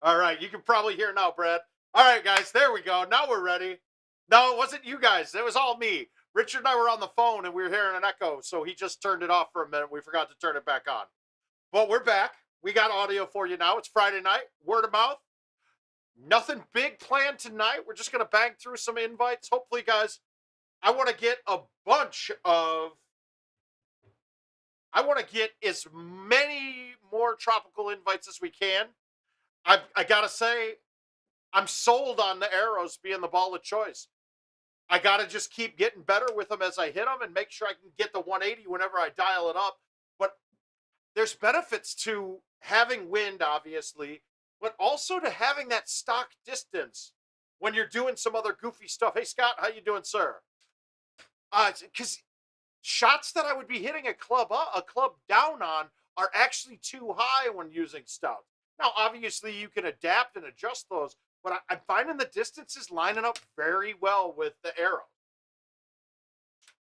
All right, you can probably hear now, Brad. All right, guys, there we go. Now we're ready. No, it wasn't you guys. It was all me. Richard and I were on the phone and we were hearing an echo, so he just turned it off for a minute. We forgot to turn it back on. But we're back. We got audio for you now. It's Friday night. Word of mouth. Nothing big planned tonight. We're just going to bang through some invites. Hopefully, guys, I want to get a bunch of. I want to get as many more tropical invites as we can. I got to say, I'm sold on the arrows being the ball of choice. I got to just keep getting better with them as I hit them and make sure I can get the 180 whenever I dial it up. But there's benefits to having wind, obviously, but also to having that stock distance when you're doing some other goofy stuff. Hey, Scott, how you doing, sir? Because shots that I would be hitting a club down on are actually too high when using stout. Now, obviously, you can adapt and adjust those, but I'm finding the distances lining up very well with the arrow.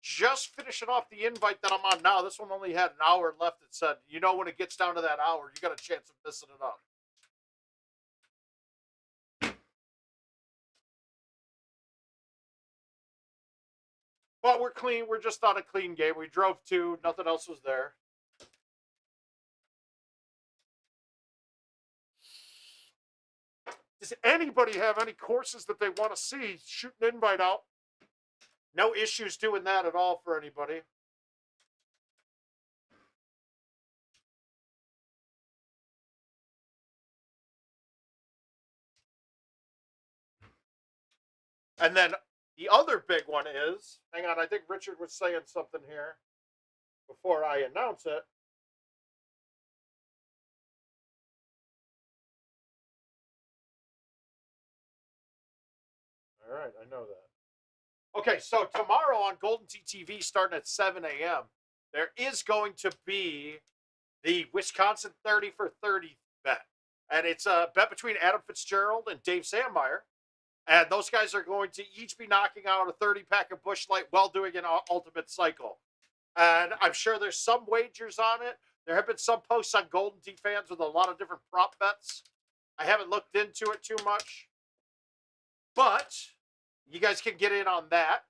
Just finishing off the invite that I'm on now. This one only had an hour left. It said, you know, when it gets down to that hour, you got a chance of messing it up. But we're clean. We're just on a clean game. We drove to. Nothing else was there. Does anybody have any courses that they want to see? Shoot an invite out. No issues doing that at all for anybody. And then the other big one is, hang on, I think Richard was saying something here before I announce it. All right, I know that. Okay, so tomorrow on GoldenTeeTV, starting at 7 a.m., there is going to be the Wisconsin 30 for 30 bet. And it's a bet between Adam Fitzgerald and Dave Sandmeyer. And those guys are going to each be knocking out a 30-pack of Busch Light while doing an ultimate cycle. And I'm sure there's some wagers on it. There have been some posts on Golden Tee fans with a lot of different prop bets. I haven't looked into it too much. But you guys can get in on that.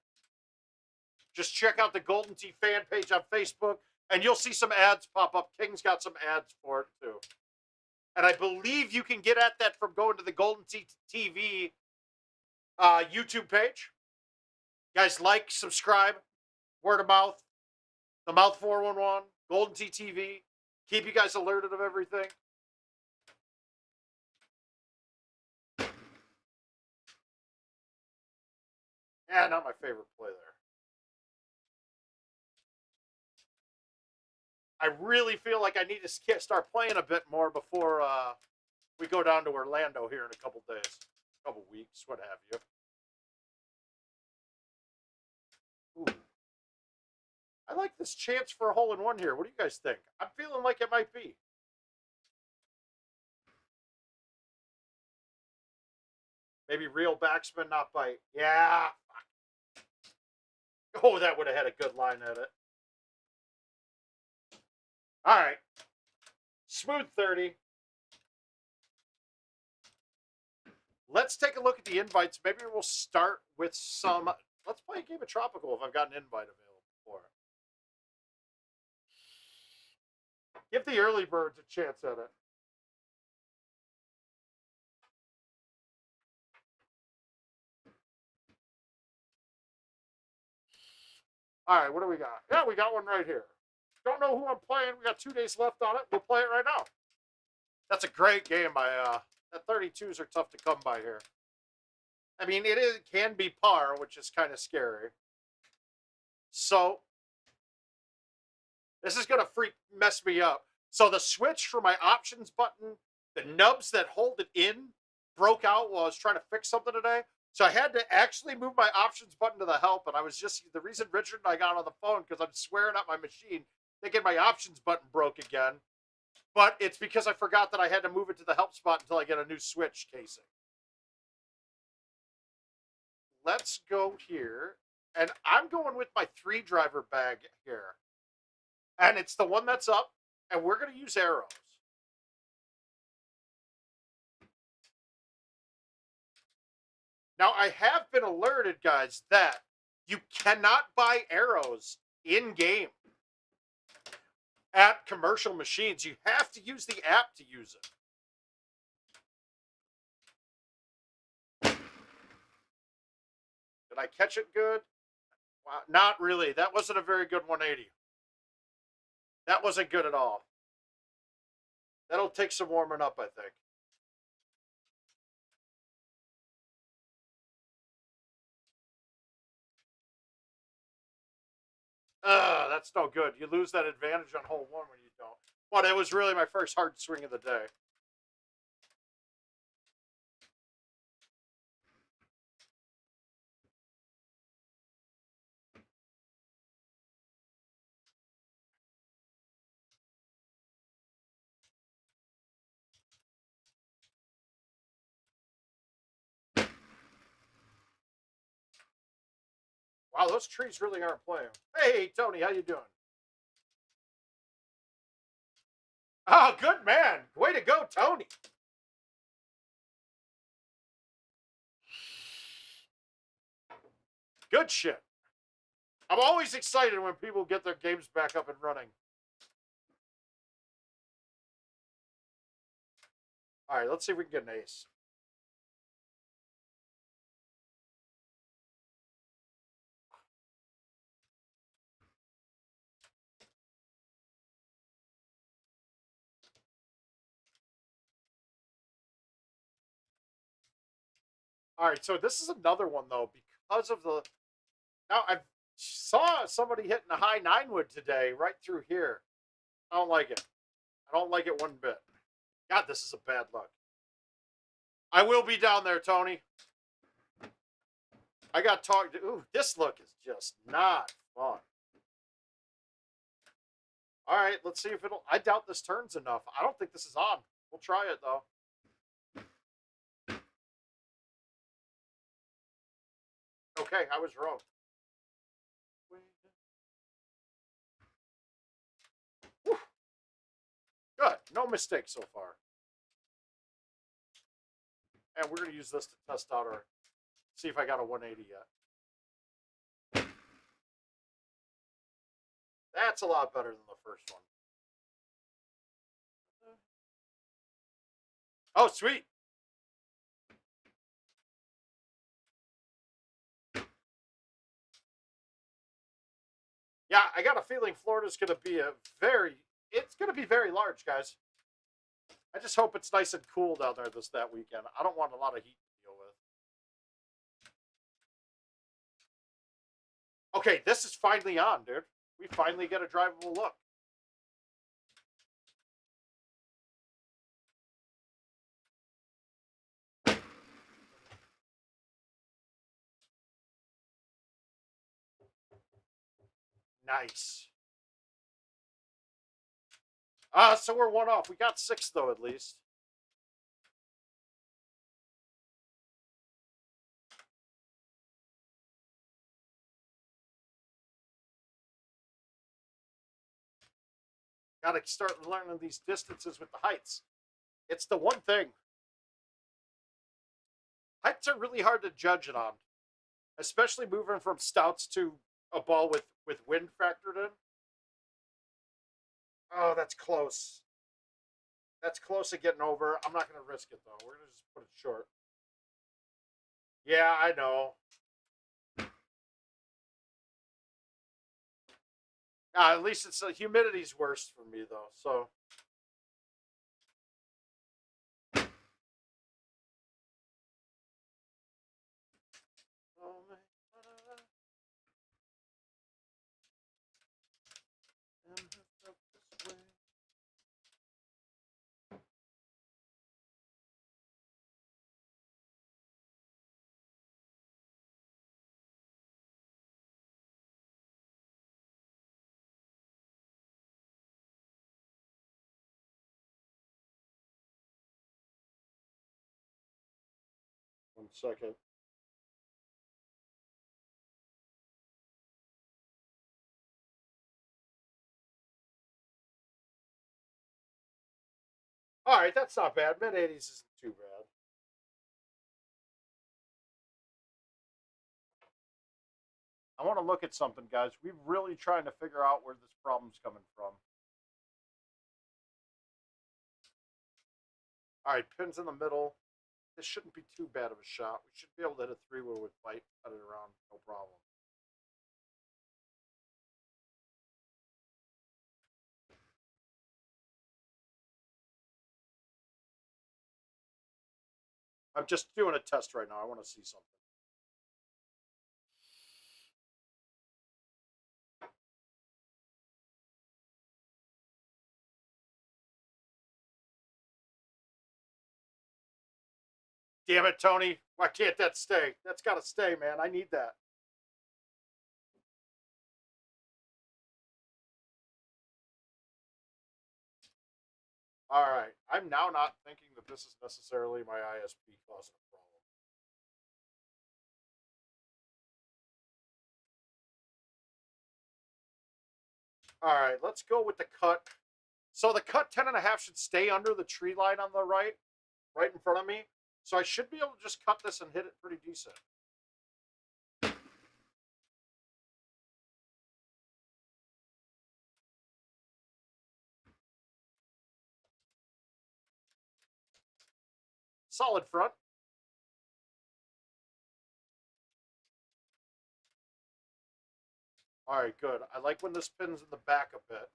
Just check out the Golden Tee fan page on Facebook, and you'll see some ads pop up. King's got some ads for it, too. And I believe you can get at that from going to the Golden Tee TV YouTube page. Guys, like, subscribe, word of mouth, the Mouth 411, Golden Tee TV. Keep you guys alerted of everything. Yeah, not my favorite play there. I really feel like I need to start playing a bit more before we go down to Orlando here in a couple days, a couple weeks, what have you. Ooh. I like this chance for a hole-in-one here. What do you guys think? I'm feeling like it might be. Maybe real backsman, not bite. Yeah. Oh, that would have had a good line at it. All right. Smooth 30. Let's take a look at the invites. Maybe we'll start with some. Let's play a game of Tropical if I've got an invite available for it. Give the early birds a chance at it. All right, what do we got? Yeah, we got one right here. Don't know who I'm playing. We got 2 days left on it. We'll play it right now. That's a great game. That 32s are tough to come by here. I mean, it can be par, which is kind of scary. So this is gonna mess me up. So the switch for my options button, the nubs that hold it in, broke out while I was trying to fix something today. So I had to actually move my options button to the help, and I was just the reason Richard and I got on the phone because I'm swearing at my machine, thinking my options button broke again. But it's because I forgot that I had to move it to the help spot until I get a new switch casing. Let's go here, and I'm going with my 3-driver bag here, and it's the one that's up, and we're going to use arrows. Now, I have been alerted, guys, that you cannot buy arrows in-game at commercial machines. You have to use the app to use it. Did I catch it good? Wow, not really. That wasn't a very good 180. That wasn't good at all. That'll take some warming up, I think. That's no good. You lose that advantage on hole one when you don't. But it was really my first hard swing of the day. Wow, those trees really aren't playing. Hey, Tony, how you doing? Oh, good man. Way to go, Tony. Good shit. I'm always excited when people get their games back up and running. All right, let's see if we can get an ace. All right, so this is another one, though, because of the... Now, I saw somebody hitting a high 9-wood today right through here. I don't like it. I don't like it one bit. God, this is a bad luck. I will be down there, Tony. I got talked to... Ooh, this look is just not fun. All right, let's see if it'll... I doubt this turns enough. I don't think this is on. We'll try it, though. Okay, I was wrong. Whew. Good. No mistakes so far. And we're going to use this to test out our... See if I got a 180 yet. That's a lot better than the first one. Oh, sweet. Yeah, I got a feeling Florida's going to be it's going to be very large, guys. I just hope it's nice and cool down there that weekend. I don't want a lot of heat to deal with. Okay, this is finally on, dude. We finally get a drivable look. Nice. So we're one off. We got 6, though, at least. Got to start learning these distances with the heights. It's the one thing. Heights are really hard to judge it on, especially moving from stouts to a ball with wind factored in. Oh, that's close. That's close to getting over. I'm not going to risk it, though. We're going to just put it short. Yeah, I know. At least it's humidity's worse for me, though. So. One second. All right, that's not bad. Mid 80s isn't too bad. I want to look at something, guys. We're really trying to figure out where this problem's coming from. All right, pins in the middle. This shouldn't be too bad of a shot. We should be able to hit a three-wood with bite, cut it around, no problem. I'm just doing a test right now. I want to see something. Damn it, Tony. Why can't that stay? That's got to stay, man. I need that. All right. I'm now not thinking that this is necessarily my ISP causing a problem. All right, let's go with the cut. So the cut 10.5 should stay under the tree line on the right in front of me. So I should be able to just cut this and hit it pretty decent. Solid front. All right, good. I like when this pins in the back a bit.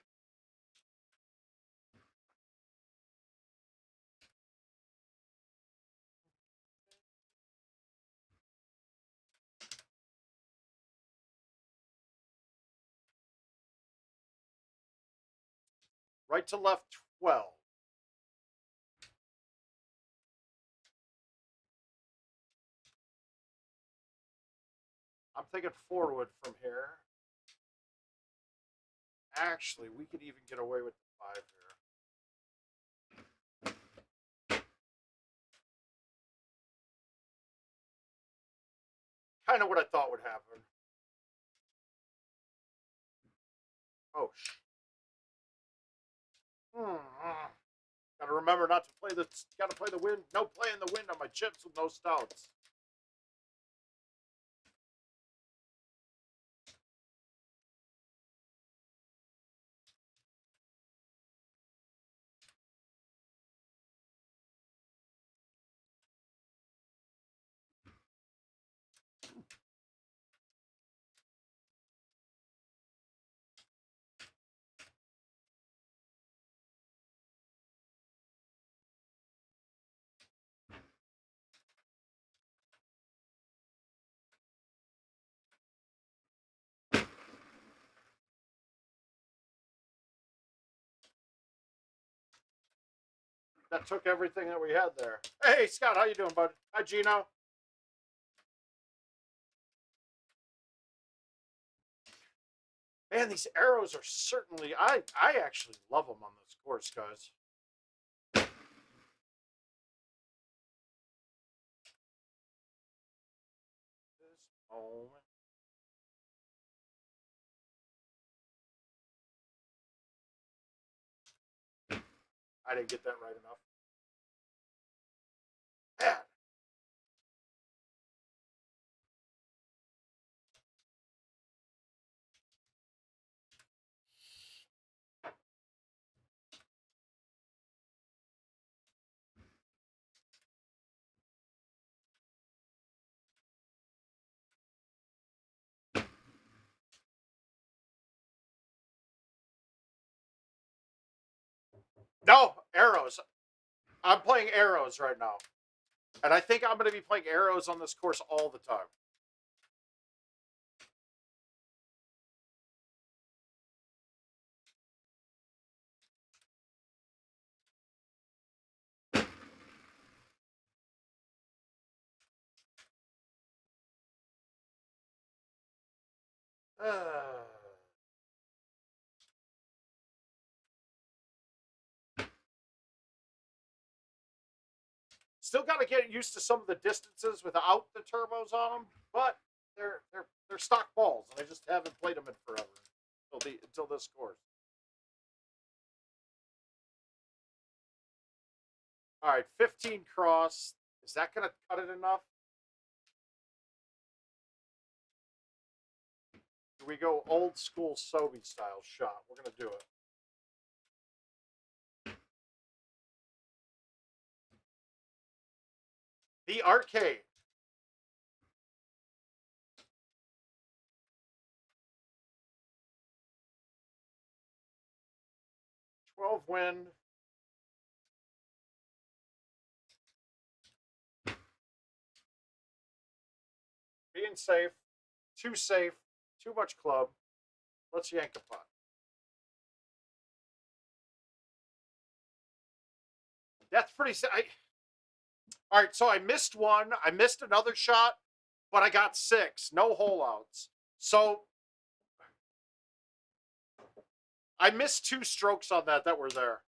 Right to left, 12. I'm thinking forward from here. Actually, we could even get away with the 5 here. Kind of what I thought would happen. Oh, Gotta remember not to play the. Gotta play the wind. No play in the wind on my chips with no stouts. That took everything that we had there. Hey, Scott, how you doing, bud? Hi, Gino. Man, these arrows are certainly. I actually love them on this course, guys. This moment. I didn't get that right enough. Man. No, arrows. I'm playing arrows right now. And I think I'm going to be playing arrows on this course all the time. Still got to get used to some of the distances without the turbos on them, but they're stock balls, and I just haven't played them in forever until this course. All right, 15 cross. Is that going to cut it enough? Do we go old school Sobe style shot? We're going to do it. The arcade. 12 wind. Being safe. Too safe. Too much club. Let's yank a pot. That's pretty... All right, so I missed one. I missed another shot, but I got 6. No hole outs. So I missed 2 strokes on that were there.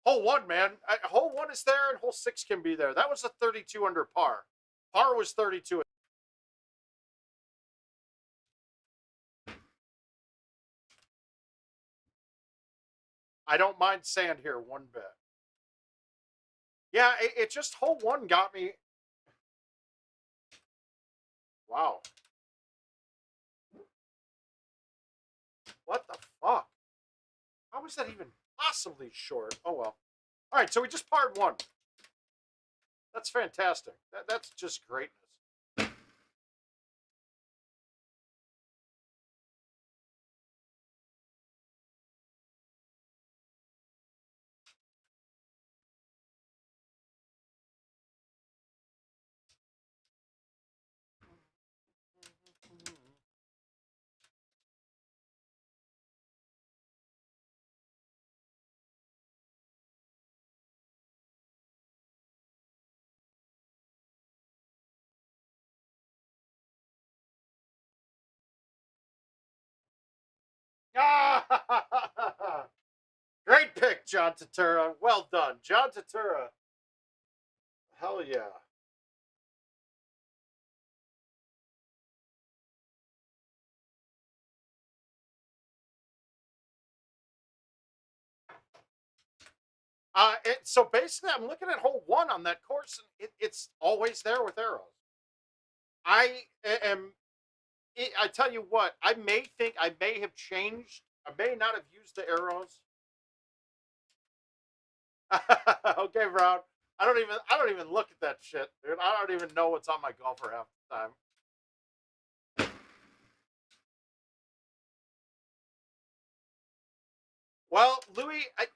Hole 1, man. Hole 1 is there, and hole 6 can be there. That was a 32 under par. Par was 32. I don't mind sand here one bit. Yeah, it just hole 1 got me. Wow. What the fuck? How was that even possibly short? Oh, well. All right, so we just parred 1. That's fantastic. That's just greatness. Ah! Great pick, John Tatura. Well done. John Tatura. Hell yeah. So basically, I'm looking at hole 1 on that course, and it's always there with arrows. I am. I tell you what, I may have changed. I may not have used the arrows. Okay, Brown. I don't even look at that shit, dude. I don't even know what's on my golfer half the time. Well, Louis, I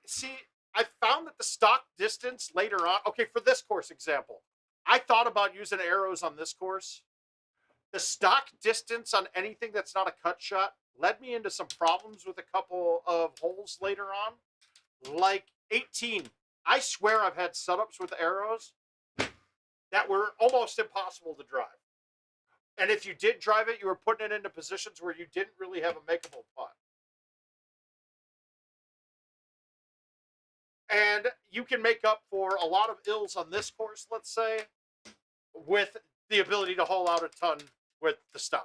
found that the stock distance later on. Okay, for this course example, I thought about using arrows on this course. The stock distance on anything that's not a cut shot led me into some problems with a couple of holes later on. Like 18. I swear I've had setups with arrows that were almost impossible to drive. And if you did drive it, you were putting it into positions where you didn't really have a makeable putt. And you can make up for a lot of ills on this course, let's say, with the ability to hole out a ton with the stones.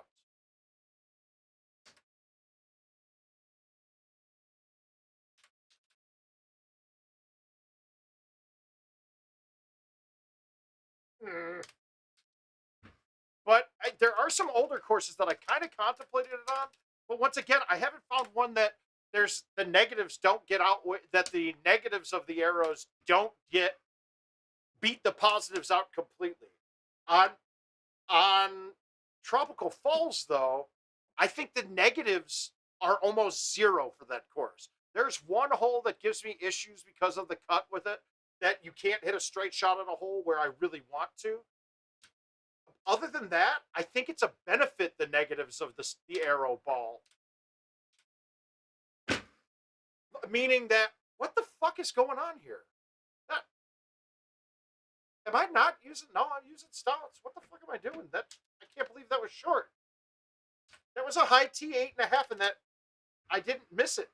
But there are some older courses that I kind of contemplated it on. But once again, I haven't found one that there's the negatives don't get out, that the negatives of the arrows don't beat the positives out completely. On Tropical Falls, though, I think the negatives are almost 0 for that course. There's one hole that gives me issues because of the cut with it, that you can't hit a straight shot at a hole where I really want to. Other than that, I think it's a benefit, the negatives of the arrow ball. Meaning that, what the fuck is going on here? Am I not using... No, I'm using stouts. What the fuck am I doing? I can't believe that was short. That was a high T 8.5, and that I didn't miss it.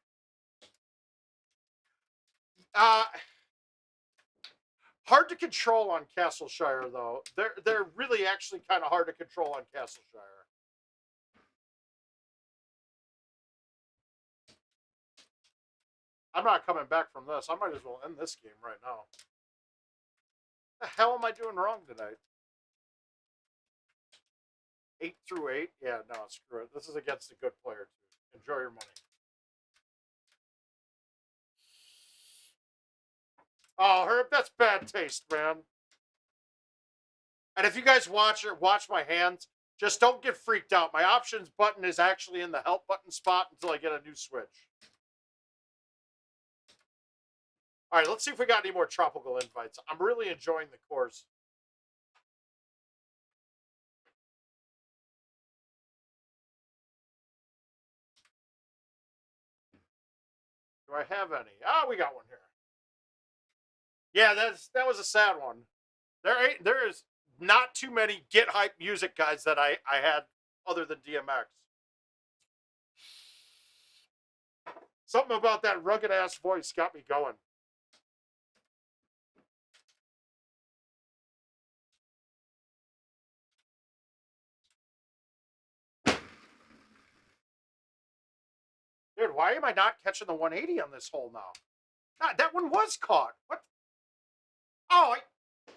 Hard to control on Castleshire, though. They're really actually kind of hard to control on Castleshire. I'm not coming back from this. I might as well end this game right now. The hell am I doing wrong tonight? 8 through 8? Yeah, no, screw it. This is against a good player, too. Enjoy your money. Oh, Herb, that's bad taste, man. And if you guys watch my hands, just don't get freaked out. My options button is actually in the help button spot until I get a new switch. All right, let's see if we got any more tropical invites. I'm really enjoying the course. Do I have any? Ah, we got one here. Yeah, that was a sad one. There is not too many get hype music guys that I had other than DMX. Something about that rugged ass voice got me going. Dude, why am I not catching the 180 on this hole now? God, that one was caught. What? Oh, I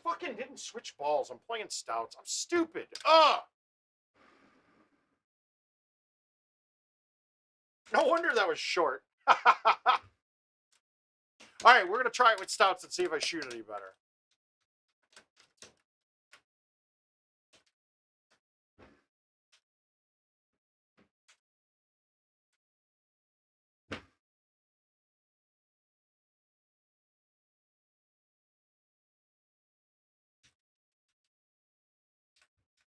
fucking didn't switch balls. I'm playing stouts. I'm stupid. Ugh. No wonder that was short. All right, we're going to try it with stouts and see if I shoot any better.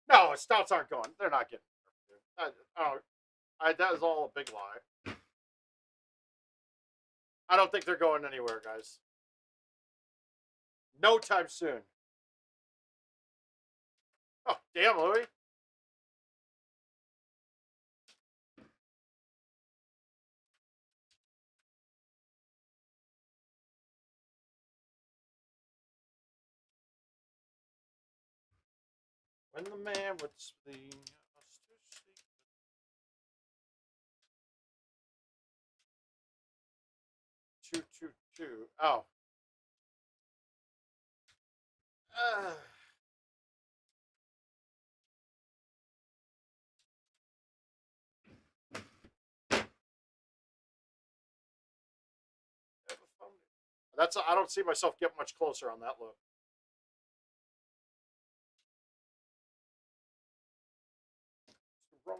No, stouts aren't going. They're not getting. That was all a big lie. I don't think they're going anywhere, guys. No time soon. Oh, damn, Louie. When the man would swing us to sleep. Two. Oh. I don't see myself get much closer on that look. Wrong.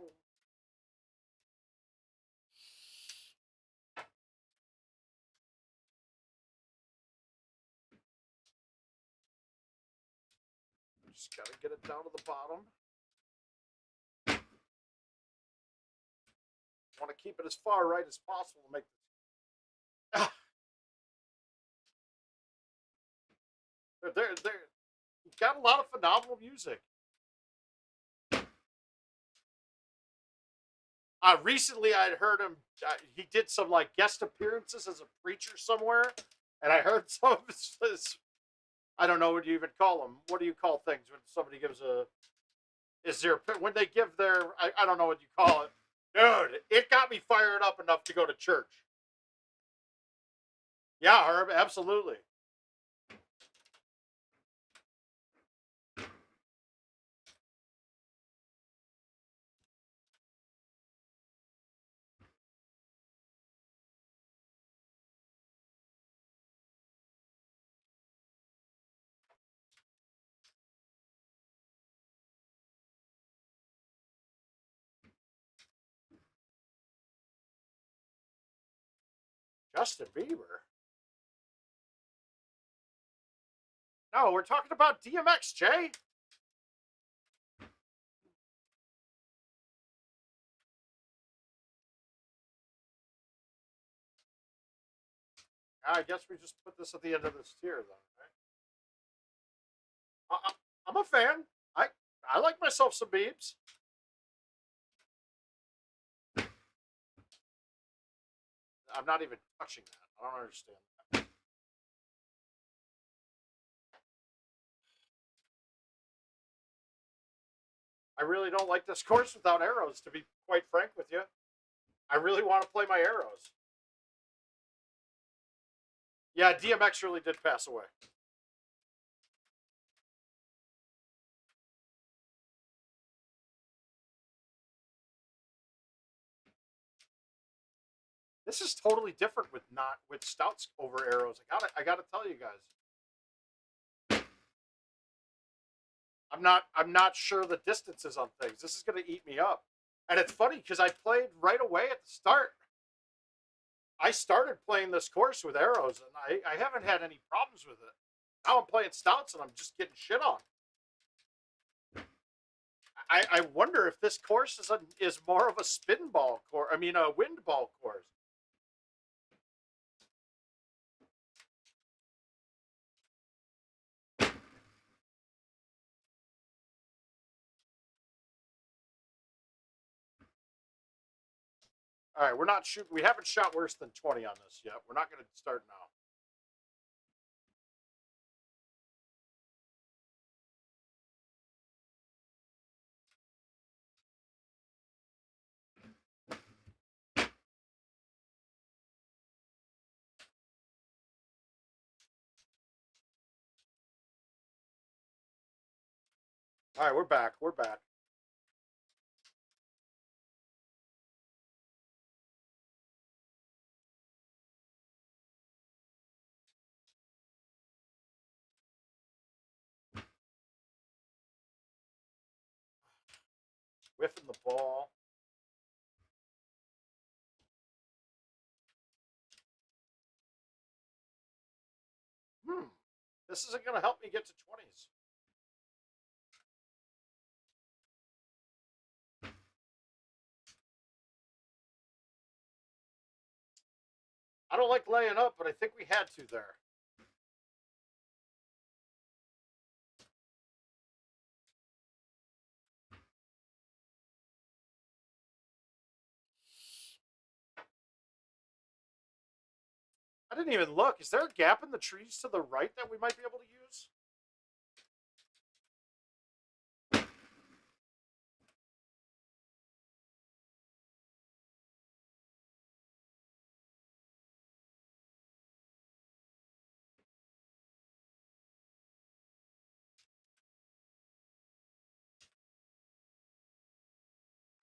Just gotta get it down to the bottom. Want to keep it as far right as possible to make. You've got a lot of phenomenal music. Recently, I'd heard him. He did some like guest appearances as a preacher somewhere, and I heard some of his. I don't know what you even call them. What do you call things when somebody gives a? Is there when they give their? I don't know what you call it, dude. It got me fired up enough to go to church. Yeah, Herb, absolutely. Justin Bieber. No, we're talking about DMX, Jay. I guess we just put this at the end of this tier, then, right? I'm a fan. I like myself some Biebs. I'm not even touching that. I don't understand that. I really don't like this course without arrows, to be quite frank with you. I really want to play my arrows. Yeah, DMX really did pass away. This is totally different with stouts over arrows. I gotta tell you guys. I'm not sure the distances on things. This is gonna eat me up. And it's funny because I played right away at the start. I started playing this course with arrows, and I haven't had any problems with it. Now I'm playing stouts, and I'm just getting shit on. I wonder if this course is more of a spin ball course. I mean, a wind ball course. All right, we're not shooting. We haven't shot worse than 20 on this yet. We're not going to start now. All right, we're back. We're back. Whiffing the ball. This isn't going to help me get to 20s. I don't like laying up, but I think we had to there. I didn't even look. Is there a gap in the trees to the right that we might be able to use?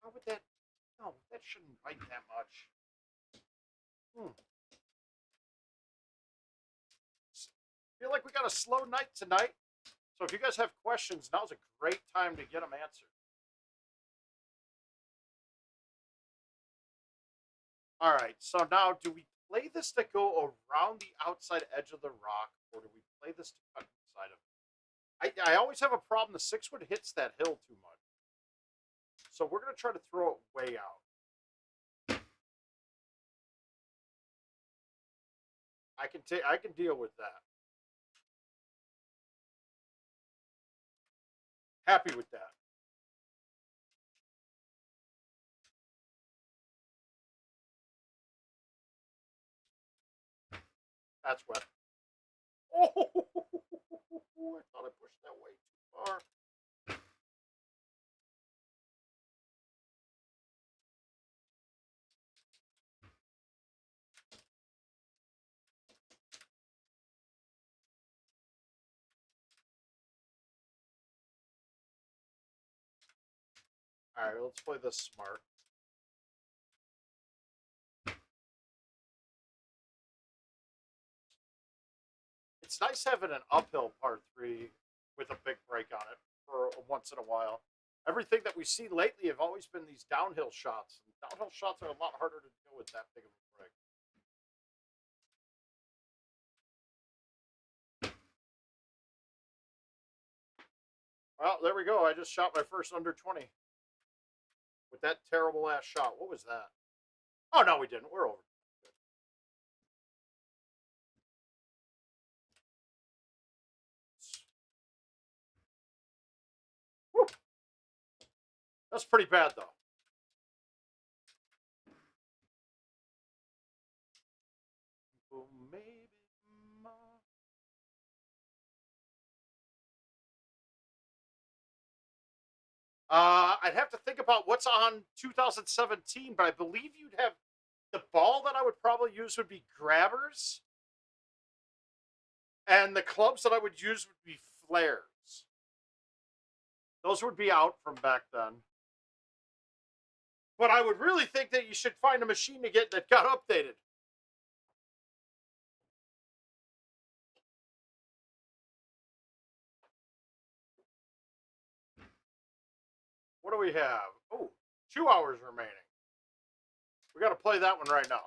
How would that? No, that shouldn't bite that much. Feel like we got a slow night tonight. So if you guys have questions, now's a great time to get them answered. All right, so now do we play this to go around the outside edge of the rock, or do we play this to cut inside of it? I always have a problem. The 6-wood hits that hill too much. So we're going to try to throw it way out. I can deal with that. Happy with that. That's wet. Oh, I thought I pushed that way too far. All right, let's play this smart. It's nice having an uphill par 3 with a big break on it for once in a while. Everything that we see lately have always been these downhill shots. And downhill shots are a lot harder to deal with that big of a break. Well, there we go. I just shot my first under 20 with that terrible ass shot. What was that? Oh, no, we didn't. We're over. Whew. That's pretty bad, though. Maybe I'd have to think about what's on 2017, but I believe you'd have the ball that I would probably use would be grabbers, and the clubs that I would use would be flares. Those would be out from back then. But I would really think that you should find a machine to get that got updated. What do we have? Oh, 2 hours remaining. We got to play that one right now.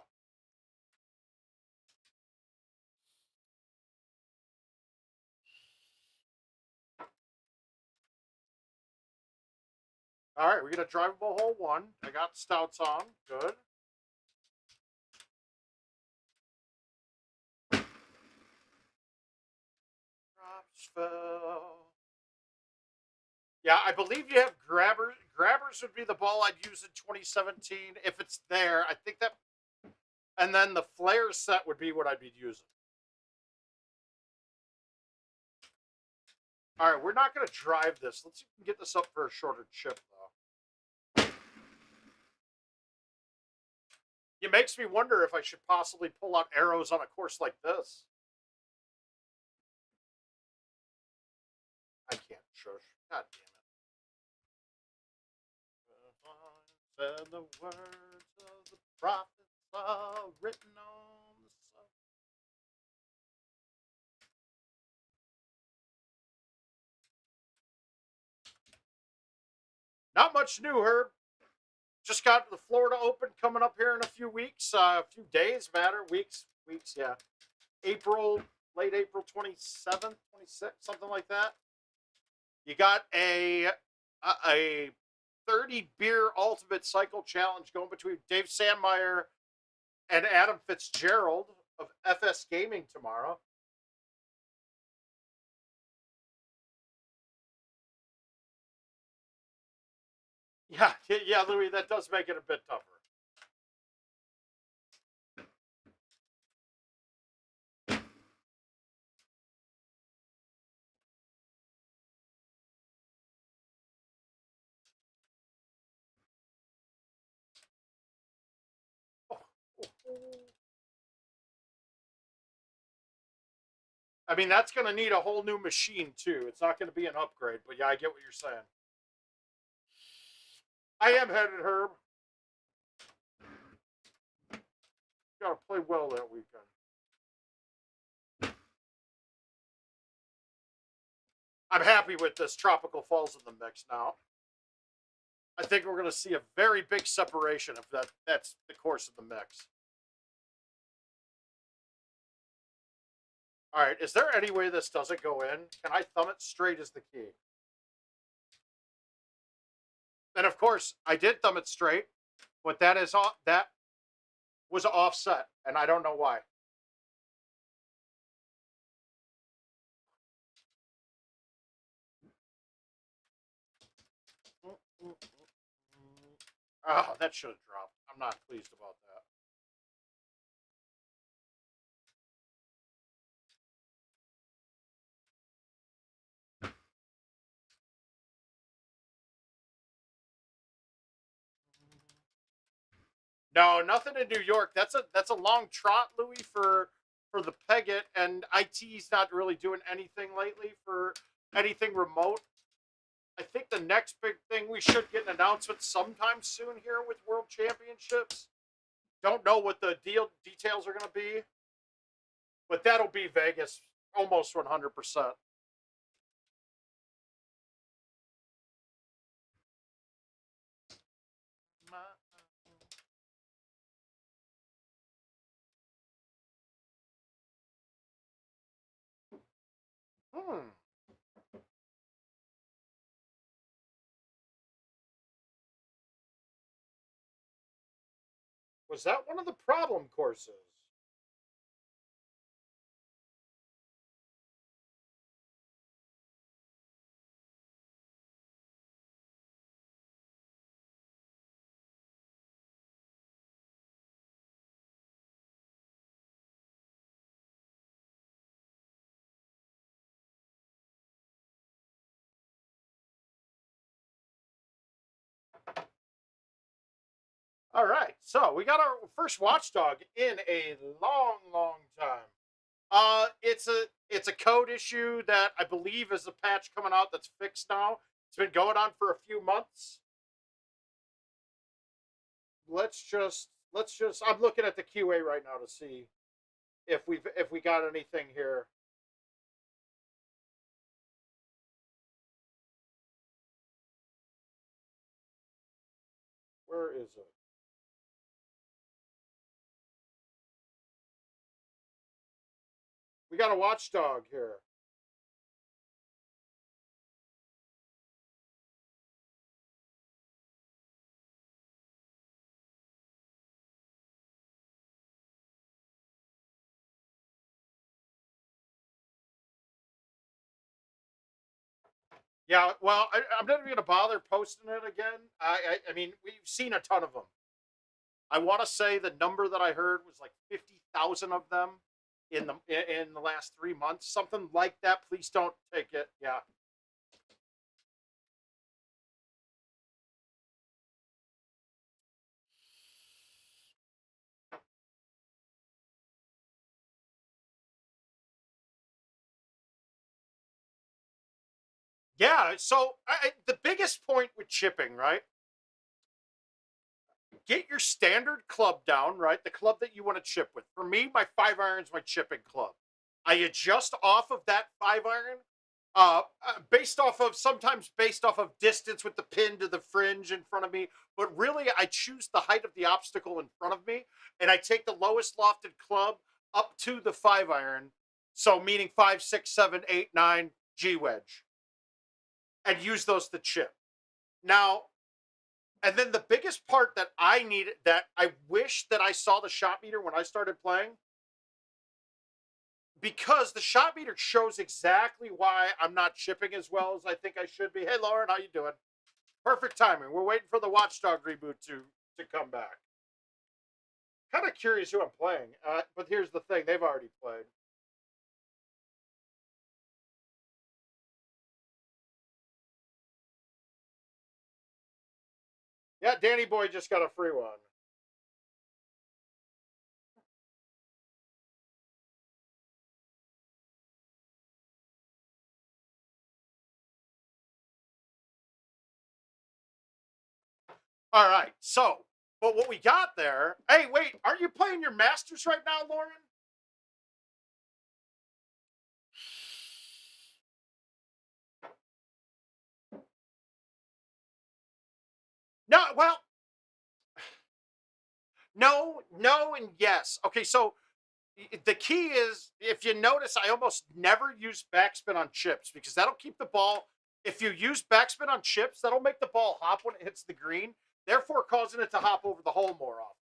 All right, we get a drivable hole 1. I got stouts on. Good. Drops fell. Yeah, I believe you have grabbers. Grabbers would be the ball I'd use in 2017 if it's there. I think that, and then the flare set would be what I'd be using. All right, we're not going to drive this. Let's see if we can get this up for a shorter chip, though. It makes me wonder if I should possibly pull out arrows on a course like this. I can't shush. God damn it. And the words of the prophets are written on the sun. Not much new, Herb. Just got the Florida Open coming up here in a few weeks. A few days matter. Weeks, yeah. April, late April 27th, 26th, something like that. You got a 30 beer ultimate cycle challenge going between Dave Sandmeyer and Adam Fitzgerald of FS Gaming tomorrow. Yeah, Louis, that does make it a bit tougher. I mean, that's going to need a whole new machine, too. It's not going to be an upgrade, but yeah, I get what you're saying. I am headed, Herb. Got to play well that weekend. I'm happy with this Tropical Falls in the mix now. I think we're going to see a very big separation if that's the course of the mix. All right, is there any way this doesn't go in? Can I thumb it straight as the key? And of course, I did thumb it straight, but that was offset, and I don't know why. Oh, that should have dropped. I'm not pleased about that. No, nothing in New York. That's a long trot, Louis, for the Peggott, and IT's not really doing anything lately for anything remote. I think the next big thing we should get an announcement sometime soon here with World Championships. Don't know what the details are going to be, but that'll be Vegas almost 100%. Was that one of the problem courses? All right, so we got our first watchdog in a long time. It's a code issue that I believe is a patch coming out that's fixed now. It's been going on for a few months. let's just I'm looking at the QA right now to see if we got anything here. Where is it? We got a watchdog here. Yeah, well, I'm not even going to bother posting it again. I mean, we've seen a ton of them. I want to say the number that I heard was like 50,000 of them in the last 3 months, something like that. Please don't take it. Yeah. Yeah. So the biggest point with chipping, right? Get your standard club down, right? The club that you want to chip with. For me, my 5-iron's my chipping club. I adjust off of that 5-iron, sometimes based off of distance with the pin to the fringe in front of me. But really, I choose the height of the obstacle in front of me, and I take the lowest lofted club up to the 5-iron. So meaning 5, 6, 7, 8, 9 G wedge, and use those to chip. Now, and then the biggest part that I needed, that I wish that I saw the shot meter when I started playing, because the shot meter shows exactly why I'm not chipping as well as I think I should be. Hey, Lauren, how you doing? Perfect timing. We're waiting for the Watchdog reboot to come back. Kind of curious who I'm playing, but here's the thing: they've already played. Yeah, Danny Boy just got a free one. All right, so, but what we got there? Hey, wait, aren't you playing your Masters right now, Lauren? No, well, no, and yes. Okay, so the key is, if you notice, I almost never use backspin on chips because that'll keep the ball. If you use backspin on chips, that'll make the ball hop when it hits the green, therefore causing it to hop over the hole more often.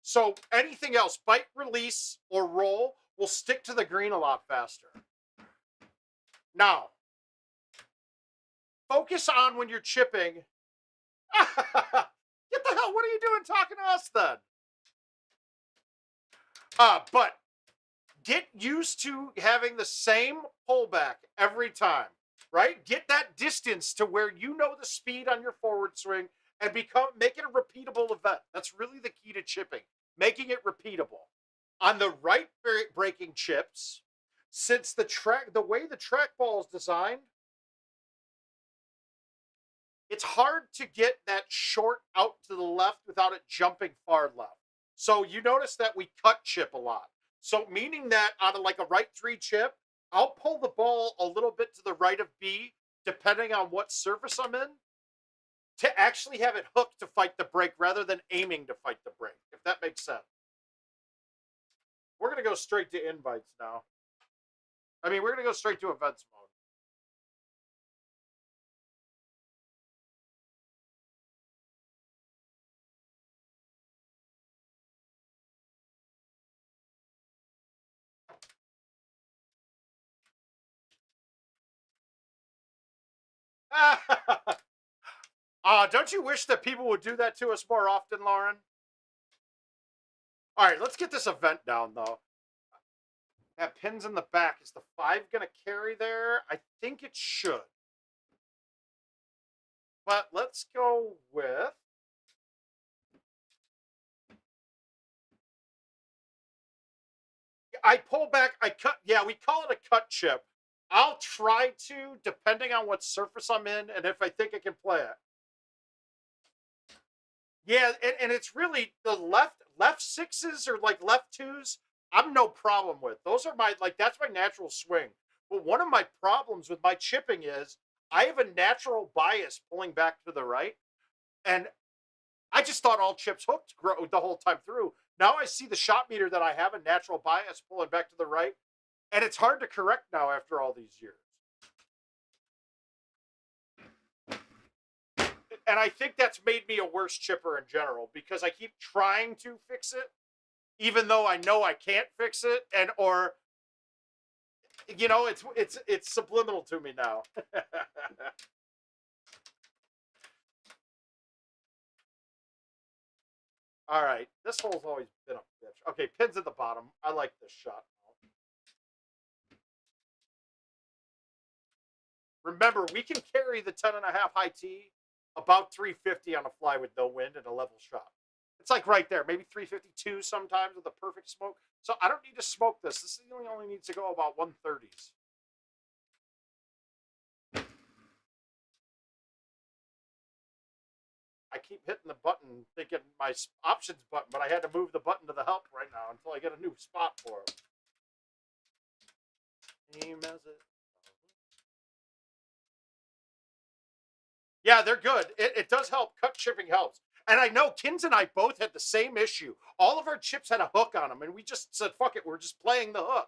So anything else, bite, release, or roll, will stick to the green a lot faster. Now, focus on when you're chipping. Get the hell, what are you doing talking to us then? But get used to having the same pullback every time, right? Get that distance to where you know the speed on your forward swing and make it a repeatable event. That's really the key to chipping, making it repeatable. On the right breaking chips, since the way the trackball is designed, it's hard to get that short out to the left without it jumping far left. So you notice that we cut chip a lot. So meaning that on like a right 3 chip, I'll pull the ball a little bit to the right of B, depending on what surface I'm in, to actually have it hooked to fight the break rather than aiming to fight the break, if that makes sense. We're going to go straight to invites now. I mean, we're going to go straight to events mode. Don't you wish that people would do that to us more often, Lauren? All right, let's get this event down, though. That pins in the back. Is the 5 going to carry there? I think it should. But let's go with... I pull back, I cut. Yeah, we call it a cut chip. I'll try to, depending on what surface I'm in and if I think I can play it. Yeah, and it's really the left sixes or like left twos. I'm no problem with. Those are my like that's my natural swing. But one of my problems with my chipping is I have a natural bias pulling back to the right, and I just thought all chips hooked the whole time through. Now I see the shot meter that I have a natural bias pulling back to the right, and it's hard to correct now after all these years. And I think that's made me a worse chipper in general because I keep trying to fix it, even though I know I can't fix it, and or you know, it's subliminal to me now. All right, this hole's always been a bitch. Okay, pins at the bottom. I like this shot. Remember, we can carry the 10.5 high tee about 350 on a fly with no wind and a level shot. It's like right there, maybe 352 sometimes with a perfect smoke. So I don't need to smoke this. This only needs to go about 130s. I keep hitting the button thinking my options button, but I had to move the button to the help right now until I get a new spot for it. Aim as it. Yeah, they're good. It does help. Cut chipping helps. And I know Kins and I both had the same issue. All of our chips had a hook on them, and we just said, fuck it, we're just playing the hook.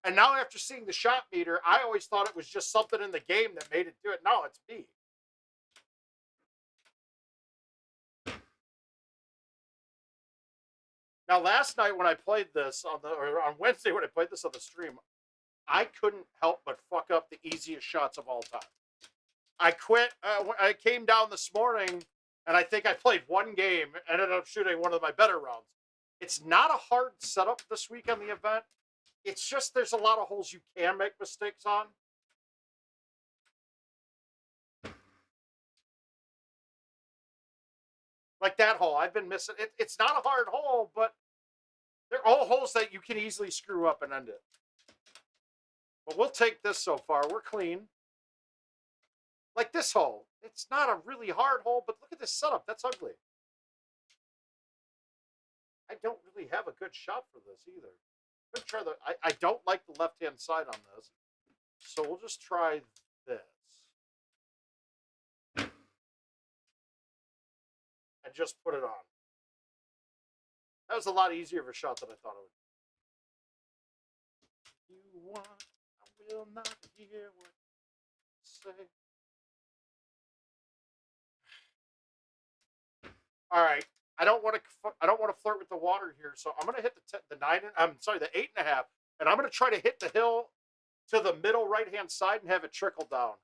And now after seeing the shot meter, I always thought it was just something in the game that made it do it. No, it's me. Now, last night when I played this or on Wednesday when I played this on the stream, I couldn't help but fuck up the easiest shots of all time. I quit. I came down this morning, and I think I played one game, ended up shooting one of my better rounds. It's not a hard setup this week on the event. It's just there's a lot of holes you can make mistakes on. Like that hole. I've been missing. It's not a hard hole, but they're all holes that you can easily screw up and end it. But we'll take this so far. We're clean. Like this hole. It's not a really hard hole, but look at this setup. That's ugly. I don't really have a good shot for this either. Try I don't like the left-hand side on this. So we'll just try this. And just put it on. That was a lot easier of a shot than I thought it would. You want, I will not hear what you say. All right. I don't want to flirt with the water here, so I'm going to hit the 8.5, and I'm going to try to hit the hill to the middle right-hand side and have it trickle down.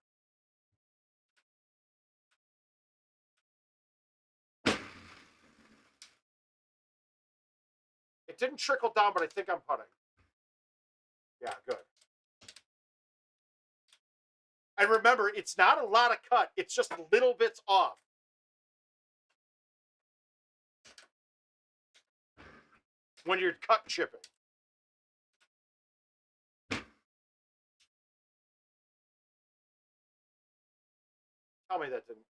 It didn't trickle down, but I think I'm putting. Yeah, good. And remember, it's not a lot of cut. It's just little bits off. When you're cut chipping. Tell me that didn't.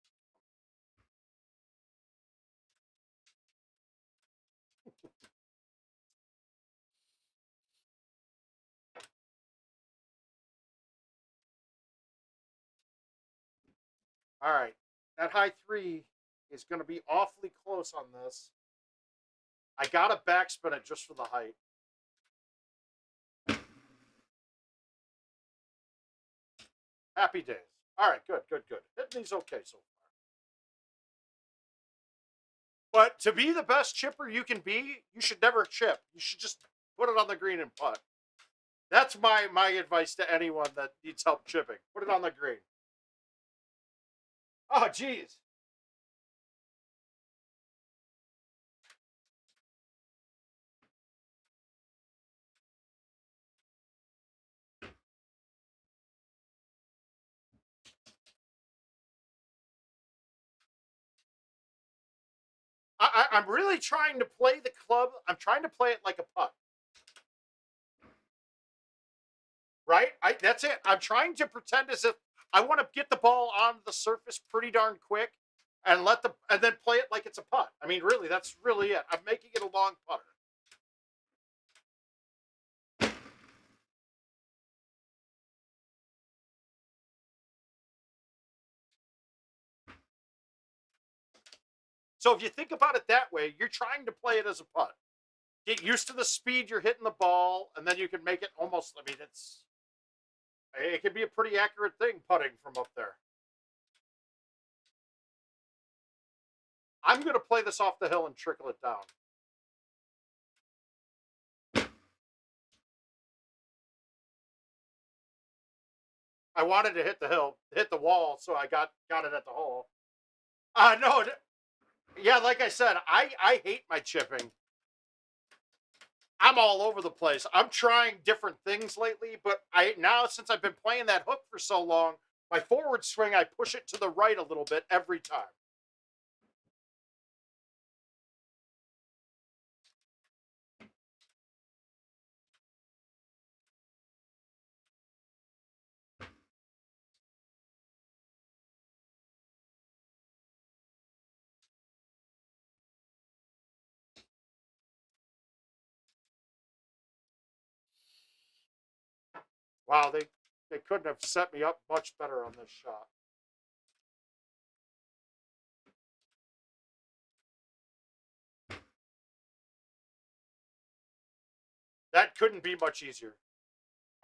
All right. That high 3 is going to be awfully close on this. I got to backspin it just for the height. Happy days. All right, good. Hitting these okay so far. But to be the best chipper you can be, you should never chip. You should just put it on the green and putt. That's my advice to anyone that needs help chipping. Put it on the green. Oh, geez. I'm really trying to play the club. I'm trying to play it like a putt. Right? That's it. I'm trying to pretend as if I want to get the ball on the surface pretty darn quick. and then play it like it's a putt. I mean, really, that's really it. I'm making it a long putter. So if you think about it that way, you're trying to play it as a putt. Get used to the speed you're hitting the ball, and then you can make it almost. I mean, it can be a pretty accurate thing putting from up there. I'm going to play this off the hill and trickle it down. I wanted to hit the hill, hit the wall, so I got it at the hole. No, yeah, like I said, I hate my chipping. I'm all over the place. I'm trying different things lately, but now since I've been playing that hook for so long, my forward swing, I push it to the right a little bit every time. Wow, they couldn't have set me up much better on this shot. That couldn't be much easier.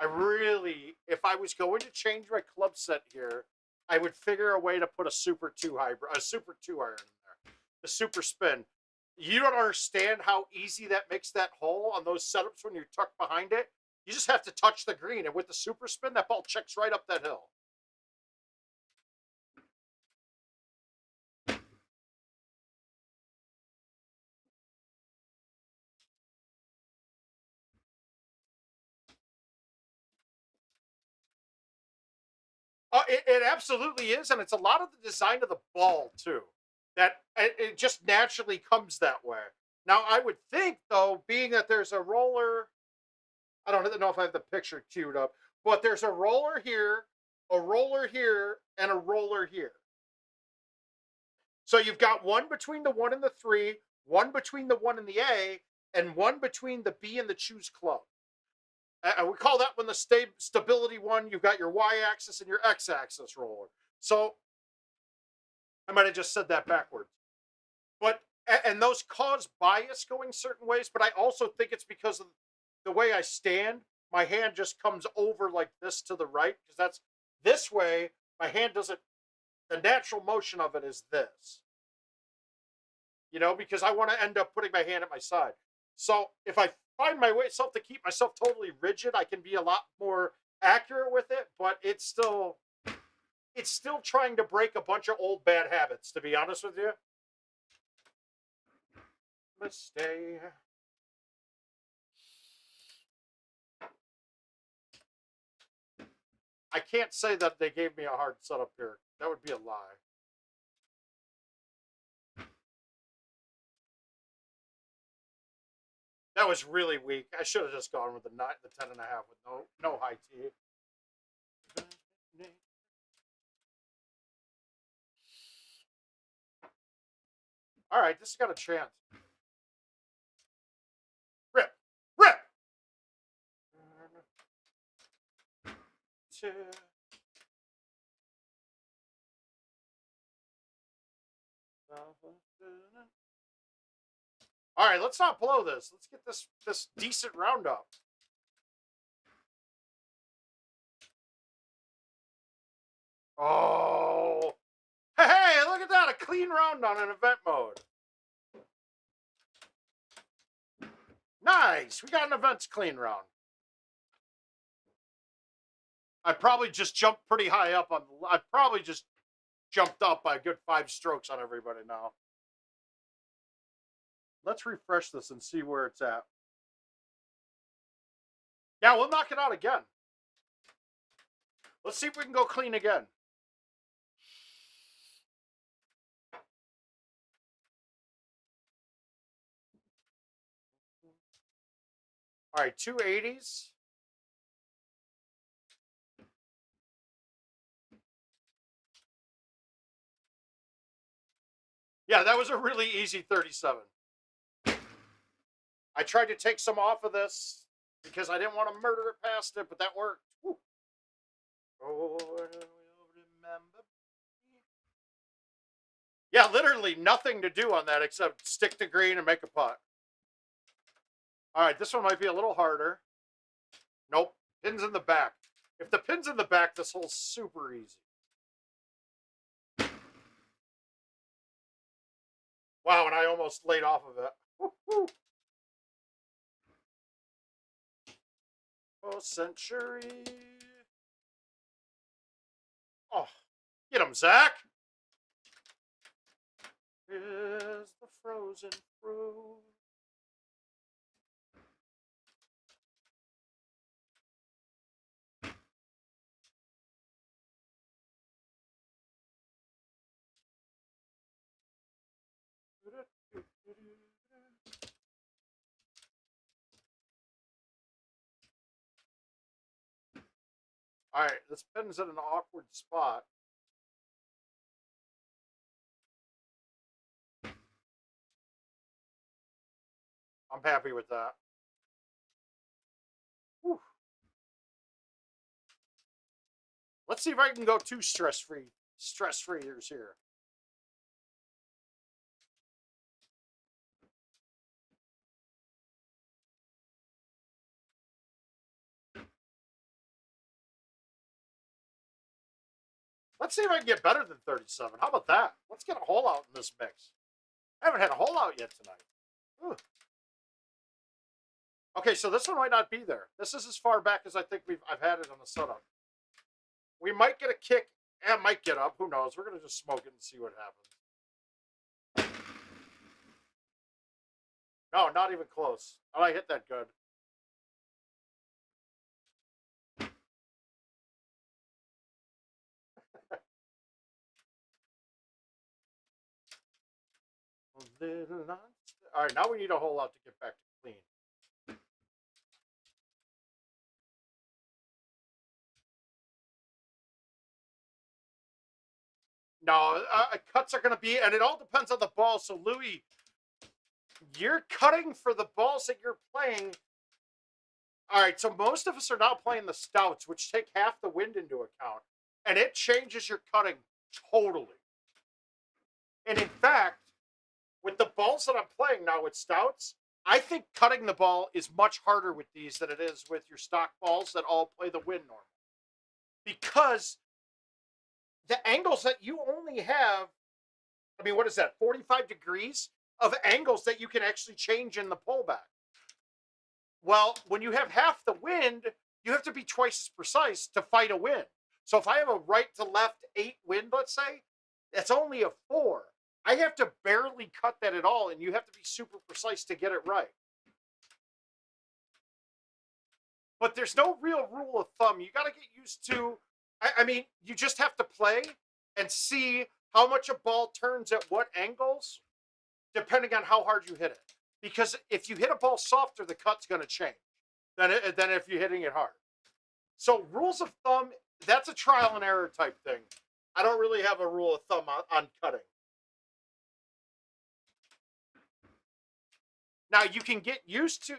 I really, if I was going to change my club set here, I would figure a way to put a Super 2 hybrid, a Super 2 iron in there. The Super Spin. You don't understand how easy that makes that hole on those setups when you're tucked behind it. You just have to touch the green, and with the Super Spin, that ball checks right up that hill. It absolutely is, and it's a lot of the design of the ball, too. That it just naturally comes that way. Now, I would think, though, being that there's a roller, I don't know if I have the picture queued up, but there's a roller here, and a roller here. So you've got one between the 1 and the 3, one between the 1 and the A, and one between the B and the choose club. We call that one the stability one. You've got your y-axis and your x-axis roller. So I might have just said that backwards. But and those cause bias going certain ways, but I also think it's because of the way I stand. My hand just comes over like this to the right, because that's this way. My hand doesn't, the natural motion of it is this. You know, because I want to end up putting my hand at my side. So if I find myself to keep myself totally rigid, I can be a lot more accurate with it, but it's still trying to break a bunch of old bad habits, to be honest with you. Let's stay. I can't say that they gave me a hard setup here. That would be a lie. That was really weak. I should have just gone with the 10.5 with no high T. All right, this has got a chance. Rip, rip. All right, let's not blow this. Let's get this decent round up. Oh, hey, look at that. A clean round on an event mode. Nice. We got an events clean round. I probably just jumped pretty high up on I probably just jumped up by a good 5 strokes on everybody now. Let's refresh this and see where it's at. Yeah, we'll knock it out again. Let's see if we can go clean again. All right, 280s. Yeah, that was a really easy 37. I tried to take some off of this because I didn't want to murder it past it, but that worked. Woo. Oh, remember. Yeah, literally nothing to do on that except stick to green and make a putt. All right, this one might be a little harder. Nope, pin's in the back. If the pin's in the back, this hole's super easy. Wow, and I almost laid off of it. Woo-hoo. Oh, century. Oh, get him, Zach. Is the frozen fruit. All right, this pin's in an awkward spot. I'm happy with that. Whew. Let's see if I can go two stress-free years here. Let's see if I can get better than 37. How about that? Let's get a hole out in this mix. I haven't had a hole out yet tonight. Ooh. Okay, so this one might not be there. This is as far back as I think I've had it on the setup. We might get a kick and might get up. Who knows? We're gonna just smoke it and see what happens. No, not even close. Oh, I hit that good. All right, now we need a hole out to get back to clean. No, cuts are going to be, and it all depends on the ball. So, Louis, you're cutting for the balls that you're playing. All right, so most of us are now playing the stouts, which take half the wind into account, and it changes your cutting totally. And in fact, with the balls that I'm playing now with stouts, I think cutting the ball is much harder with these than it is with your stock balls that all play the wind normal. Because the angles that you only have, I mean, what is that, 45 degrees of angles that you can actually change in the pullback. Well, when you have half the wind, you have to be twice as precise to fight a wind. So if I have a right to left 8 wind, let's say, that's only a 4. I have to barely cut that at all, and you have to be super precise to get it right. But there's no real rule of thumb. You got to get used to, I mean, you just have to play and see how much a ball turns at what angles, depending on how hard you hit it. Because if you hit a ball softer, the cut's going to change than if you're hitting it hard. So rules of thumb, that's a trial and error type thing. I don't really have a rule of thumb on cutting. Now, you can get used to,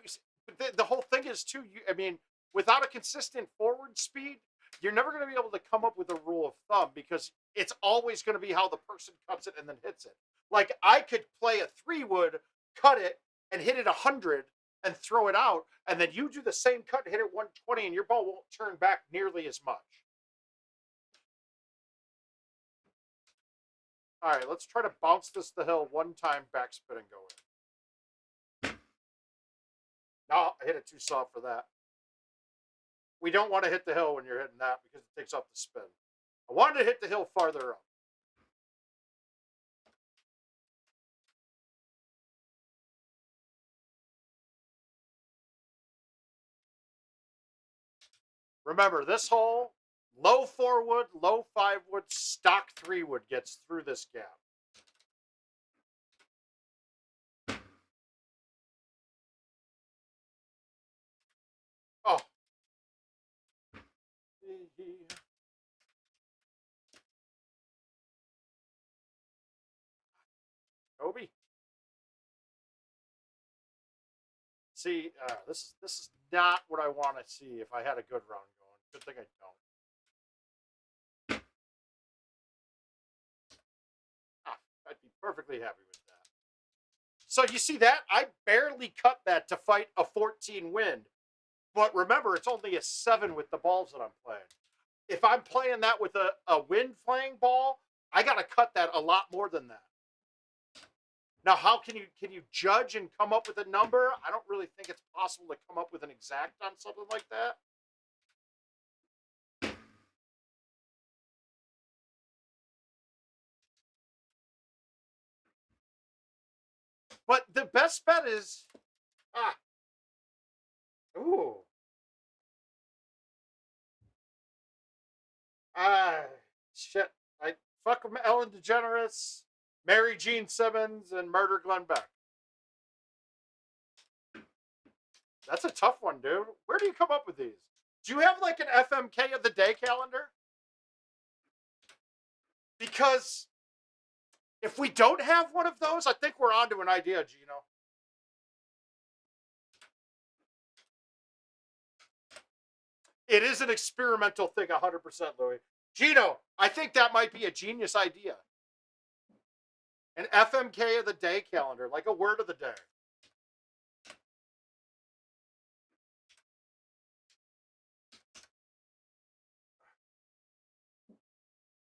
the whole thing is too, I mean, without a consistent forward speed, you're never going to be able to come up with a rule of thumb because it's always going to be how the person cuts it and then hits it. Like, I could play a 3-wood, cut it, and hit it 100 and throw it out, and then you do the same cut and hit it 120, and your ball won't turn back nearly as much. All right, let's try to bounce this the hill one time, backspin and go in. No, I hit it too soft for that. We don't want to hit the hill when you're hitting that because it takes off the spin. I wanted to hit the hill farther up. Remember, this hole, low 4-wood, low 5-wood, stock 3-wood gets through this gap. Oh. See, this is not what I want to see if I had a good run going. Good thing I don't. I'd be perfectly happy with that. So you see that? I barely cut that to fight a 14 wind. But remember, it's only a 7 with the balls that I'm playing. If I'm playing that with a wind playing ball, I got to cut that a lot more than that. Now, how can you judge and come up with a number? I don't really think it's possible to come up with an exact on something like that. But the best bet is, ooh, shit. I fuck with Ellen DeGeneres, Mary Jean Simmons, and murder Glenn Beck. That's a tough one, dude. Where do you come up with these? Do you have like an FMK of the day calendar? Because if we don't have one of those, I think we're onto an idea, Gino. It is an experimental thing, 100%, Louis. Gino, I think that might be a genius idea. An FMK of the day calendar, like a word of the day.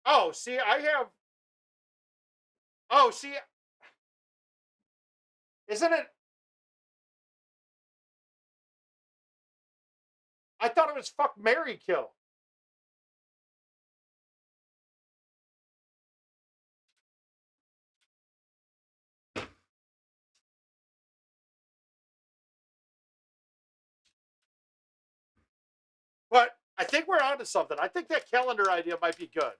Oh, see, I have... Oh, see... Isn't it... I thought it was fuck, marry, kill. But I think we're onto something. I think that calendar idea might be good.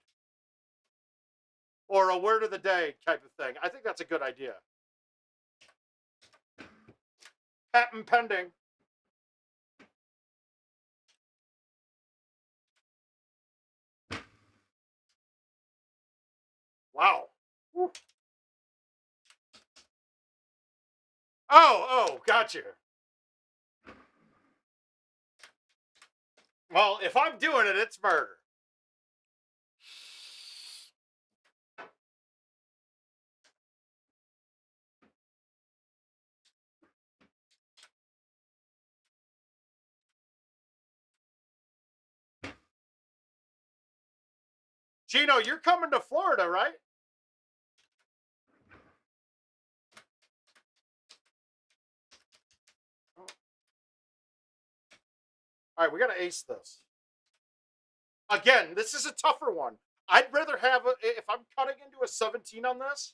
Or a word of the day type of thing. I think that's a good idea. Patent pending. Wow. Woo. Oh, gotcha. Well, if I'm doing it, it's murder. Gino, you're coming to Florida, right? All right, we got to ace this. Again, this is a tougher one. I'd rather have, if I'm cutting into a 17 on this,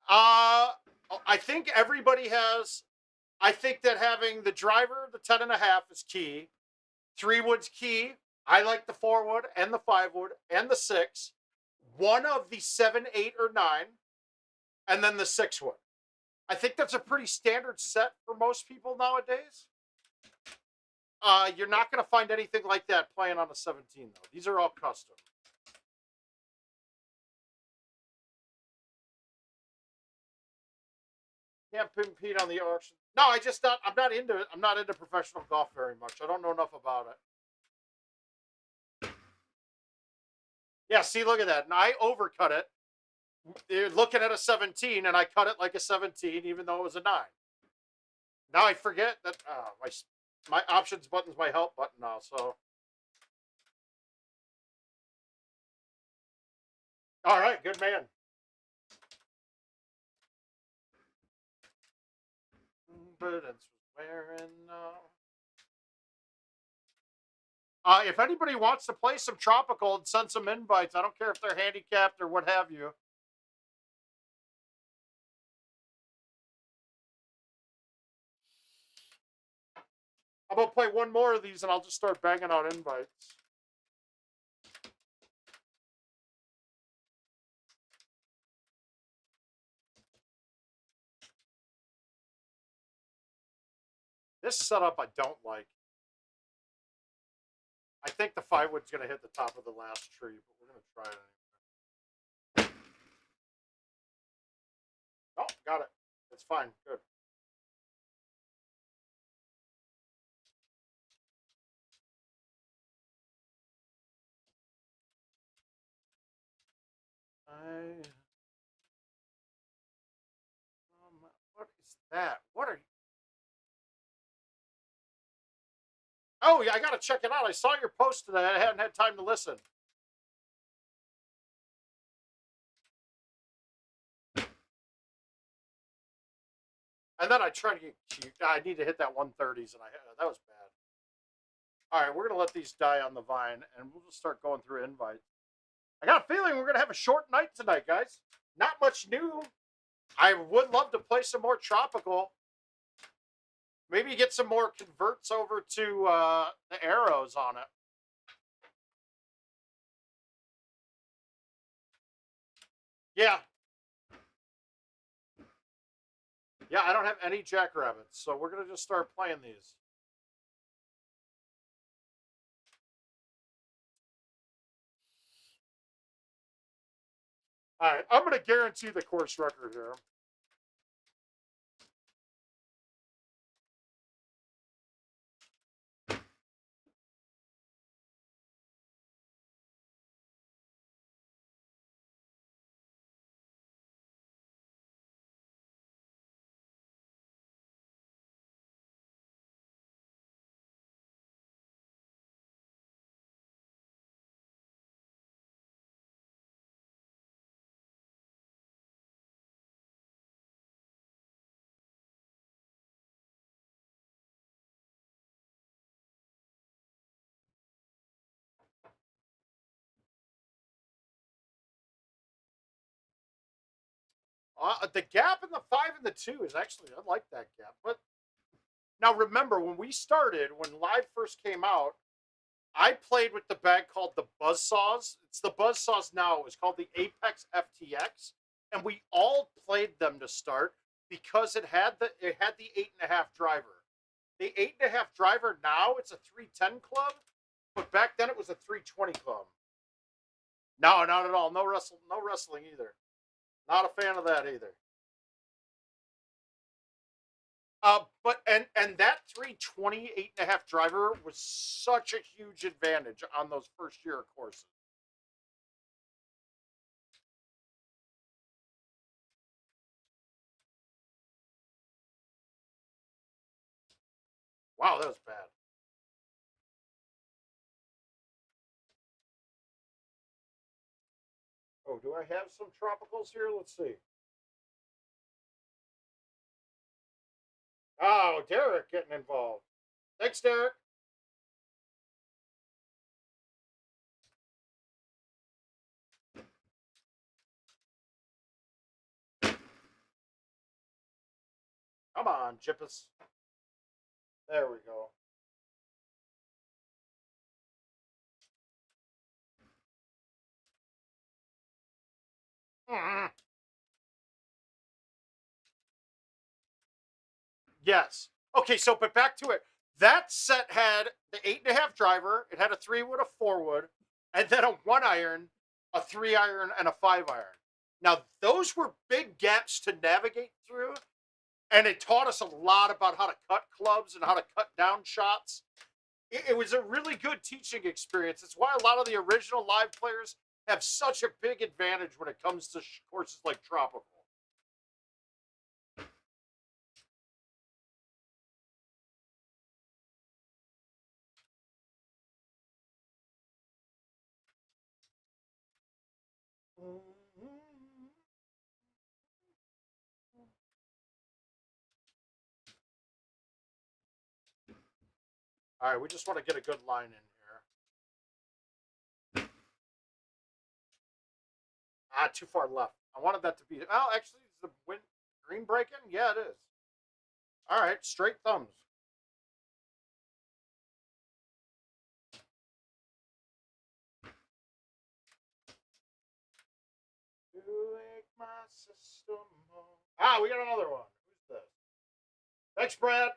I think everybody has, I think that having the driver, the 10.5 is key. 3 wood's key. I like the 4 wood and the 5 wood and the 6. One of the 7, 8, or 9, and then the 6 wood. I think that's a pretty standard set for most people nowadays. You're not going to find anything like that playing on a 17, though. These are all custom. Can't compete on the auction. No, I'm not into it. I'm not into professional golf very much. I don't know enough about it. Yeah, see, look at that. And I overcut it. You're looking at a 17, and I cut it like a 17, even though it was a 9. Now I forget that my options button's my help button now, so. All right, good man. But it's wearing if anybody wants to play some Tropical and send some invites, I don't care if they're handicapped or what have you. I'm going to play one more of these and I'll just start banging out invites. This setup I don't like. I think the 5 wood's going to hit the top of the last tree, but we're going to try it anyway. Oh, got it. That's fine. Good. What is that? What are you? Oh, yeah, I got to check it out. I saw your post today. I hadn't had time to listen. And then I tried to get cute. I need to hit that 130s, and that was bad. All right, we're going to let these die on the vine, and we'll just start going through invites. I got a feeling we're going to have a short night tonight, guys. Not much new. I would love to play some more Tropical. Maybe get some more converts over to the arrows on it. Yeah. Yeah, I don't have any jackrabbits, so we're going to just start playing these. All right, I'm going to guarantee the course record here. The gap in the 5 and the 2 is actually, I like that gap. But now remember, when we started, when Live first came out, I played with the bag called the Buzzsaws. It's the Buzzsaws now. It was called the Apex FTX, and we all played them to start because it had the 8.5 driver. The 8.5 driver now it's a 310 club, but back then it was a 320 club. No, not at all. No wrestling either. Not a fan of that either. But that 320 8.5 driver was such a huge advantage on those first year courses. Wow, that was bad. Oh, do I have some tropicals here? Let's see. Oh, Derek getting involved. Thanks, Derek. Come on, Jippus. There we go. Mm. Yes. Okay, so but back to it. That set had the 8.5 driver. It had a 3 wood, a 4 wood, and then a 1 iron, a 3 iron, and a 5 iron. Now those were big gaps to navigate through, and it taught us a lot about how to cut clubs and how to cut down shots. It was a really good teaching experience. It's why a lot of the original Live players have such a big advantage when it comes to courses like Tropical. All right, we just want to get a good line in here. Too far left. I wanted that to be. Oh, actually, is the wind green breaking? Yeah, it is. All right, straight thumbs. We got another one. Who's this? Thanks, Brad.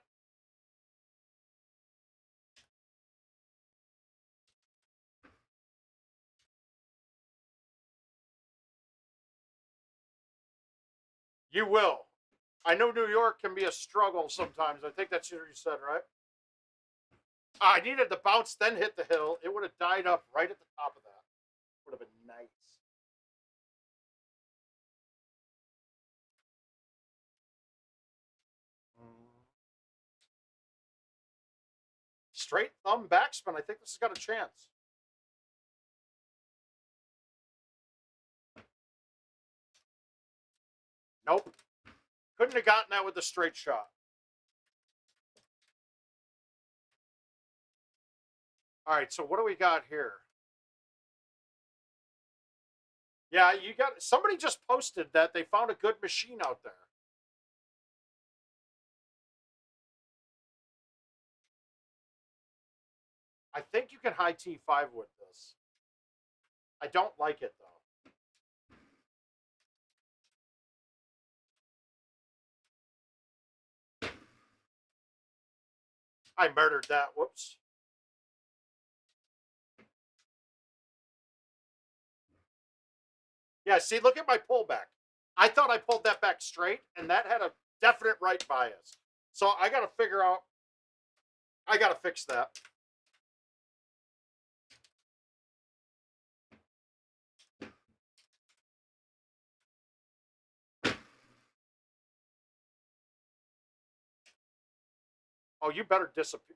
You will. I know New York can be a struggle sometimes. I think that's what you said, right? I needed to bounce, then hit the hill. It would have died up right at the top of that. Would have been nice. Straight thumb backspin. I think this has got a chance. Nope. Couldn't have gotten that with a straight shot. All right, so what do we got here? Yeah, you got somebody just posted that they found a good machine out there. I think you can high T5 with this. I don't like it though. I murdered that. Whoops. Yeah, see, look at my pullback. I thought I pulled that back straight, and that had a definite right bias. So I got to figure out, I got to fix that. Oh, you better disappear.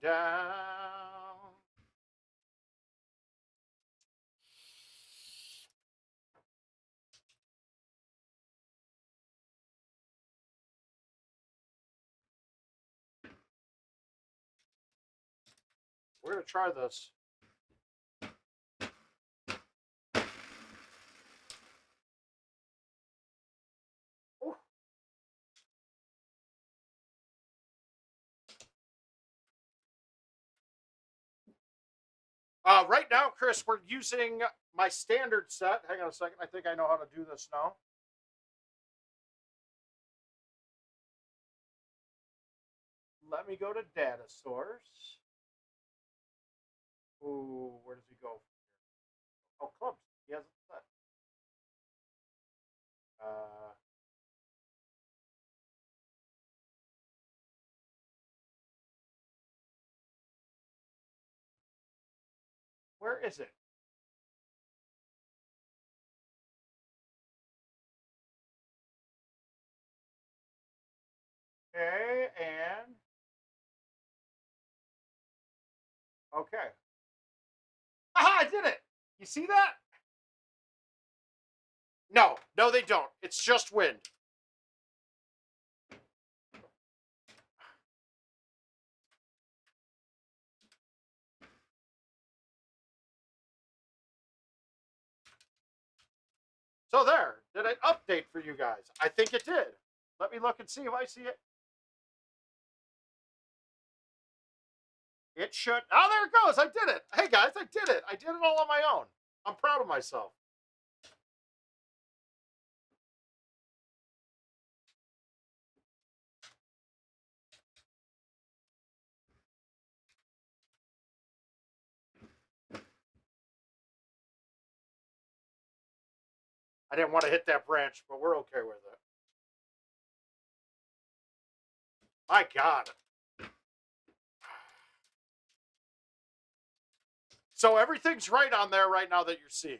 Down. We're going to try this. Right now, Chris, we're using my standard set. Hang on a second. I think I know how to do this now. Let me go to data source. Ooh, where does he go? Oh, clubs. He has it set. Where is it? Okay, and okay. Aha, I did it. You see that? No, no, they don't. It's just wind. So there, did it update for you guys? I think it did. Let me look and see if I see it. It should. Oh, there it goes. I did it. Hey, guys, I did it. I did it all on my own. I'm proud of myself. I didn't want to hit that branch, but we're okay with it. My God. So everything's right on there right now that you're seeing.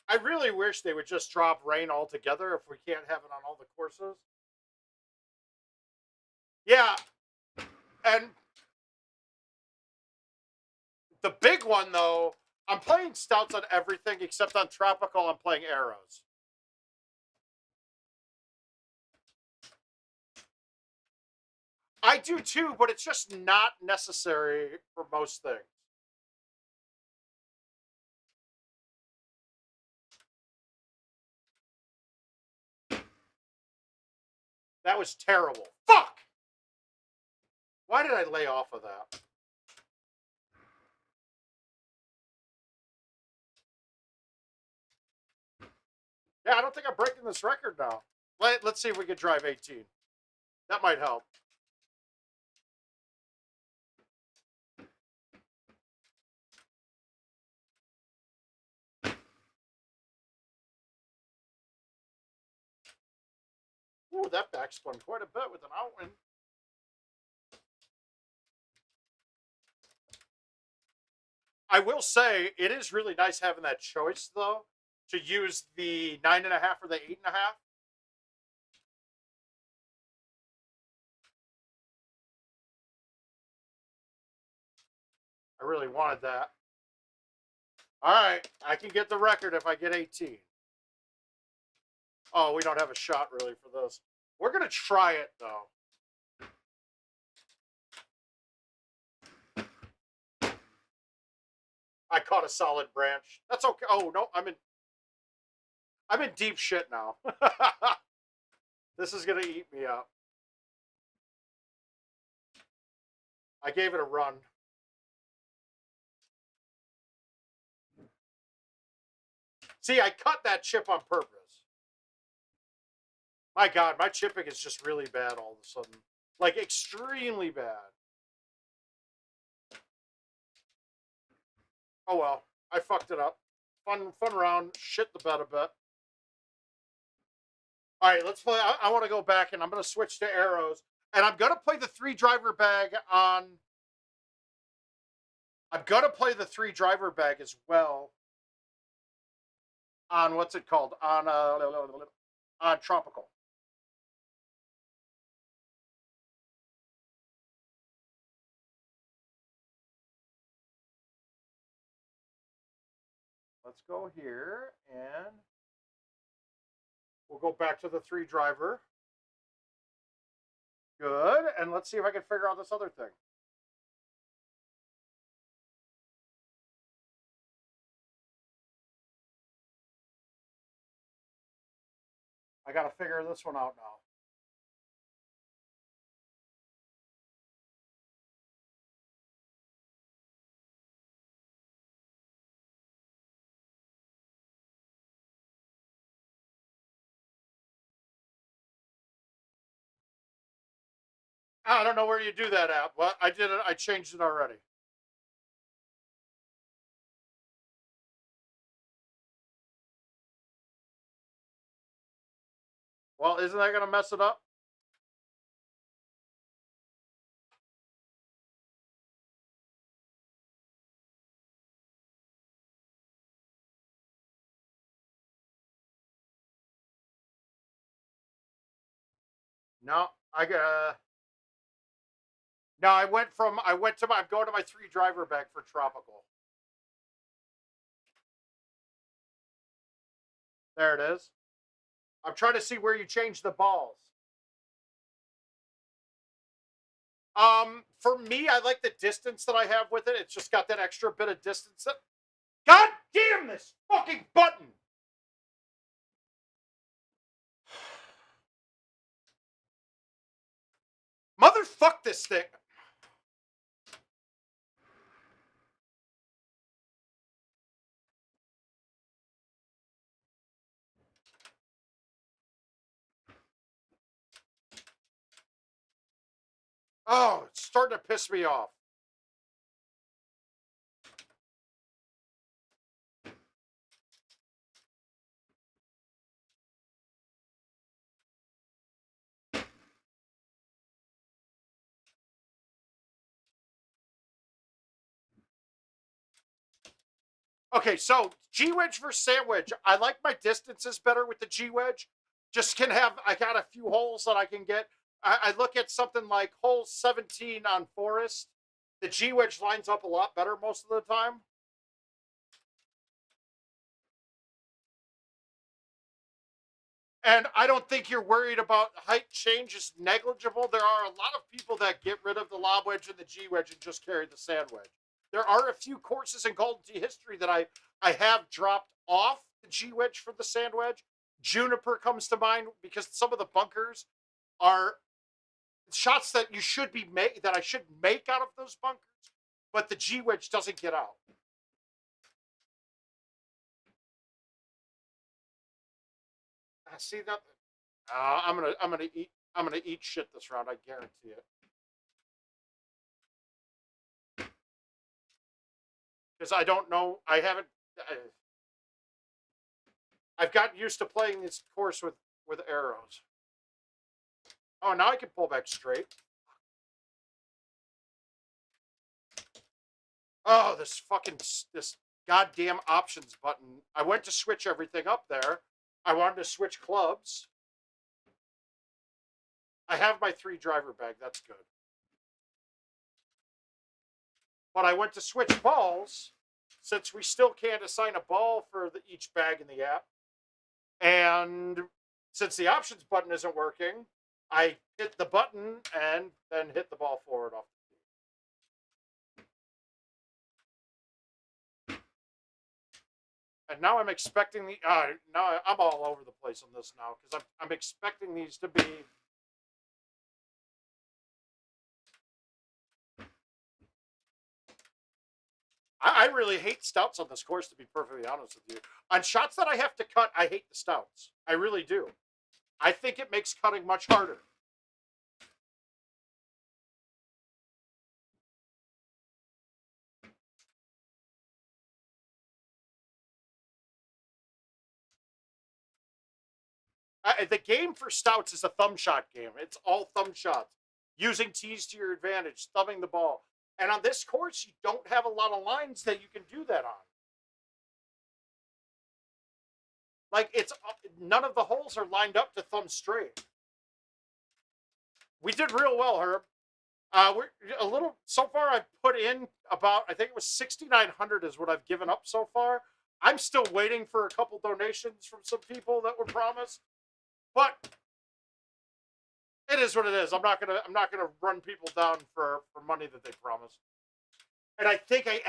I really wish they would just drop rain altogether if we can't have it on all the courses. Yeah. And the big one, though, I'm playing stouts on everything except on tropical. I'm playing arrows. I do too, but it's just not necessary for most things. That was terrible. Fuck! Why did I lay off of that? Yeah, I don't think I'm breaking this record now. Let's see if we can drive 18. That might help. Ooh, that backspun quite a bit with an outwind. I will say it is really nice having that choice though, to use the 9.5 or the 8.5. I really wanted that. All right, I can get the record if I get 18. Oh, we don't have a shot really for this. We're gonna try it though. I caught a solid branch. That's okay. Oh no, I'm in deep shit now. This is gonna eat me up. I gave it a run. See, I cut that chip on purpose. My God, my chipping is just really bad all of a sudden. Like, extremely bad. Oh well, I fucked it up. Fun round. Shit the bed a bit. All right, let's play. I want to go back and I'm going to switch to arrows. And I'm going to play the 3-driver bag on... I'm going to play the 3-driver bag as well on, what's it called? On Tropical. Let's go here and we'll go back to the 3-driver. Good. And let's see if I can figure out this other thing. I got to figure this one out now. I don't know where you do that at. Well, I did it. I changed it already. Well, isn't that going to mess it up? No, I got. No, I'm going to my 3-driver bag for Tropical. There it is. I'm trying to see where you change the balls. For me, I like the distance that I have with it. It's just got that extra bit of distance. God damn this fucking button! Motherfuck this thing. Oh, it's starting to piss me off. Okay, so G-wedge versus sandwich. I like my distances better with the G-wedge. I got a few holes that I can get. I look at something like hole 17 on Forest. The G-wedge lines up a lot better most of the time. And I don't think you're worried about height change is negligible. There are a lot of people that get rid of the lob wedge and the G wedge and just carry the sand wedge. There are a few courses in Golden Tee history that I have dropped off the G wedge for the sand wedge. Juniper comes to mind because some of the bunkers are shots that you should be that I should make out of those bunkers, but the G wedge doesn't get out. See that? I'm gonna eat shit this round. I guarantee it. Because I don't know. I haven't. I've gotten used to playing this course with arrows. Oh, now I can pull back straight. Oh, this goddamn options button. I went to switch everything up there. I wanted to switch clubs. I have my 3 driver bag. That's good. But I went to switch balls since we still can't assign a ball for each bag in the app. And since the options button isn't working, I hit the button and then hit the ball forward off the tee. And now I'm expecting the. Now I'm all over the place on this now because I'm expecting these to be. I really hate stouts on this course, to be perfectly honest with you. On shots that I have to cut, I hate the stouts. I really do. I think it makes cutting much harder. The game for stouts is a thumb shot game. It's all thumb shots. Using tees to your advantage, thumbing the ball. And on this course, you don't have a lot of lines that you can do that on. Like, it's none of the holes are lined up to thumb straight. We did real well, Herb. We're a little, so far I've put in about, I think it was 6,900 is what I've given up so far. I'm still waiting for a couple donations from some people that were promised. But it is what it is. I'm not gonna run people down for money that they promised. And I think I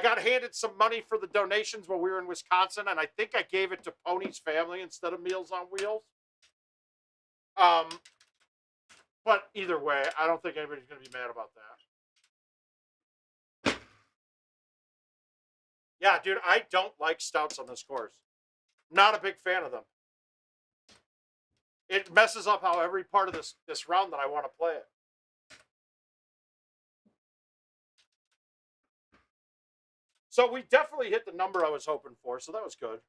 got handed some money for the donations when we were in Wisconsin, and I think I gave it to Pony's family instead of Meals on Wheels. But either way, I don't think anybody's gonna be mad about that. Yeah, dude, I don't like stouts on this course. Not a big fan of them. It messes up how every part of this round that I want to play it. So we definitely hit the number I was hoping for, so that was good.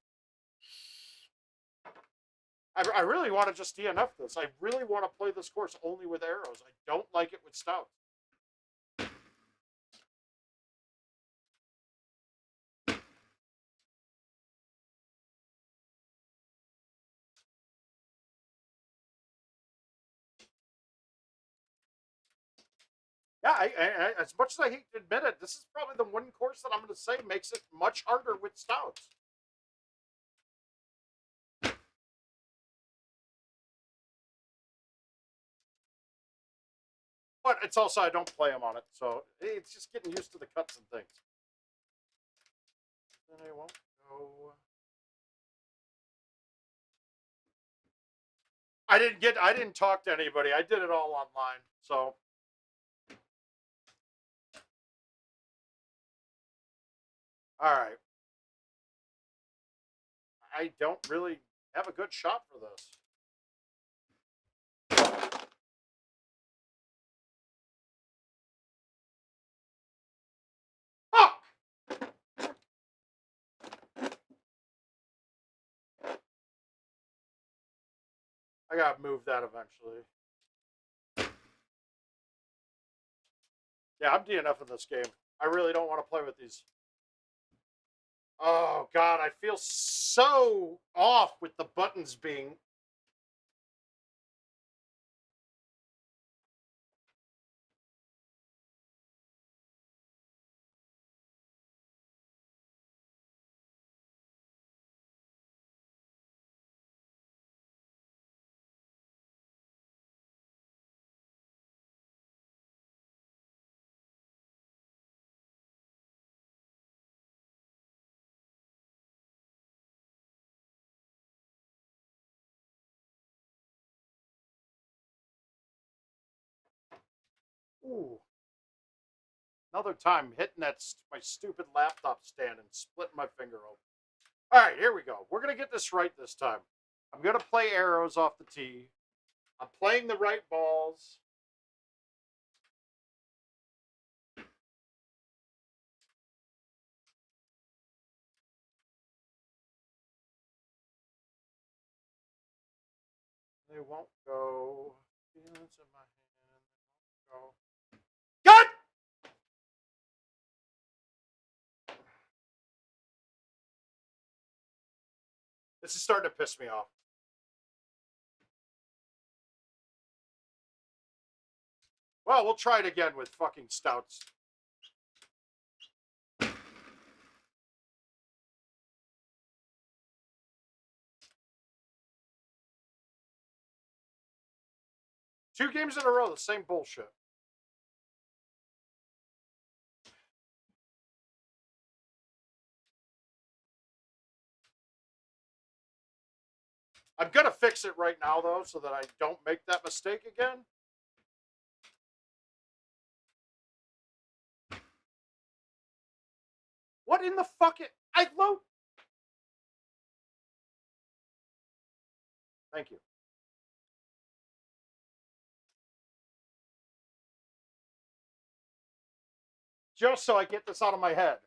I really want to just DNF this. I really want to play this course only with arrows. I don't like it with stouts. Yeah, as much as I hate to admit it, this is probably the one course that I'm going to say makes it much harder with stouts. But it's also, I don't play them on it, so it's just getting used to the cuts and things. Then I won't go. I didn't talk to anybody. I did it all online, so. All right. I don't really have a good shot for this. Fuck! I gotta move that eventually. Yeah, I'm DNFing this game. I really don't want to play with these. Oh, God, I feel so off with the buttons being... Ooh. Another time hitting my stupid laptop stand and splitting my finger open. All right, here we go. We're going to get this right this time. I'm going to play arrows off the tee. I'm playing the right balls. They won't go. Feelings in my hand. They won't go. Good! This is starting to piss me off. Well, we'll try it again with fucking stouts. Two games in a row, the same bullshit. I'm going to fix it right now, though, so that I don't make that mistake again. What in the fuck? I low. Thank you. Just so I get this out of my head.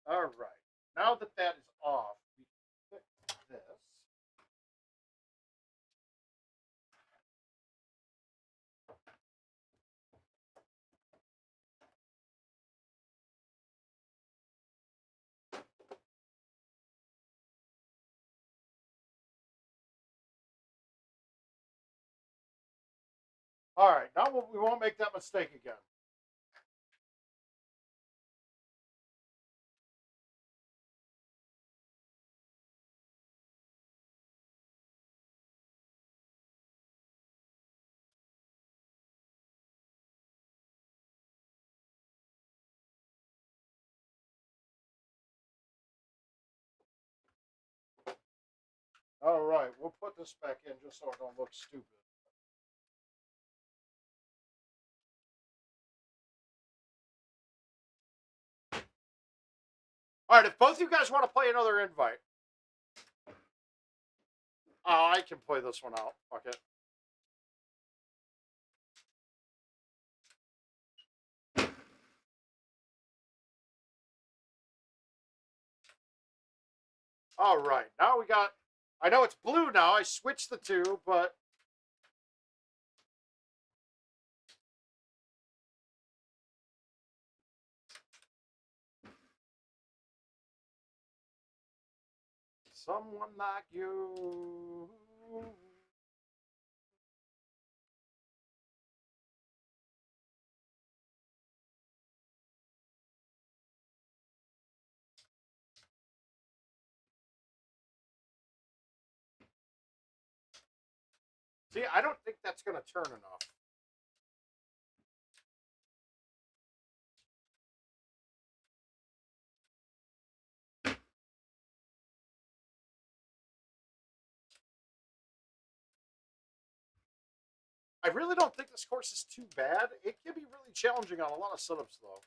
All right. Now that that is off, we can fix this. All right. Now we won't make that mistake again. All right. We'll put this back in just so it don't look stupid. All right. If both of you guys want to play another invite, I can play this one out. Fuck it. All right. Now we got. I know it's blue now. I switched the two, but. Someone like you. See, I don't think that's going to turn enough. I really don't think this course is too bad. It can be really challenging on a lot of setups, though.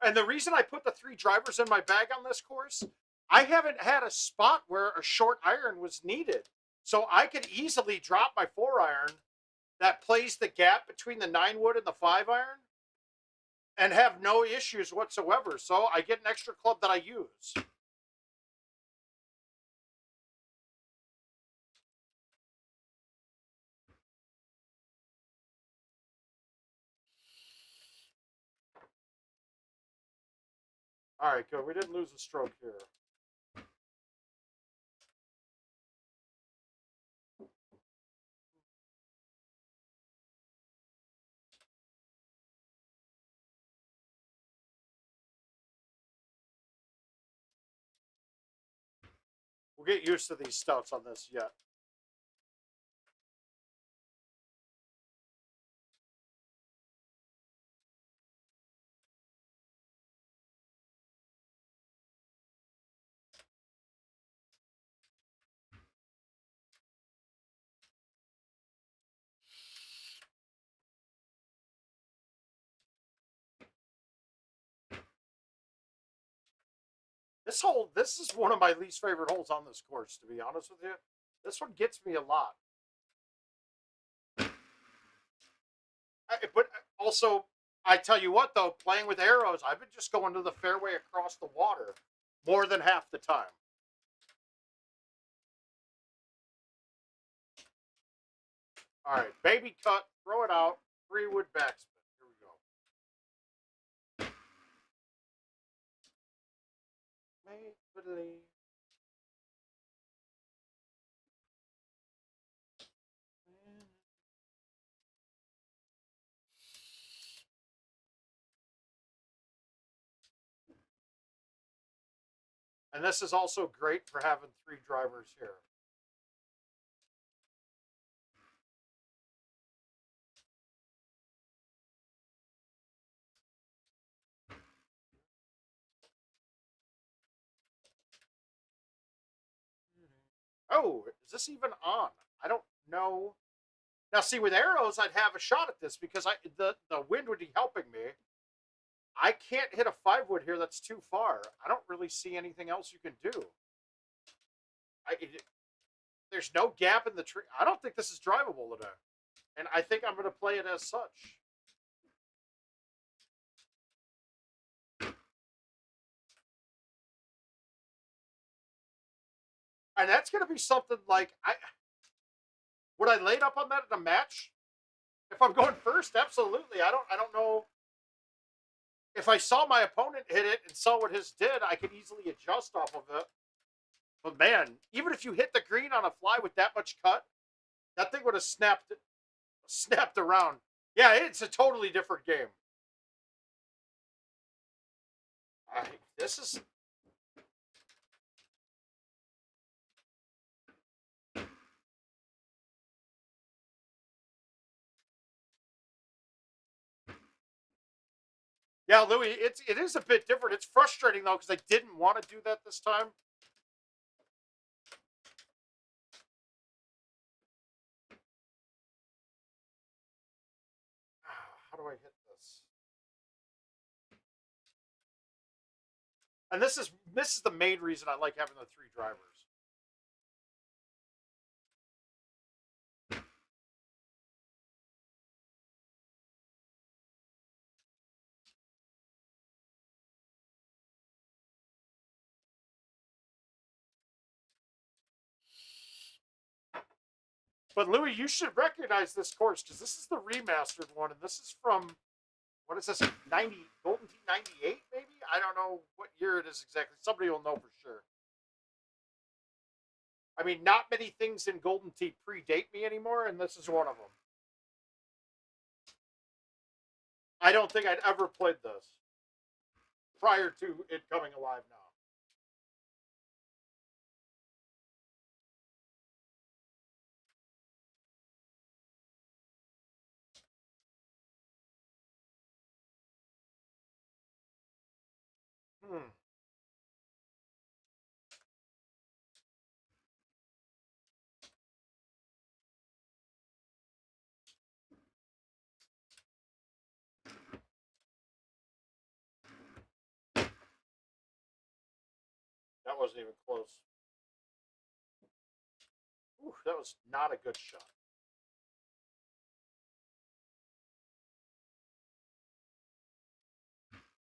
And the reason I put the 3 drivers in my bag on this course, I haven't had a spot where a short iron was needed. So I could easily drop my 4 iron that plays the gap between the 9 wood and the 5 iron and have no issues whatsoever. So I get an extra club that I use. All right, good. We didn't lose a stroke here. We'll get used to these stouts on this yet. This is one of my least favorite holes on this course, to be honest with you. This one gets me a lot. But also, I tell you what, though, playing with arrows, I've been just going to the fairway across the water more than half the time. All right, baby cut, throw it out, 3-wood backspin. Here we go. Make believe. And this is also great for having 3 drivers here. Oh, is this even on? I don't know. Now, see, with arrows, I'd have a shot at this because the wind would be helping me. I can't hit a 5-wood here. That's too far. I don't really see anything else you can do. There's no gap in the tree. I don't think this is drivable today. And I think I'm going to play it as such. And that's going to be something like, would I lay up on that in a match? If I'm going first, absolutely. I don't know. If I saw my opponent hit it and saw what his did, I could easily adjust off of it. But man, even if you hit the green on a fly with that much cut, that thing would have snapped around. Yeah, it's a totally different game. This is... Yeah, Louis, it is a bit different. It's frustrating, though, because I didn't want to do that this time. How do I hit this? And this is the main reason I like having the 3 drivers. But Louis, you should recognize this course because this is the remastered one, and this is from, what is this, 90, Golden Tee 98, maybe? I don't know what year it is exactly. Somebody will know for sure. I mean, not many things in Golden Tee predate me anymore, and this is one of them. I don't think I'd ever played this prior to it coming alive now. That wasn't even close. Ooh, that was not a good shot.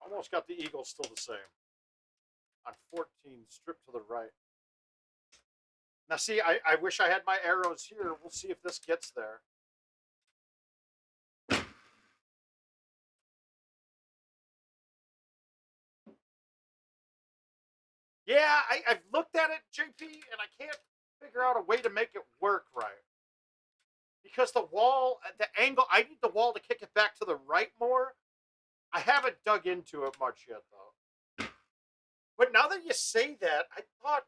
Almost got the eagle still the same. On 14, strip to the right. Now, see, I wish I had my arrows here. We'll see if this gets there. Yeah, I've looked at it, JP, and I can't figure out a way to make it work right. Because the wall, the angle, I need the wall to kick it back to the right more. I haven't dug into it much yet, though. But now that you say that, I thought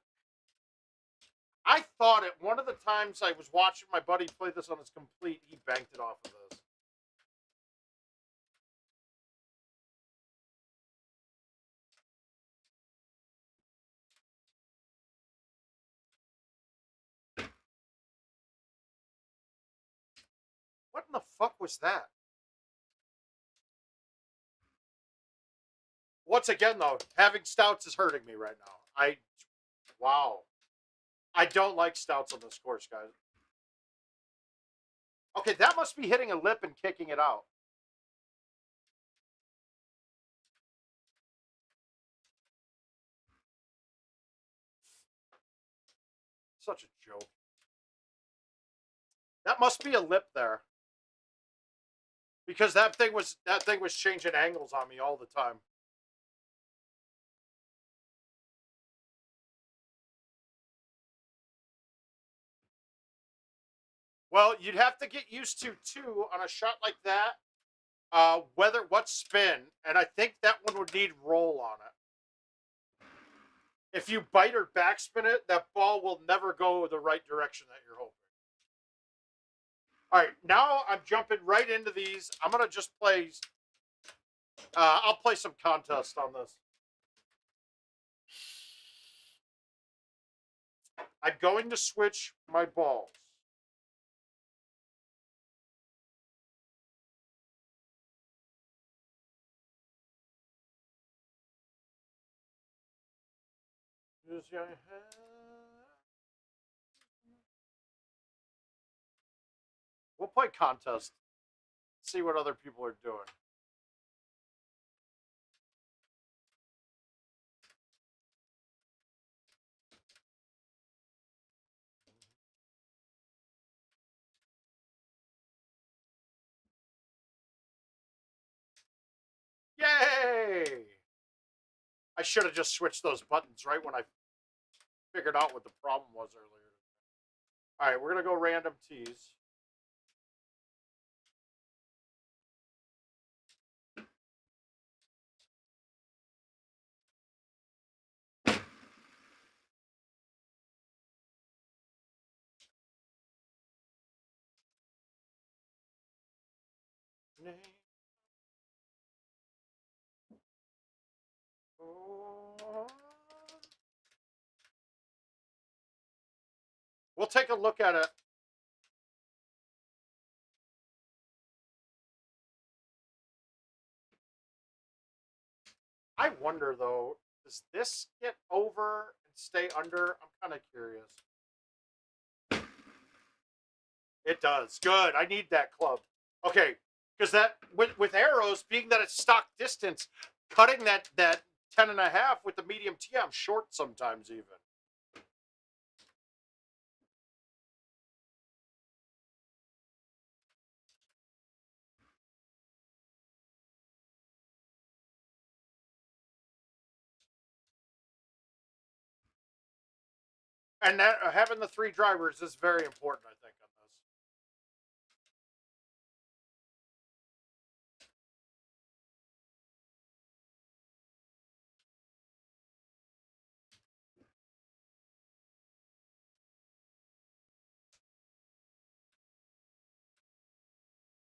I thought at one of the times I was watching my buddy play this on his complete, he banked it off of this. What in the fuck was that? Once again, though, having stouts is hurting me right now. Wow. I don't like stouts on this course, guys. Okay, that must be hitting a lip and kicking it out. Such a joke. That must be a lip there. Because that thing was changing angles on me all the time. Well, you'd have to get used to too on a shot like that. What spin, and I think that one would need roll on it. If you bite or backspin it, that ball will never go the right direction that you're hoping. All right, now I'm jumping right into these. I'm gonna just play. I'll play some contest on this. I'm going to switch my balls. We'll play contest. See what other people are doing. Yay! I should have just switched those buttons right when I figured out what the problem was earlier. All right, we're going to go random tees. We'll take a look at it. I wonder, though, does this get over and stay under? I'm kind of curious. It does. Good. I need that club. Okay, because that with arrows, being that it's stock distance, cutting that 10.5 with the medium tee, I'm short sometimes even. And that having the 3 drivers is very important, I think, on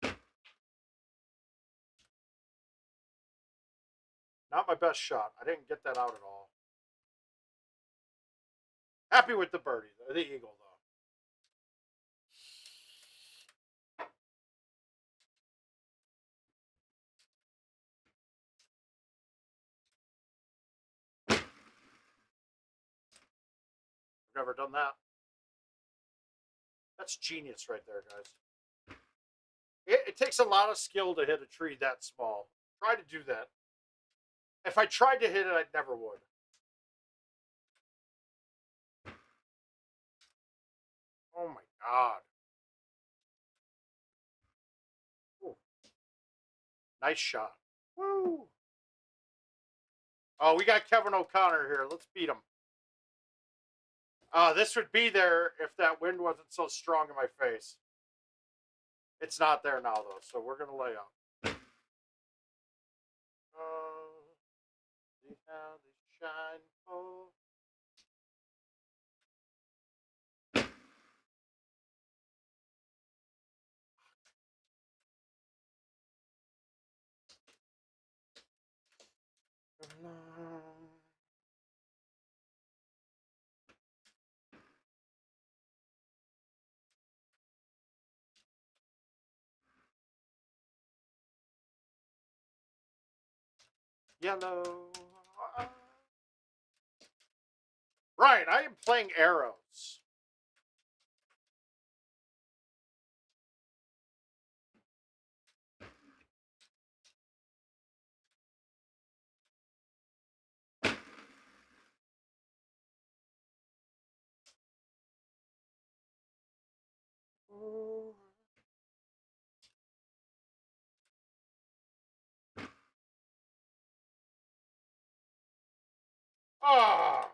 this. Not my best shot. I didn't get that out at all. Happy with the birdie, the eagle, though. Never done that. That's genius right there, guys. It takes a lot of skill to hit a tree that small. Try to do that. If I tried to hit it, I never would. Oh my god. Ooh. Nice shot. Woo. Oh, we got Kevin O'Connor here. Let's beat him. This would be there if that wind wasn't so strong in my face. It's not there now, though, so we're going to lay up. See how they shine. Oh. Yellow. Right, I am playing arrows. Ah.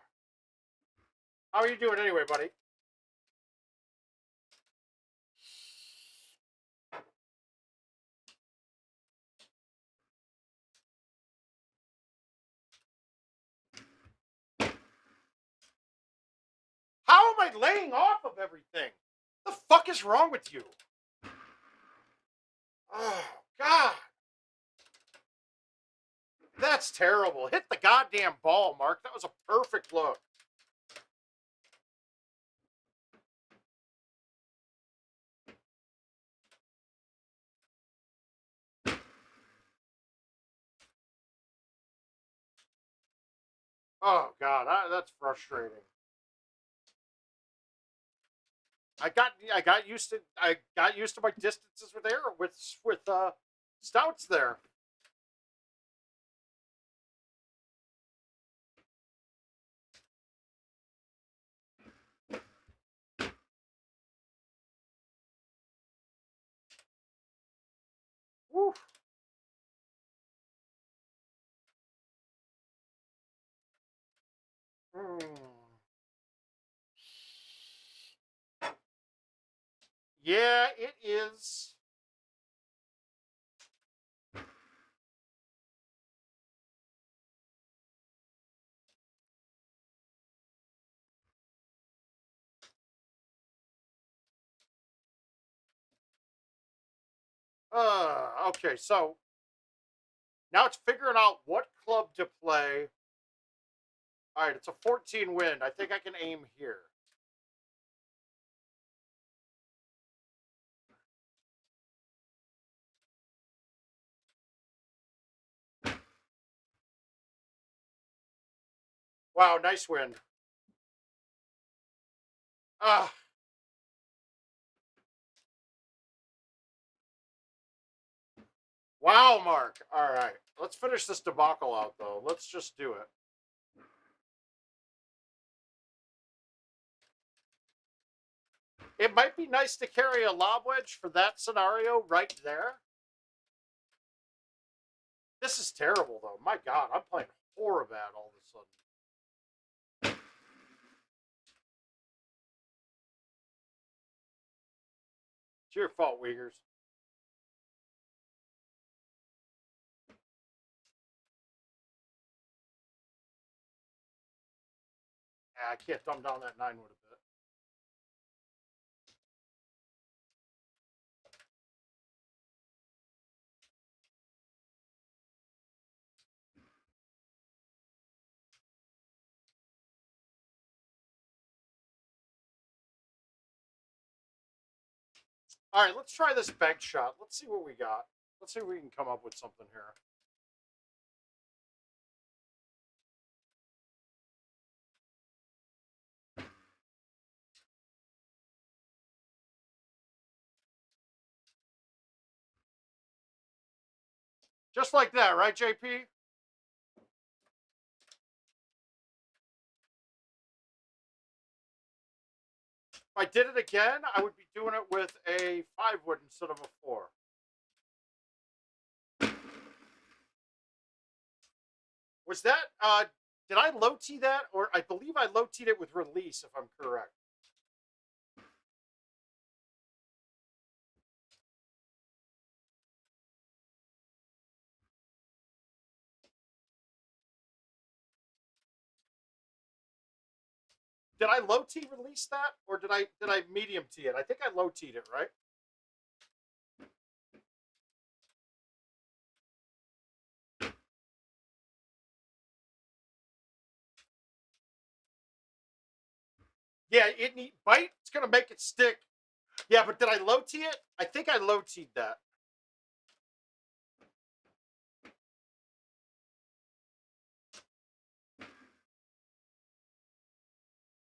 How are you doing anyway, buddy? How am I laying off of everything? The fuck is wrong with you? Oh, God. That's terrible. Hit the goddamn ball, Mark. That was a perfect look. Oh, God. That's frustrating. I got used to my distances with air with stouts there. Woo. Yeah, it is. Okay, so now it's figuring out what club to play. All right, it's a 14 wind. I think I can aim here. Wow, nice wind. Ah. Wow, Mark. All right, let's finish this debacle out, though. Let's just do it. It might be nice to carry a lob wedge for that scenario right there. This is terrible, though. My God, I'm playing horrible all of a sudden. It's your fault, Uyghurs. I can't dumb down that 9 wood a bit. All right, let's try this bank shot. Let's see what we got. Let's see if we can come up with something here. Just like that, right, JP? If I did it again, I would be doing it with a 5 wood instead of a 4. Was that, did I low tee that? Or I believe I low teed it with release, if I'm correct. Did I low tee release that? Or did I medium tee it? I think I low teed it, right? Yeah, bite. It's gonna make it stick. Yeah, but did I low T it? I think I low T'd that.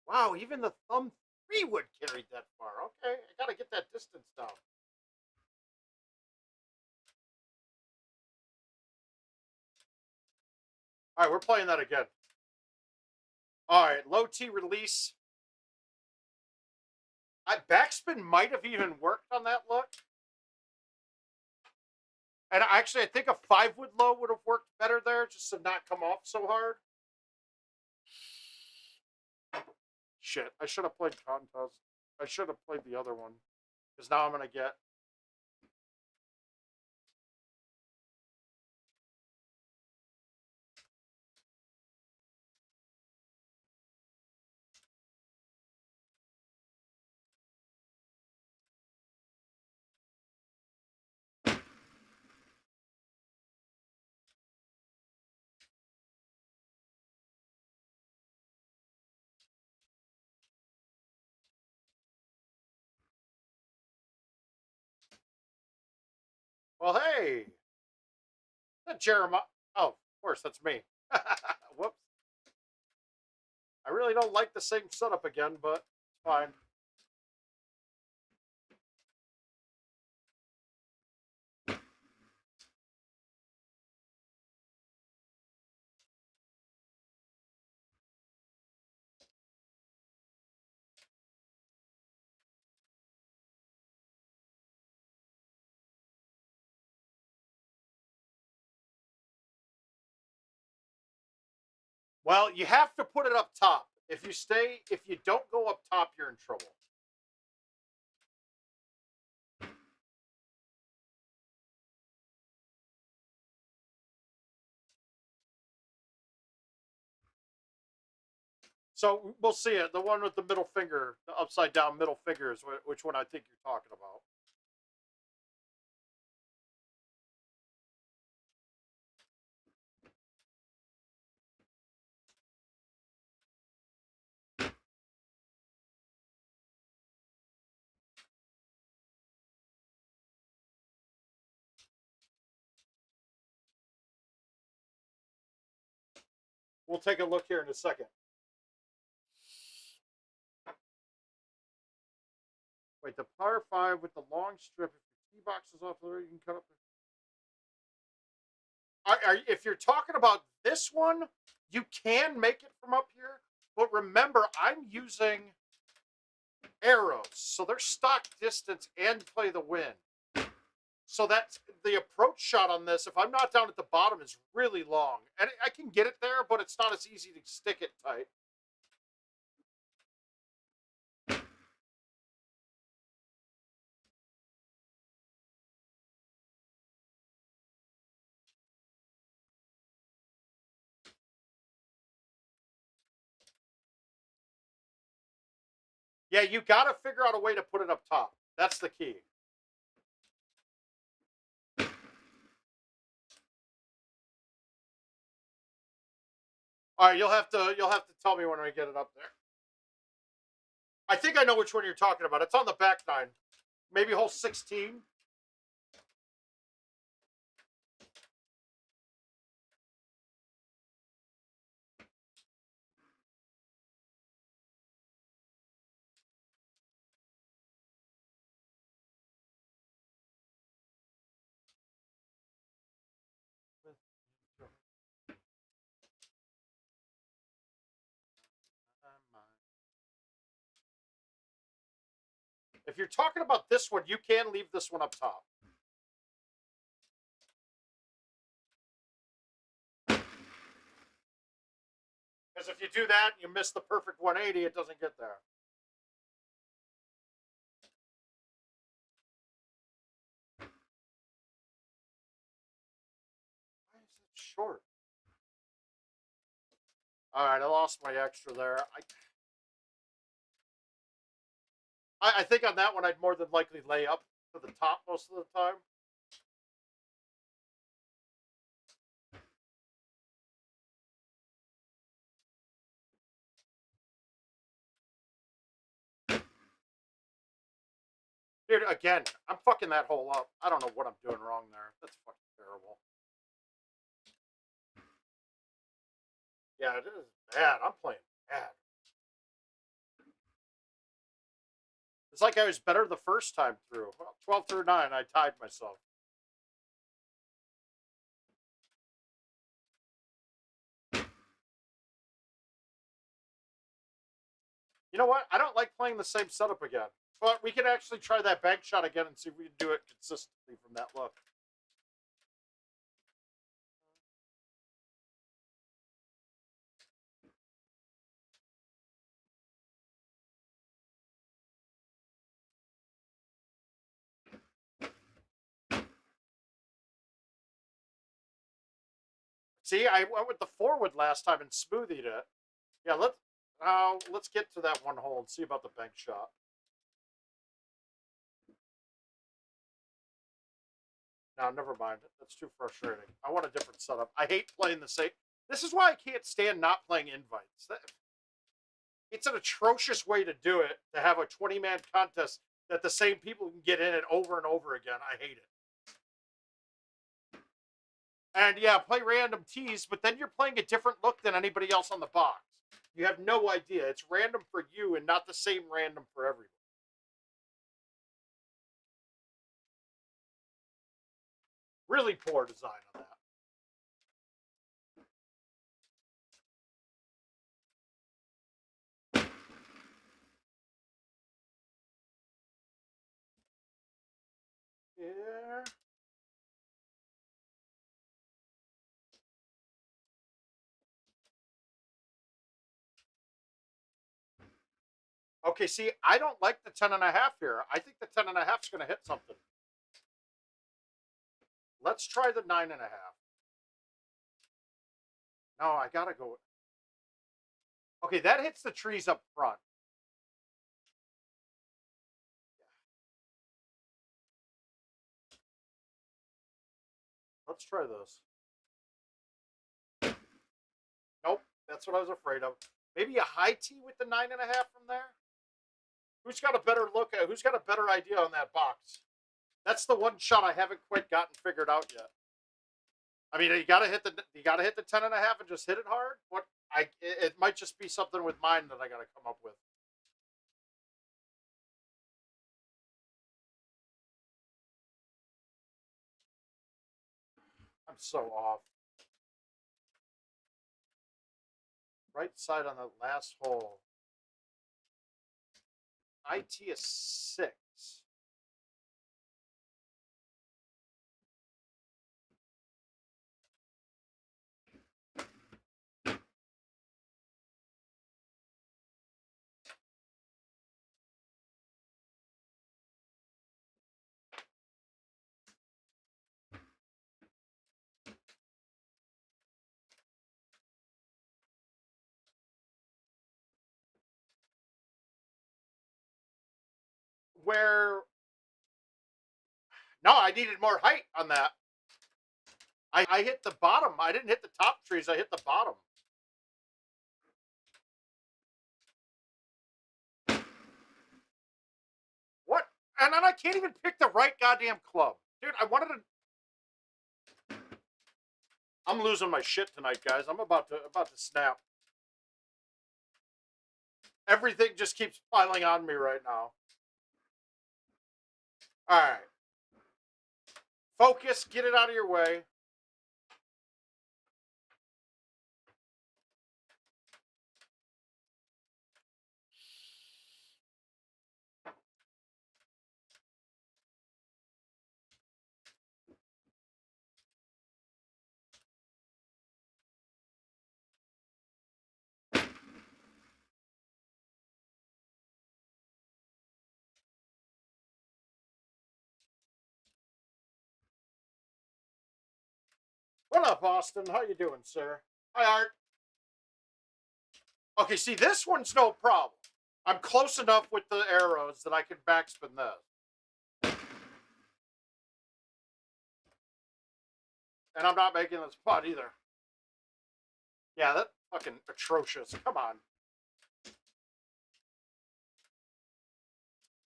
Wow, even the thumb 3 would carry that far. Okay, I gotta get that distance down. All right, we're playing that again. All right, low T release. Backspin might have even worked on that look. And actually, I think a 5-wood low would have worked better there, just to not come off so hard. Shit, I should have played contest. I should have played the other one. Because now I'm going to get... Well, hey! That Jeremiah... Oh, of course, that's me. Whoops. I really don't like the same setup again, but it's fine. Well, you have to put it up top. If you don't go up top, you're in trouble. So we'll see it. The one with the middle finger, the upside down middle finger is which one I think you're talking about. We'll take a look here in a second. Wait, the par 5 with the long strip. If the tee box is off the road, you can cut up. If you're talking about this one, you can make it from up here. But remember, I'm using arrows. So they're stock distance and play the wind. So that's the approach shot on this. If I'm not down at the bottom, is really long. And I can get it there, but it's not as easy to stick it tight. Yeah, you got to figure out a way to put it up top. That's the key. All right, you'll have to tell me when I get it up there. I think I know which one you're talking about. It's on the back 9. Maybe hole 16. If you're talking about this one, you can leave this one up top. Because if you do that, you miss the perfect 180, it doesn't get there. Why is it short? All right, I lost my extra there. I think on that one, I'd more than likely lay up to the top most of the time. Dude, again, I'm fucking that hole up. I don't know what I'm doing wrong there. That's fucking terrible. Yeah, it is bad. I'm playing bad. It's like I was better the first time through. Well, 12 through 9, I tied myself. You know what? I don't like playing the same setup again. But we can actually try that bank shot again and see if we can do it consistently from that look. See, I went with the forward last time and smoothied it. Yeah, let's get to that one hole and see about the bank shot. No, never mind. That's too frustrating. I want a different setup. I hate playing the same. This is why I can't stand not playing invites. It's an atrocious way to do it, to have a 20-man contest that the same people can get in it over and over again. I hate it. And yeah, play random teas, but then you're playing a different look than anybody else on the box. You have no idea. It's random for you and not the same random for everybody. Really poor design on that. Yeah. Okay, see, I don't like the 10.5 here. I think the 10.5 is going to hit something. Let's try the 9.5. No, I got to go. Okay, that hits the trees up front. Let's try this. Nope, that's what I was afraid of. Maybe a high tee with the 9.5 from there? Who's got a better look at? Who's got a better idea on that box? That's the one shot I haven't quite gotten figured out yet. I mean, you gotta hit the 10.5 and just hit it hard. What it might just be something with mine that I gotta come up with. I'm so off. Right side on the last hole. IT is 6. Where no, I needed more height on that. I hit the bottom. I didn't hit the top trees. I hit the bottom. What? And then I can't even pick the right goddamn club. Dude, I wanted to... I'm losing my shit tonight, guys. I'm about to snap. Everything just keeps piling on me right now. All right. Focus. Get it out of your way. What up, Austin? How you doing, sir? Hi, Art. Okay, see, this one's no problem. I'm close enough with the arrows that I can backspin this. And I'm not making this putt either. Yeah, that's fucking atrocious. Come on.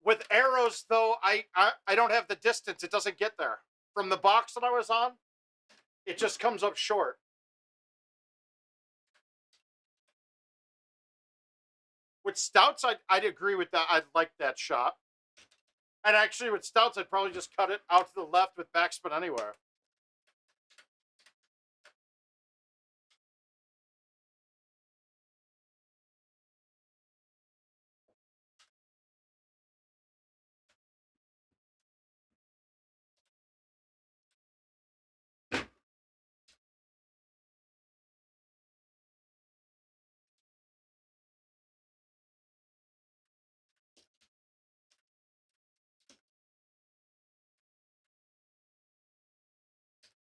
With arrows, though, I don't have the distance. It doesn't get there. From the box that I was on, it just comes up short. With stouts, I'd agree with that. I'd like that shot. And actually, with stouts, I'd probably just cut it out to the left with backspin anywhere.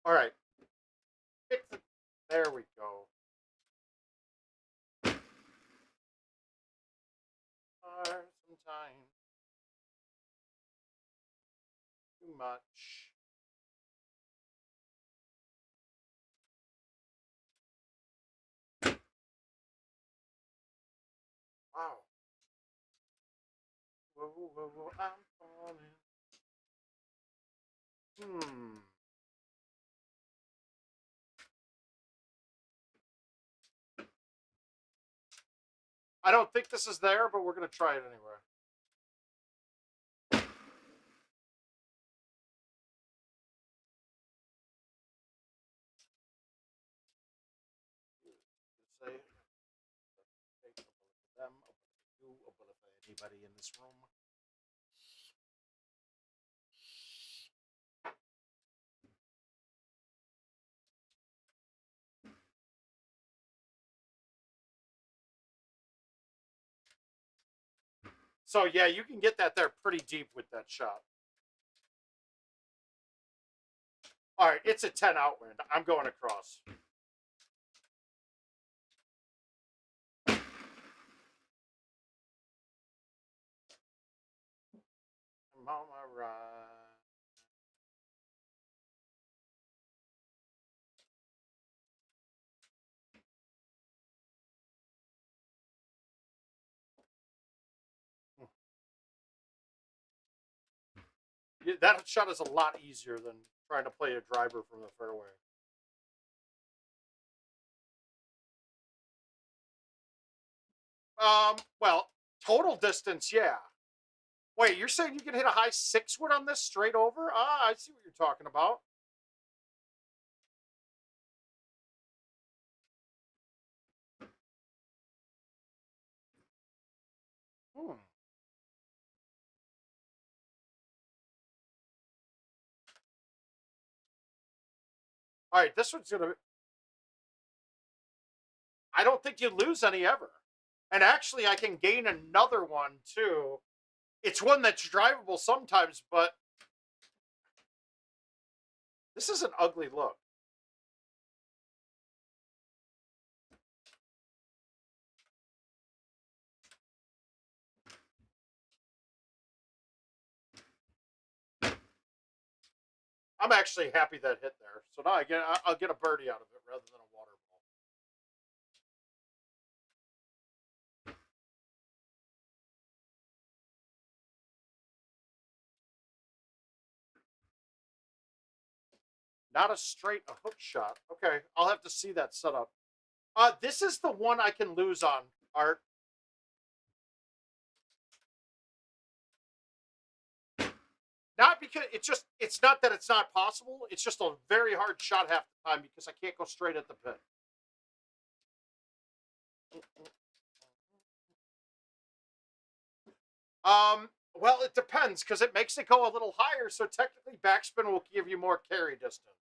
All right. There we go. Sometimes too much. Wow. Whoa, whoa, whoa, I'm falling. I don't think this is there, but we're going to try it anyway. Say, take a bullet for them, a bullet for you, a bullet for anybody in this room. So, yeah, you can get that there pretty deep with that shot. All right, it's a 10 outwind. I'm going across. I'm on my ride. Yeah, that shot is a lot easier than trying to play a driver from the fairway. Well, total distance, yeah. Wait, you're saying you can hit a high 6-wood on this straight over? Ah, I see what you're talking about. All right, this one's gonna. I don't think you lose any ever. And actually, I can gain another one too. It's one that's drivable sometimes, but this is an ugly look. I'm actually happy that hit there. So now I'll get a birdie out of it rather than a water ball. Not a straight, a hook shot. Okay, I'll have to see that setup. This is the one I can lose on, Art. Not because it's not that it's not possible. It's just a very hard shot half the time because I can't go straight at the pin. Well, it depends because it makes it go a little higher. So technically, backspin will give you more carry distance.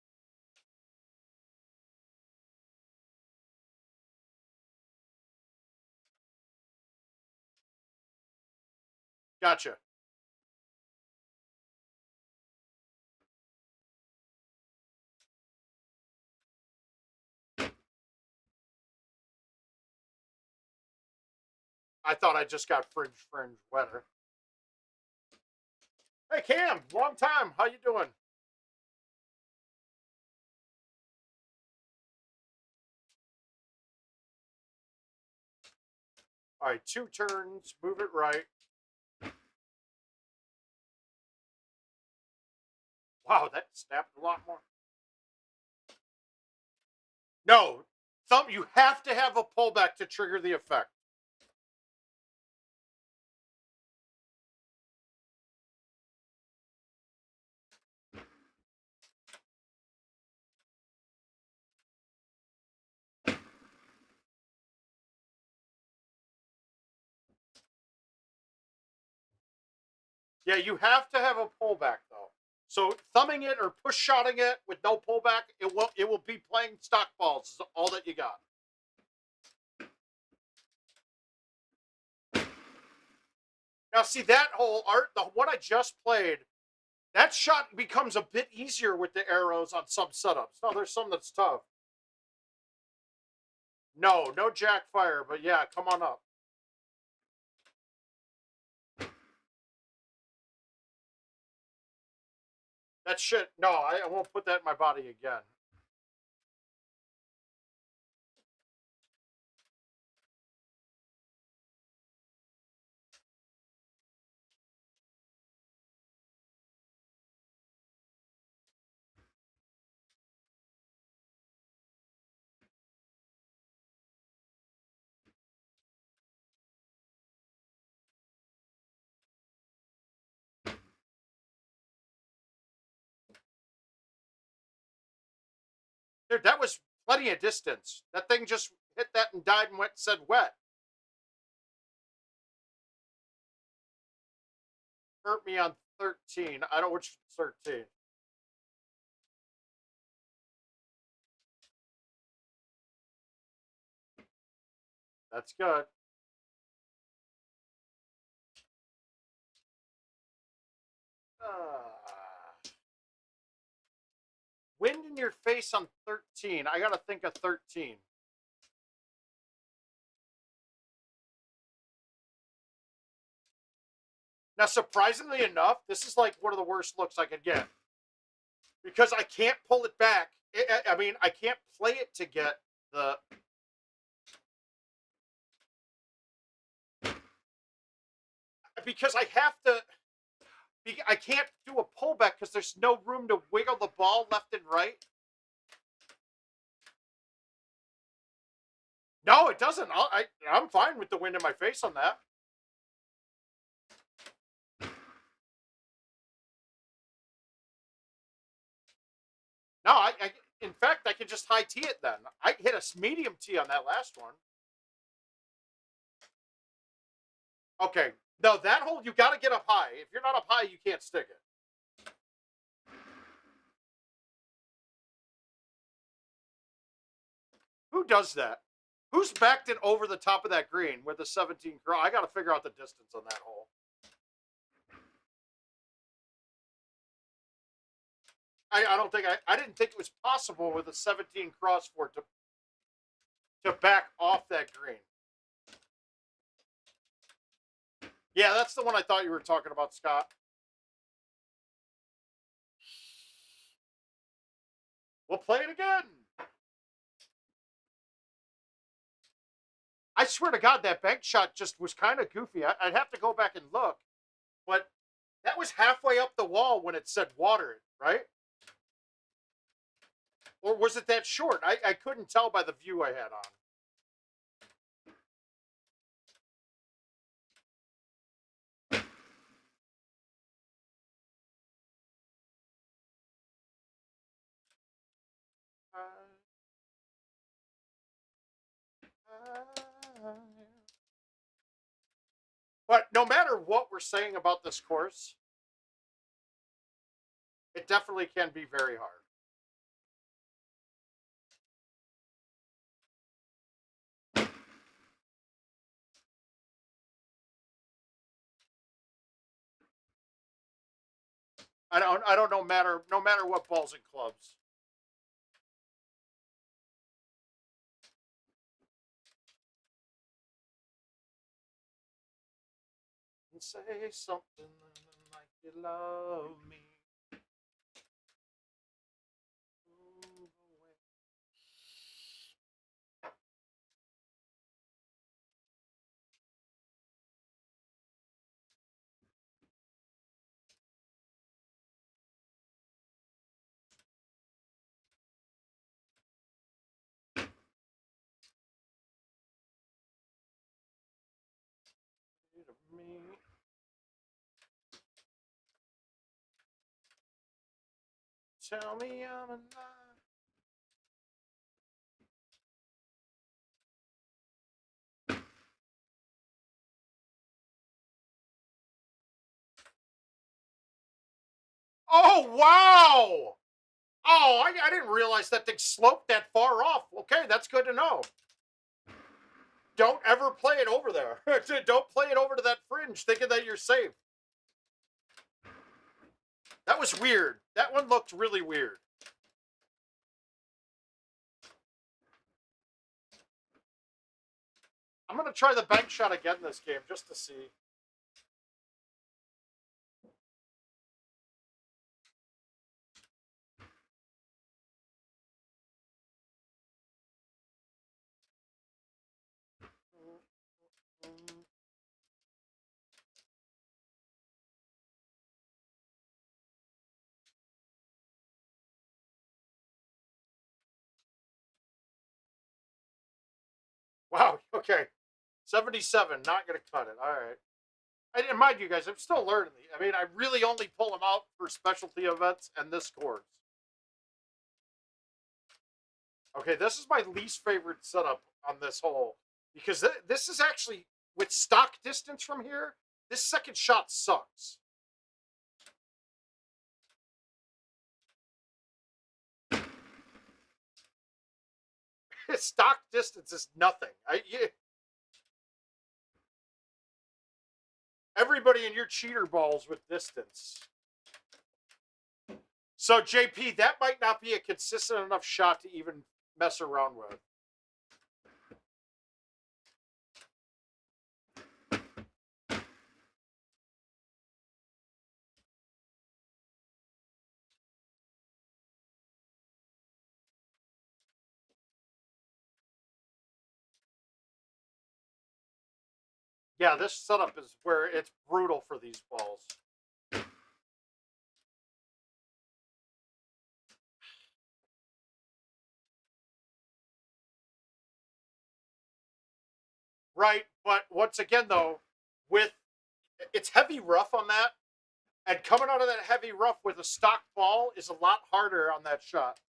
Gotcha. I thought I just got fringe wetter. Hey Cam, long time. How you doing? All right, 2 turns. Move it right. Wow, that snapped a lot more. No, you have to have a pullback to trigger the effect. Yeah, you have to have a pullback though. So thumbing it or push shotting it with no pullback, it will be playing stock balls. Is all that you got. Now see that whole art, the one I just played, that shot becomes a bit easier with the arrows on some setups. No, there's some that's tough. No, no jack fire, but yeah, come on up. That shit, no, I won't put that in my body again. Dude, that was plenty of distance. That thing just hit that and died and said wet. Hurt me on 13. I don't know which 13. That's good. Wind in your face on 13. I got to think of 13. Now, surprisingly enough, this is like one of the worst looks I could get. Because I can't pull it back. I mean, I can't play it to get the... Because I have to... I can't do a pullback because there's no room to wiggle the ball left and right. No, it doesn't. I'm fine with the wind in my face on that. No, in fact, I can just high tee it then. I hit a medium tee on that last one. Okay. No, that hole, you got to get up high. If you're not up high, you can't stick it. Who does that? Who's backed it over the top of that green with the 17 cross? I got to figure out the distance on that hole. I don't think I didn't think it was possible with a 17 cross for it to back off that green. Yeah, that's the one I thought you were talking about, Scott. We'll play it again. I swear to God, that bank shot just was kind of goofy. I'd have to go back and look. But that was halfway up the wall when it said water, right? Or was it that short? I couldn't tell by the view I had on. But no matter what we're saying about this course, it definitely can be very hard. I don't know no matter what balls and clubs. And say something like you love me. me. Tell me I'm alive. Oh, wow! Oh, I didn't realize that thing sloped that far off. Okay, that's good to know. Don't ever play it over there. Don't play it over to that fringe thinking that you're safe. That was weird. That one looked really weird. I'm going to try the bank shot again this game just to see. Wow, okay. 77, not going to cut it. All right. And mind you guys, I'm still learning these. I mean, I really only pull them out for specialty events and this course. Okay, this is my least favorite setup on this hole. Because this is actually, with stock distance from here, this second shot sucks. Stock distance is nothing. Everybody in your cheater balls with distance. So, JP, that might not be a consistent enough shot to even mess around with. Yeah, this setup is where it's brutal for these balls. Right, but once again, though, it's heavy rough on that, and coming out of that heavy rough with a stock ball is a lot harder on that shot.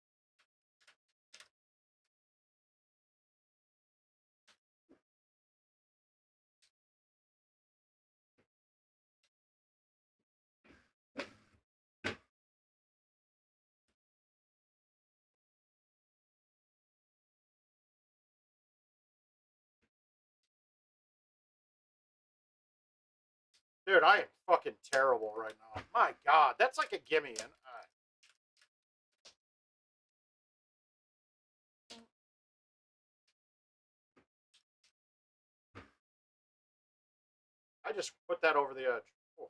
Dude, I am fucking terrible right now. My God, that's like a gimme. And I just put that over the edge. Oh.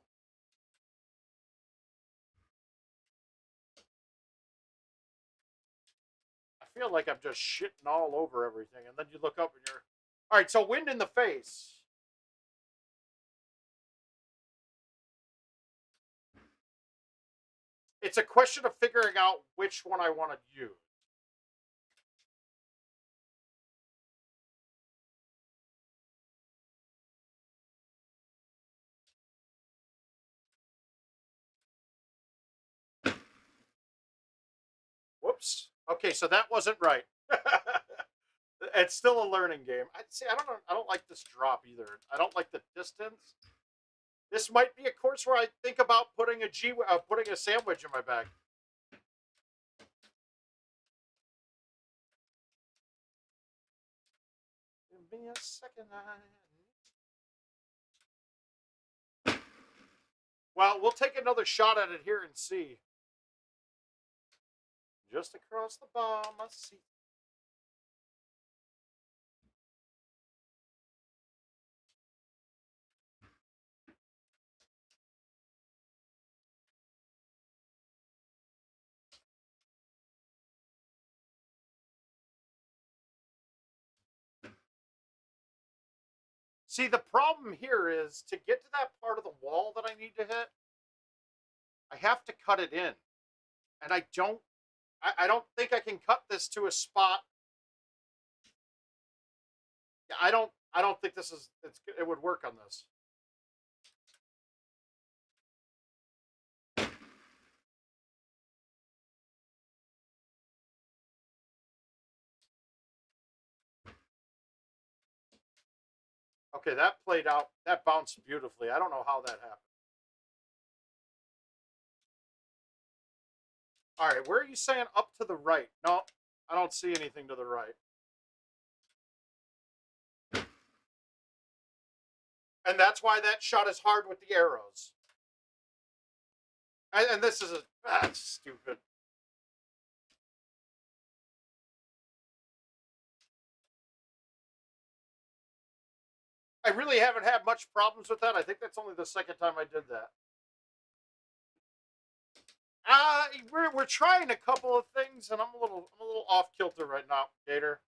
I feel like I'm just shitting all over everything, and then you look up and you're... All right, so wind in the face. It's a question of figuring out which one I want to use. Whoops. Okay, so that wasn't right. It's still a learning game. I don't like this drop either. I don't like the distance. This might be a course where I think about putting a sandwich in my bag. Give me a second. Well, we'll take another shot at it here and see. Just across the bottom, I see. See, the problem here is to get to that part of the wall that I need to hit, I have to cut it in. And I don't think I can cut this to a spot. I don't think it would work on this. Okay, that played out. That bounced beautifully. I don't know how that happened. All right, where are you saying up to the right? No, I don't see anything to the right. And that's why that shot is hard with the arrows. And this is that's stupid. I really haven't had much problems with that. I think that's only the second time I did that. We're trying a couple of things, and I'm a little off kilter right now, Gator.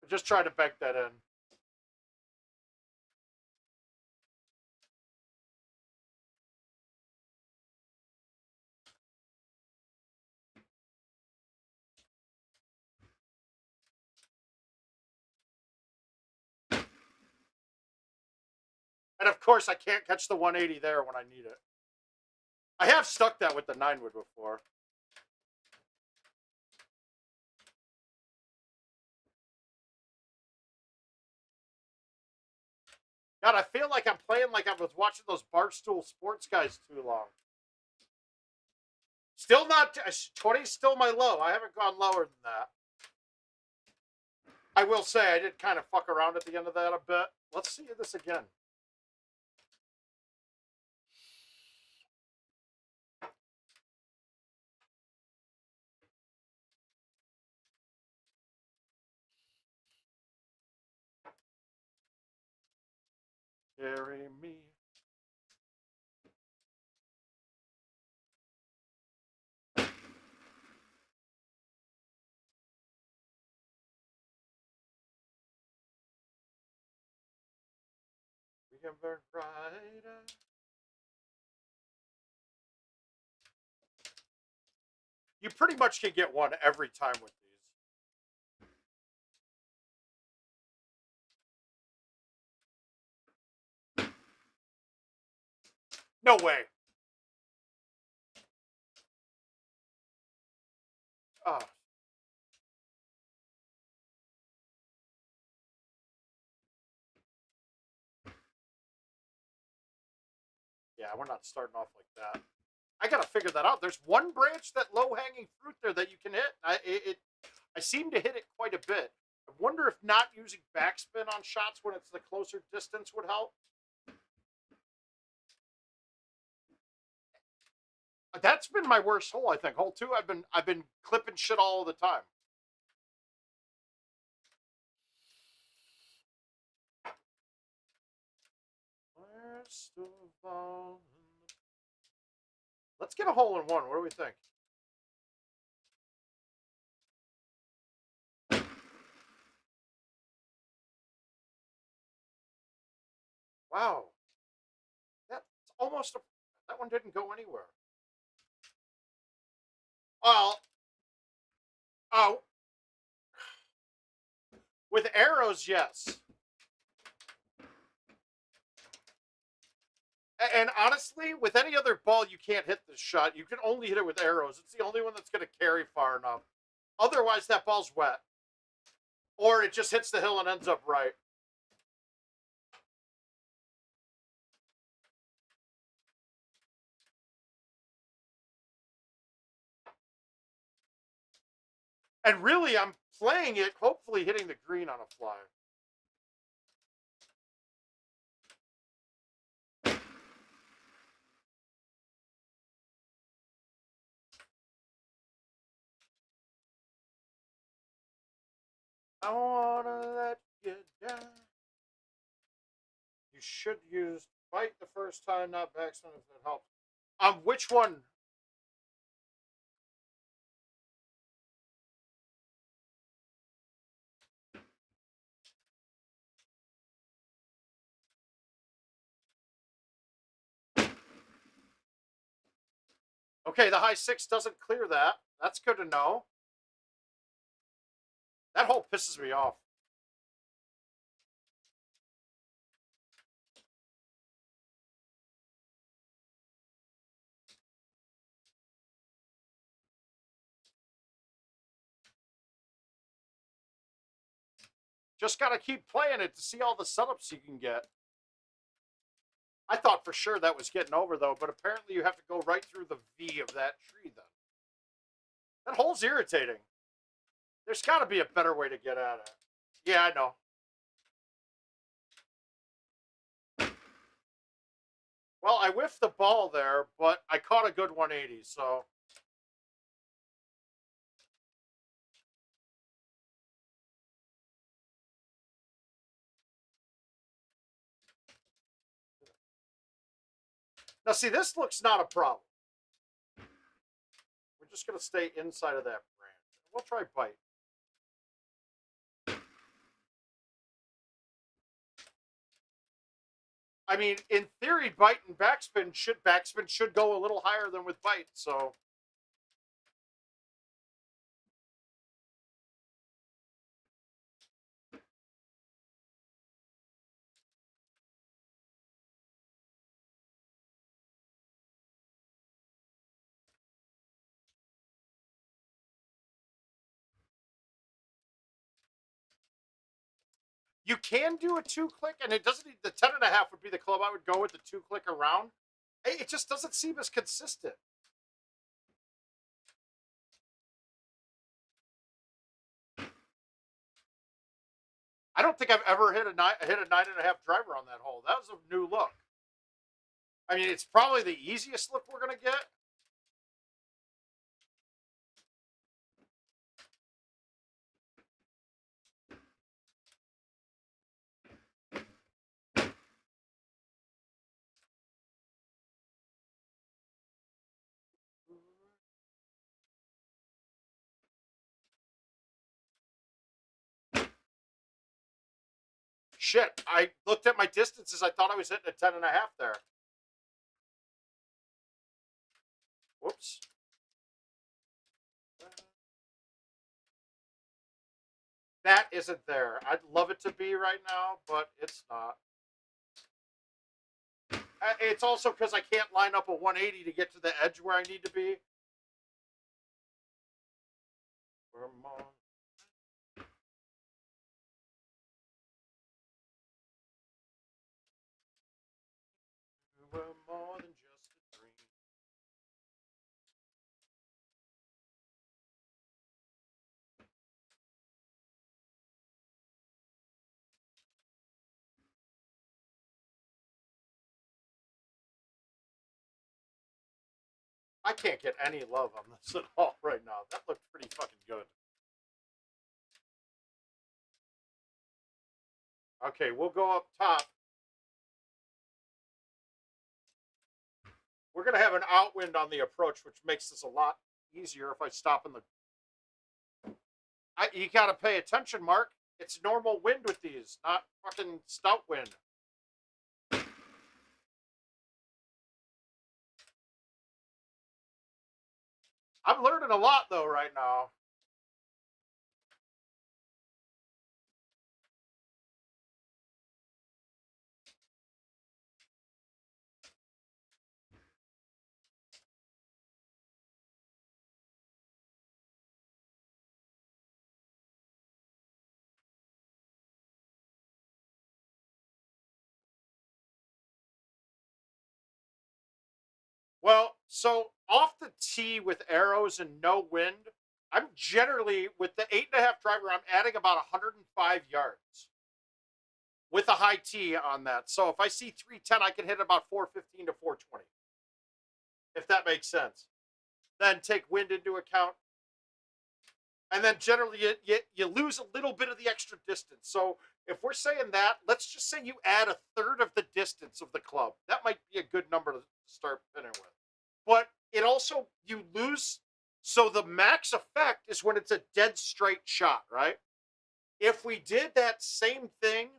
Just trying to bank that in. And of course, I can't catch the 180 there when I need it. I have stuck that with the 9-wood before. God, I feel like I'm playing like I was watching those Barstool Sports guys too long. Still not 20 is still my low. I haven't gone lower than that. I will say I did kind of fuck around at the end of that a bit. Let's see this again. Carry me. We can burn brighter. You pretty much can get one every time with these. No way. Oh. Yeah, we're not starting off like that. I gotta figure that out. There's one branch, that low-hanging fruit there, that you can hit. I seem to hit it quite a bit. I wonder if not using backspin on shots when it's the closer distance would help. That's been my worst hole, I think. Hole 2, I've been clipping shit all the time. Let's get a hole in one. What do we think? Wow. That's almost a... That one didn't go anywhere. Well, oh, with arrows, yes. And honestly, with any other ball, you can't hit this shot. You can only hit it with arrows. It's the only one that's going to carry far enough. Otherwise, that ball's wet. Or it just hits the hill and ends up right. And really, I'm playing it, hopefully hitting the green on a fly. I wanna let you down. You should use fight the first time, not backspin if it helps. Which one? Okay, the high 6 doesn't clear that. That's good to know. That hole pisses me off. Just got to keep playing it to see all the setups you can get. I thought for sure that was getting over, though, but apparently you have to go right through the V of that tree, then. That hole's irritating. There's got to be a better way to get at it. Yeah, I know. Well, I whiffed the ball there, but I caught a good 180, so... Now, see, this looks not a problem. We're just going to stay inside of that branch. We'll try bite. I mean, in theory, bite and backspin should go a little higher than with bite, so... You can do a 2-click, and it doesn't need... The 10.5 would be the club I would go with, the 2-click around. It just doesn't seem as consistent. I don't think I've ever hit a 9.5 driver on that hole. That was a new look. I mean, it's probably the easiest look we're going to get. Shit, I looked at my distances. I thought I was hitting a 10.5 there. Whoops. That isn't there. I'd love it to be right now, but it's not. It's also because I can't line up a 180 to get to the edge where I need to be. We're more than just a dream. I can't get any love on this at all right now. That looked pretty fucking good. Okay, we'll go up top. We're going to have an outwind on the approach, which makes this a lot easier if I stop in the... You got to pay attention, Mark. It's normal wind with these, not fucking stout wind. I'm learning a lot, though, right now. Well, so off the tee with arrows and no wind, I'm generally, with the 8.5 driver, I'm adding about 105 yards with a high tee on that. So if I see 310, I can hit about 415 to 420, if that makes sense. Then take wind into account. And then generally you lose a little bit of the extra distance. So if we're saying that, let's just say you add a third of the distance of the club. That might be a good number to start pinning with. But it also, you lose, so the max effect is when it's a dead straight shot, right? If we did that same thing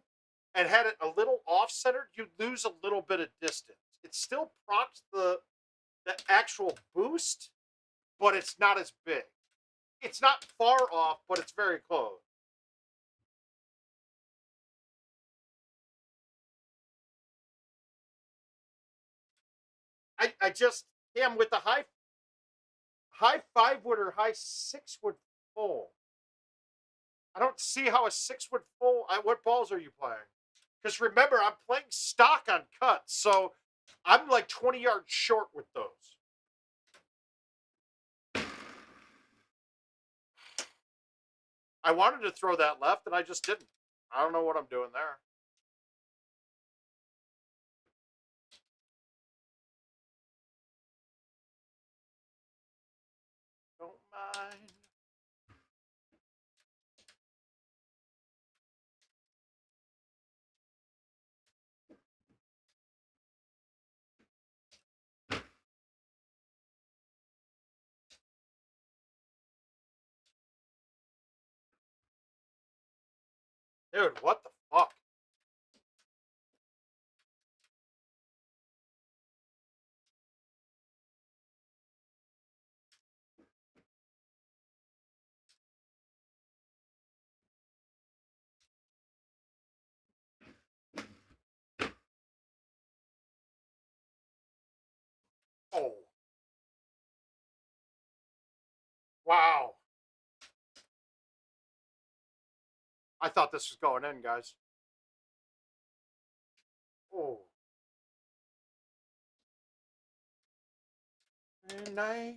and had it a little off-centered, you'd lose a little bit of distance. It still procs the actual boost, but it's not as big. It's not far off, but it's very close. I just am with the high 5-wood or high 6-wood full. I don't see how a 6 would fold. What balls are you playing? Because remember, I'm playing stock on cuts, so I'm like 20 yards short with those. I wanted to throw that left, and I just didn't. I don't know what I'm doing there. Don't mind. Dude, what the fuck? Oh. Wow. I thought this was going in, guys. Oh. And I...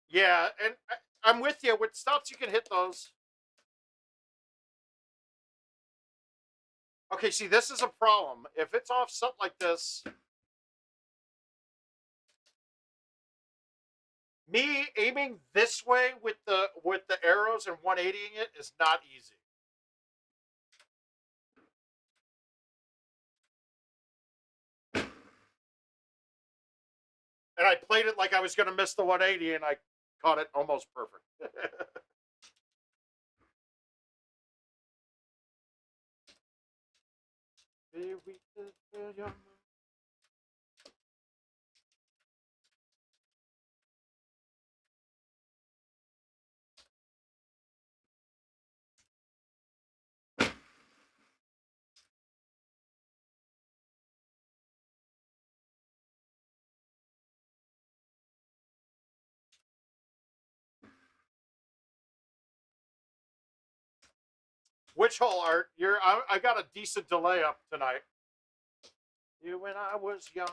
Yeah, and I'm with you. With stops, you can hit those. Okay, see, this is a problem. If it's off something like this, me aiming this way with the arrows and 180ing it is not easy. And I played it like I was going to miss the 180, and I caught it almost perfect. Which hole, Art? I got a decent delay up tonight. You when I was young.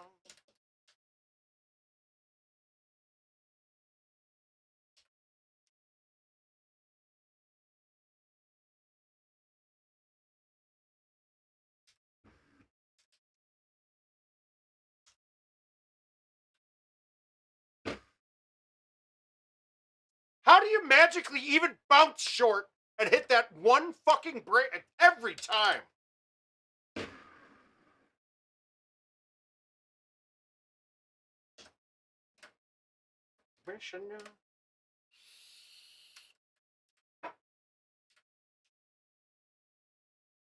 How do you magically even bounce short and hit that one fucking break every time?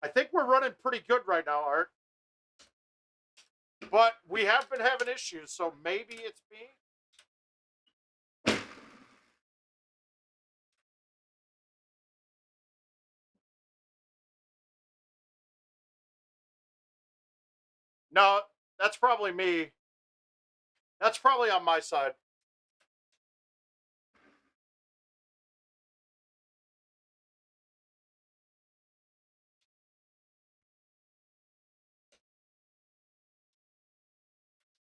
I think we're running pretty good right now, Art. But we have been having issues, so maybe it's me. No, that's probably me. That's probably on my side.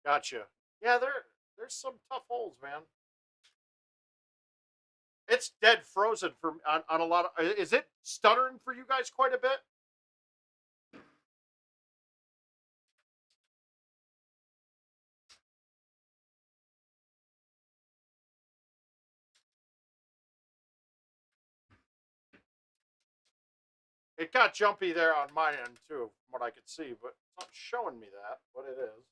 Gotcha. Yeah, there's some tough holes, man. It's dead frozen for on a lot of. Is it stuttering for you guys quite a bit? It got jumpy there on my end too, from what I could see, but it's not showing me that. What it is.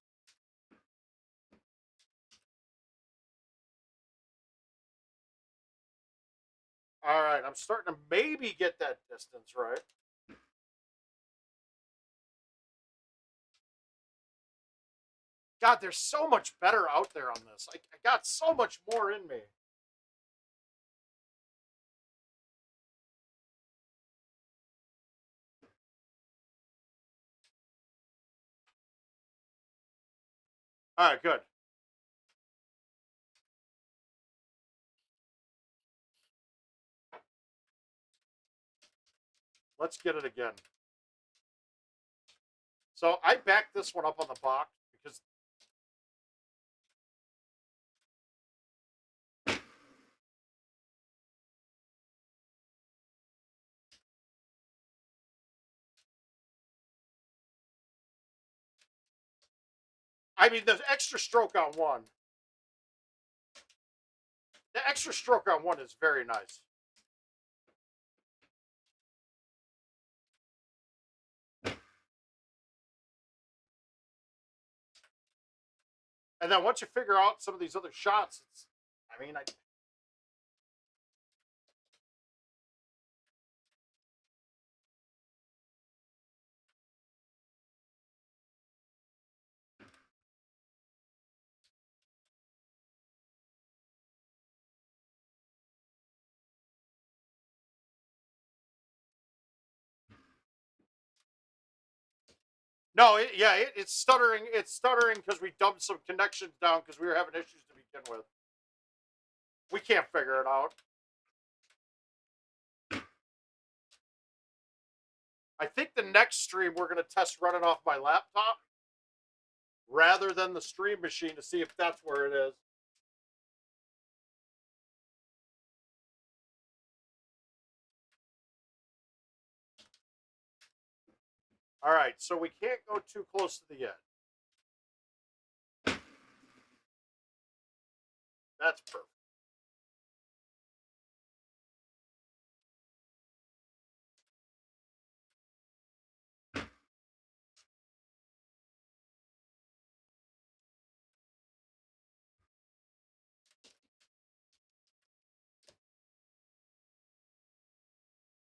All right, I'm starting to maybe get that distance right. God, there's so much better out there on this. I got so much more in me. All right, good. Let's get it again. So I backed this one up on the box because I mean the extra stroke on one. The extra stroke on one is very nice. And then once you figure out some of these other shots, it's, I mean, no, it's stuttering. It's stuttering because we dumped some connections down because we were having issues to begin with. We can't figure it out. I think the next stream we're going to test running off my laptop rather than the stream machine to see if that's where it is. All right, so we can't go too close to the edge. That's perfect.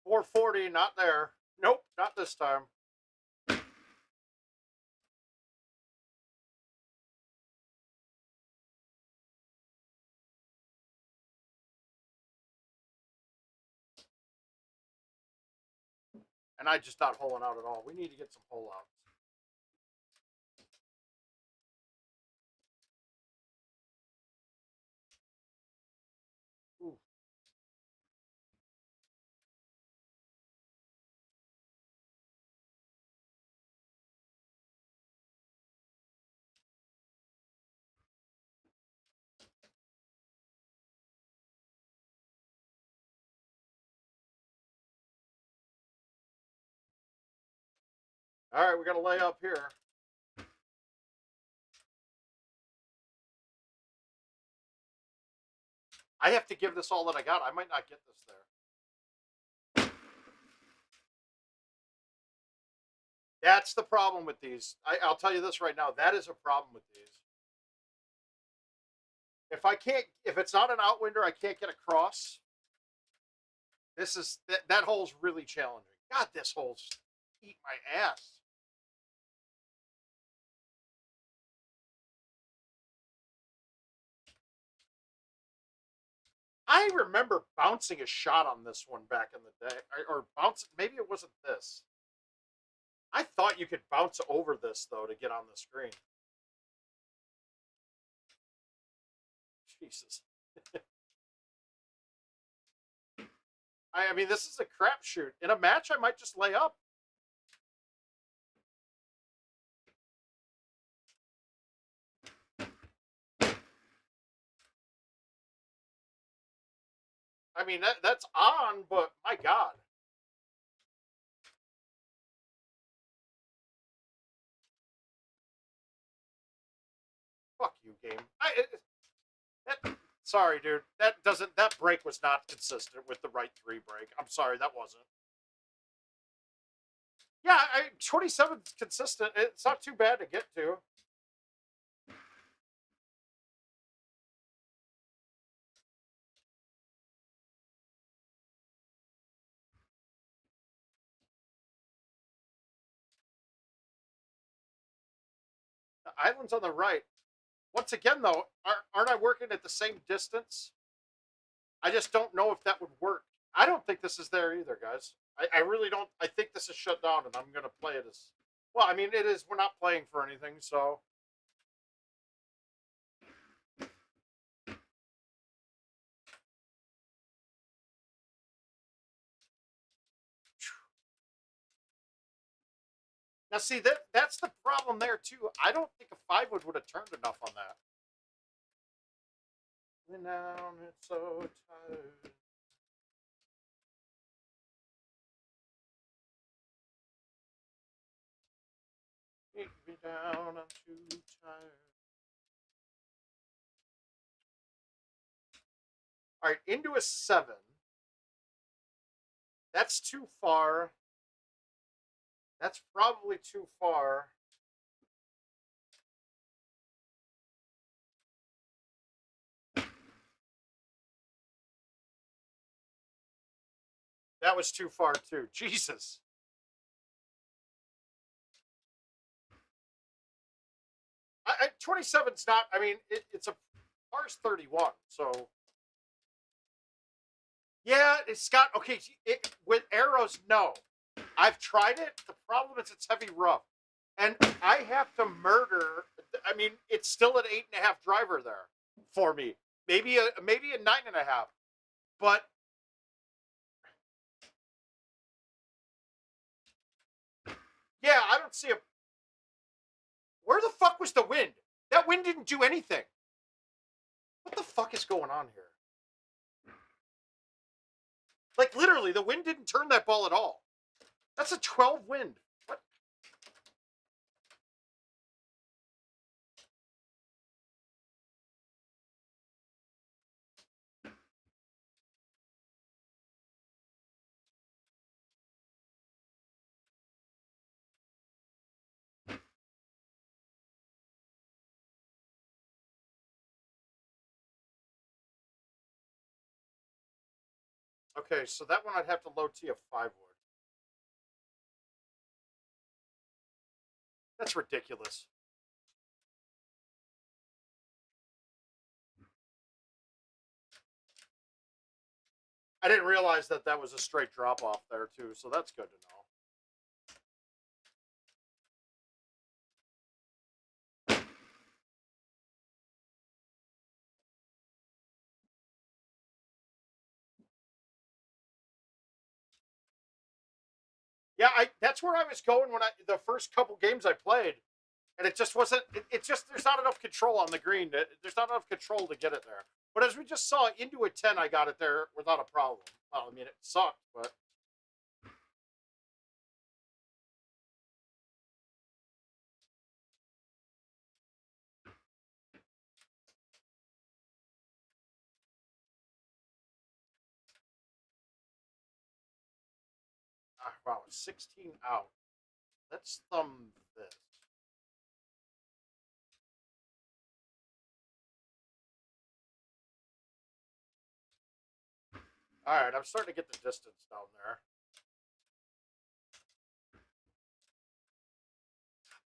.440, not there. Nope, not this time. And I just not holing out at all. We need to get some hole outs. Ooh. All right, we got to lay up here. I have to give this all that I got. I might not get this there. That's the problem with these. I'll tell you this right now. That is a problem with these. If it's not an outwinder, I can't get across. That hole's really challenging. God, this hole's eat my ass. I remember bouncing a shot on this one back in the day, or bouncing. Maybe it wasn't this. I thought you could bounce over this though to get on the screen. Jesus. I mean, this is a crapshoot. In a match, I might just lay up. I mean, that's on, but my God. Fuck you, game. Sorry, dude. That break was not consistent with the right 3 break. I'm sorry, that wasn't. Yeah, 27 consistent. It's not too bad to get to. Island's on the right. Once again, though, aren't I working at the same distance? I just don't know if that would work. I don't think this is there either, guys. I really don't. I think this is shut down, and I'm going to play it as... Well, I mean, it is. We're not playing for anything, so... Now, see, that's the problem there, too. I don't think a 5 would have turned enough on that. And now it's so tired. Take me down, I'm too tired. All right, into a 7. That's too far. That's probably too far. That was too far, too. Jesus. 27's not... I mean, it's a... Par's 31, so... Yeah, it's got... Okay, with arrows, no. I've tried it. The problem is it's heavy rough. And I have to murder... I mean, it's still an 8.5 driver there for me. Maybe a 9.5. But... Yeah, I don't see a... Where the fuck was the wind? That wind didn't do anything. What the fuck is going on here? Like, literally, the wind didn't turn that ball at all. That's a 12 wind. What? Okay, so that one I'd have to low T a 5 wood. That's ridiculous. I didn't realize that that was a straight drop off there too, so that's good to know. Yeah, that's where I was going when the first couple games I played, and it just wasn't. It's just there's not enough control on the green. There's not enough control to get it there. But as we just saw, into a 10, I got it there without a problem. Well, I mean, it sucked, but. Wow, 16 out. Let's thumb this. All right, I'm starting to get the distance down there.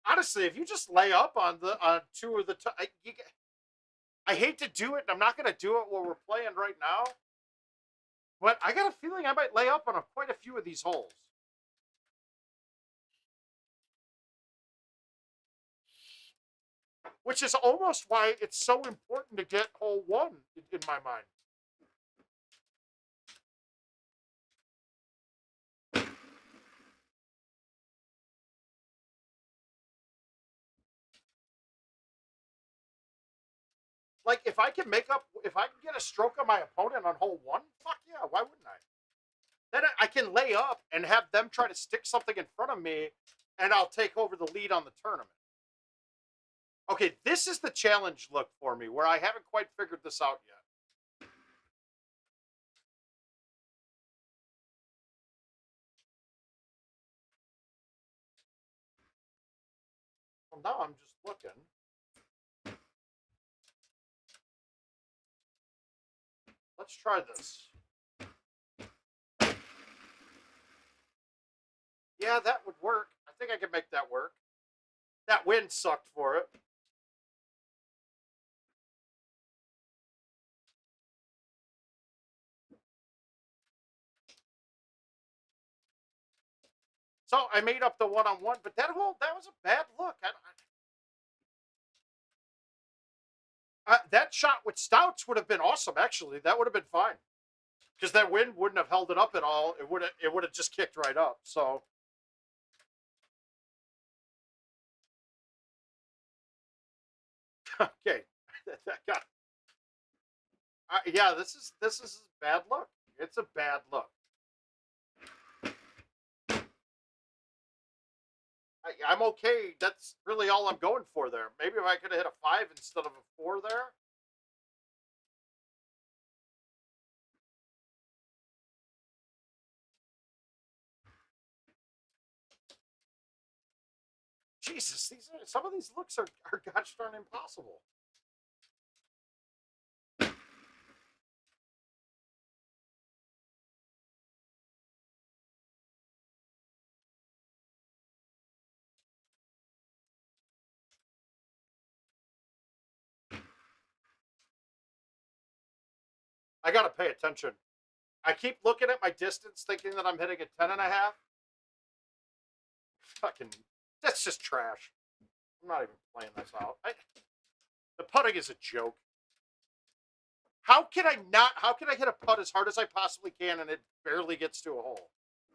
Honestly, if you just lay up on 2 of the... I hate to do it, and I'm not going to do it while we're playing right now. But I got a feeling I might lay up on quite a few of these holes. Which is almost why it's so important to get hole 1 in my mind. Like, if I can get a stroke on my opponent on hole 1, fuck yeah, why wouldn't I? Then I can lay up and have them try to stick something in front of me, and I'll take over the lead on the tournament. Okay, this is the challenge look for me, where I haven't quite figured this out yet. Well, now I'm just looking. Let's try this. Yeah, that would work. I think I can make that work. That wind sucked for it. So I made up the one-on-one, but that was a bad look. That shot with Stouts would have been awesome. Actually, that would have been fine because that wind wouldn't have held it up at all. It would have just kicked right up. So. Okay. Yeah, this is bad luck. It's a bad look. I'm okay. That's really all I'm going for there. Maybe if I could have hit a 5 instead of a 4 there. Jesus, some of these looks are gosh darn impossible. I got to pay attention. I keep looking at my distance thinking that I'm hitting a 10.5. Fucking, that's just trash. I'm not even playing this out. The putting is a joke. How can I hit a putt as hard as I possibly can and it barely gets to a hole?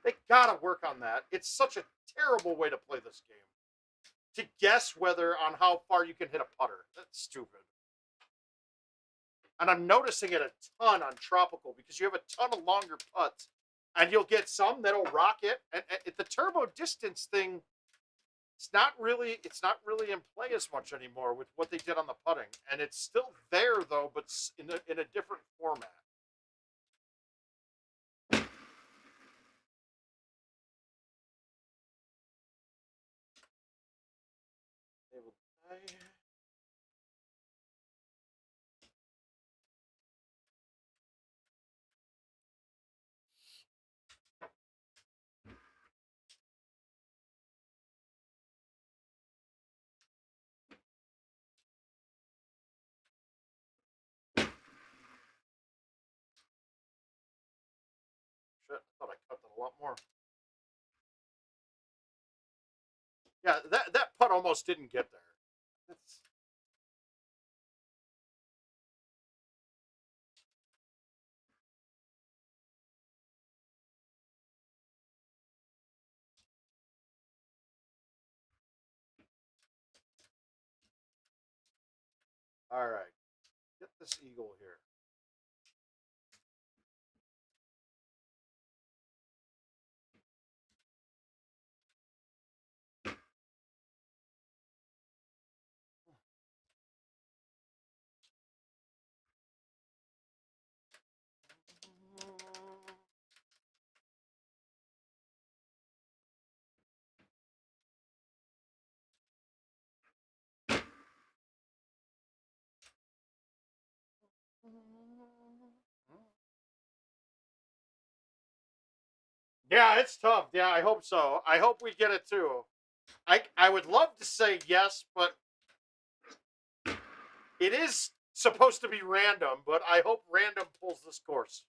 They gotta work on that. It's such a terrible way to play this game. To guess whether on how far you can hit a putter. That's stupid. And I'm noticing it a ton on Tropical because you have a ton of longer putts. And you'll get some that'll rock it. And the turbo distance thing, it's not really in play as much anymore with what they did on the putting. And it's still there though, but in a different format. Shit, I thought I cut that a lot more. Yeah, that putt almost didn't get there. It's... All right, get this eagle here. Yeah, it's tough. Yeah, I hope so. I hope we get it too. I would love to say yes, but it is supposed to be random, but I hope random pulls this course.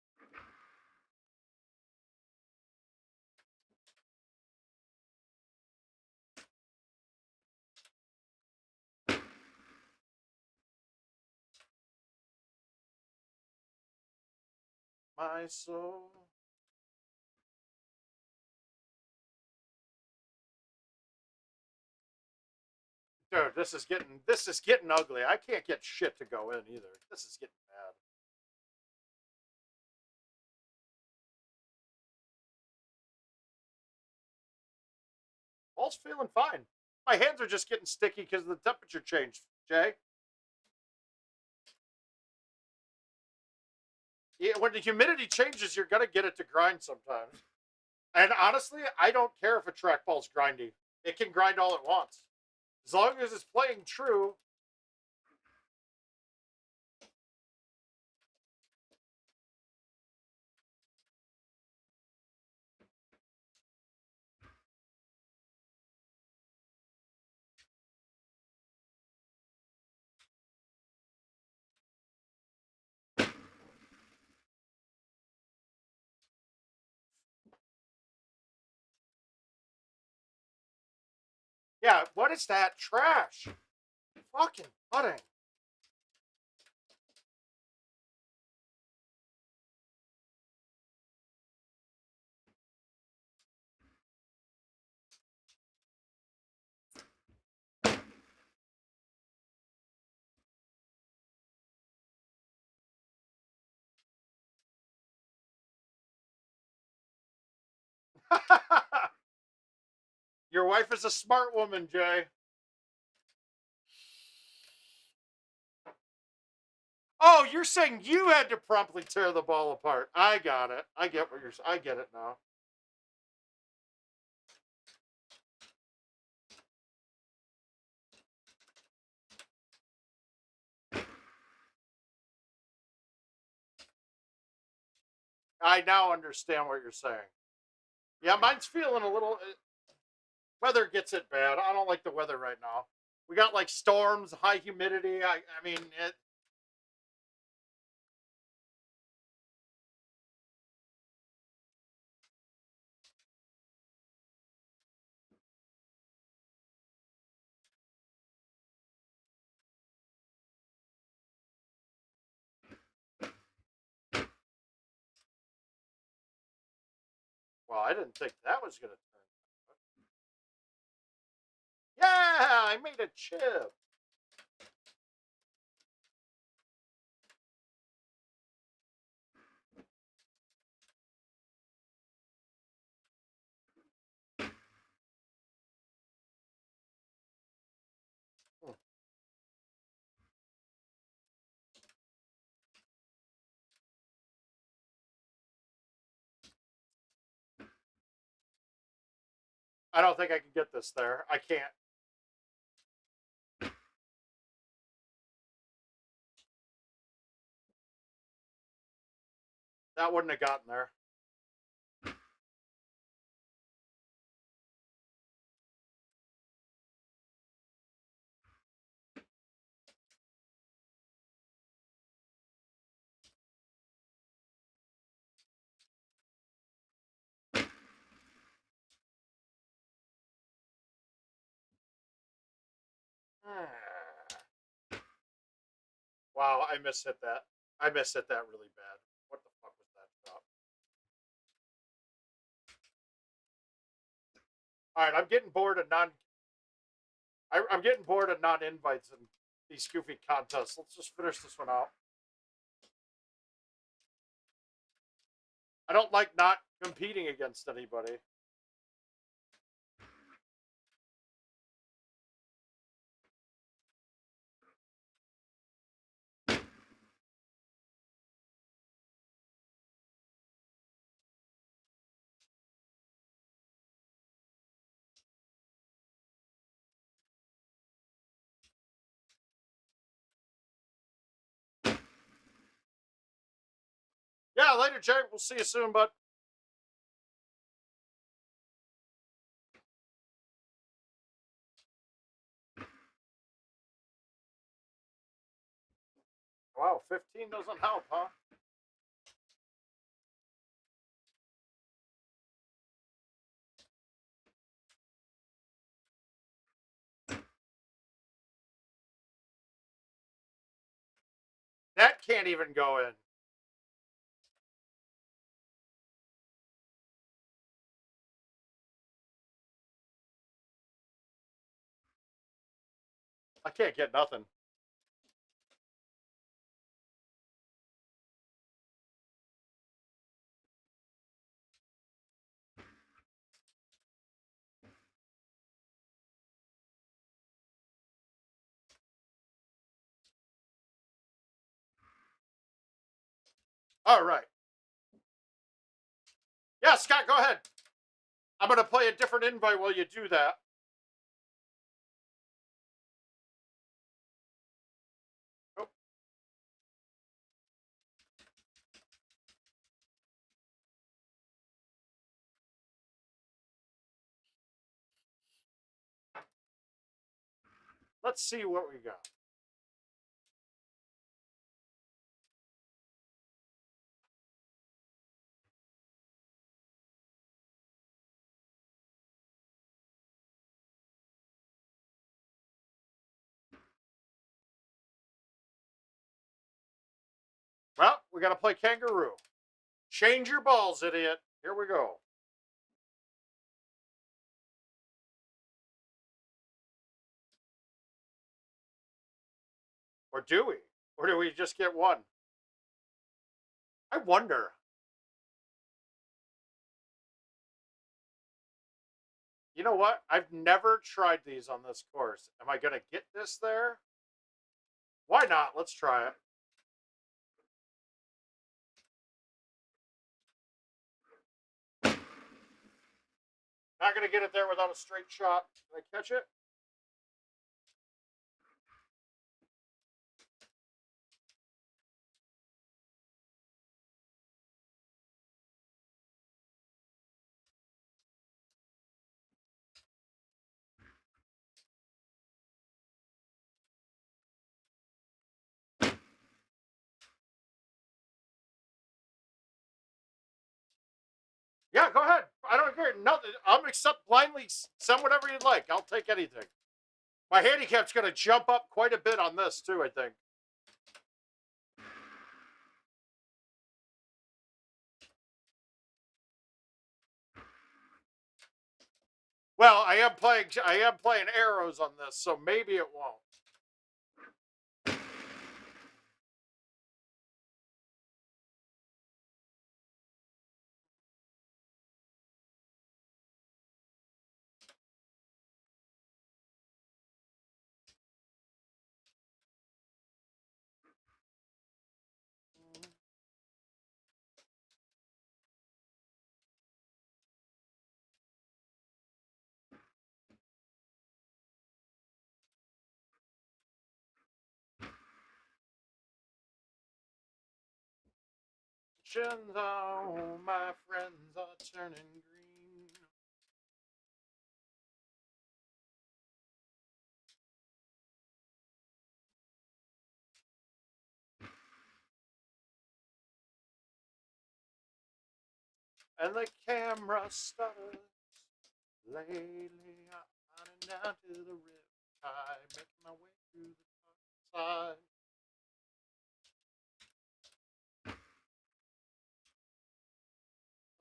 My soul. Dude, this is getting ugly. I can't get shit to go in either. This is getting bad. Ball's feeling fine. My hands are just getting sticky because of the temperature change, Jay. Yeah, when the humidity changes, you're gonna get it to grind sometimes. And honestly, I don't care if a trackball's grindy. It can grind all it wants. As long as it's playing true. Yeah, what is that trash? Fucking pudding. Your wife is a smart woman, Jay. Oh, you're saying you had to promptly tear the ball apart. I got it. I get what you're. I get it now. I now understand what you're saying. Yeah, mine's feeling a little. Weather gets it bad. I don't like the weather right now. We got like storms, high humidity. I mean, it. Well, I didn't think that was gonna turn. Yeah, I made a chip. Hmm. I don't think I can get this there. I can't. That wouldn't have gotten there. Wow, I mishit that. I mishit that really bad. What the fuck was that about? All right, I'm getting bored of I'm getting bored of non-invites and these goofy contests. Let's just finish this one out. I don't like not competing against anybody. Yeah, later, Jay. We'll see you soon, bud. Wow, 15 doesn't help, huh? That can't even go in. I can't get nothing. All right. Yeah, Scott, go ahead. I'm going to play a different invite while you do that. Oh. Let's see what we got. we got to play kangaroo. Change your balls, idiot. Here we go. Or do we? Or do we just get one? I wonder. You know what? I've never tried these on this course. Am I going to get this there? Why not? Let's try it. Not going to get it there without a straight shot. Can I catch it? Yeah, go ahead. I don't care. Nothing. I'm accept blindly. Send whatever you'd like. I'll take anything. My handicap's going to jump up quite a bit on this, too, I think. Well, I am playing arrows on this, so maybe it won't. All my friends are turning green. And the camera stutters. Lately, I'm running down to the riptide, making my way through the dark side.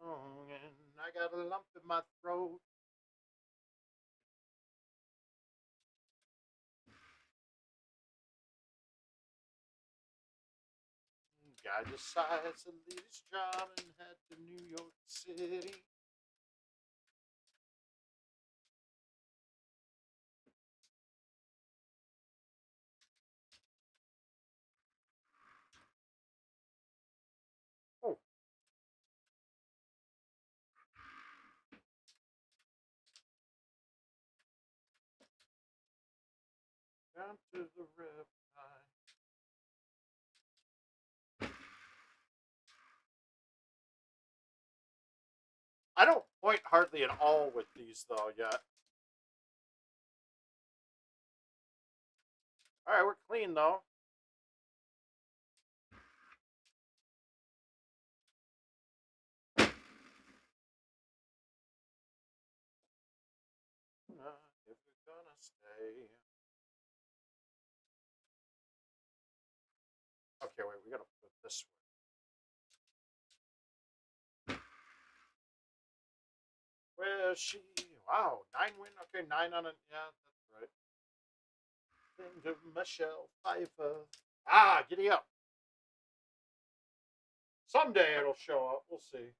Oh, and I got a lump in my throat. Guy decides to leave his job and head to New York City. Oh. Down to the riptide. I don't point hardly at all with these, though, yet. All right, we're clean, though. If we're gonna stay. Okay, wait, we gotta put it this way. Where's she? Wow, 9 win. Okay, 9 on it. Yeah, that's right. Think of Michelle Pfeiffer. Ah, giddy up. Someday it'll show up. We'll see.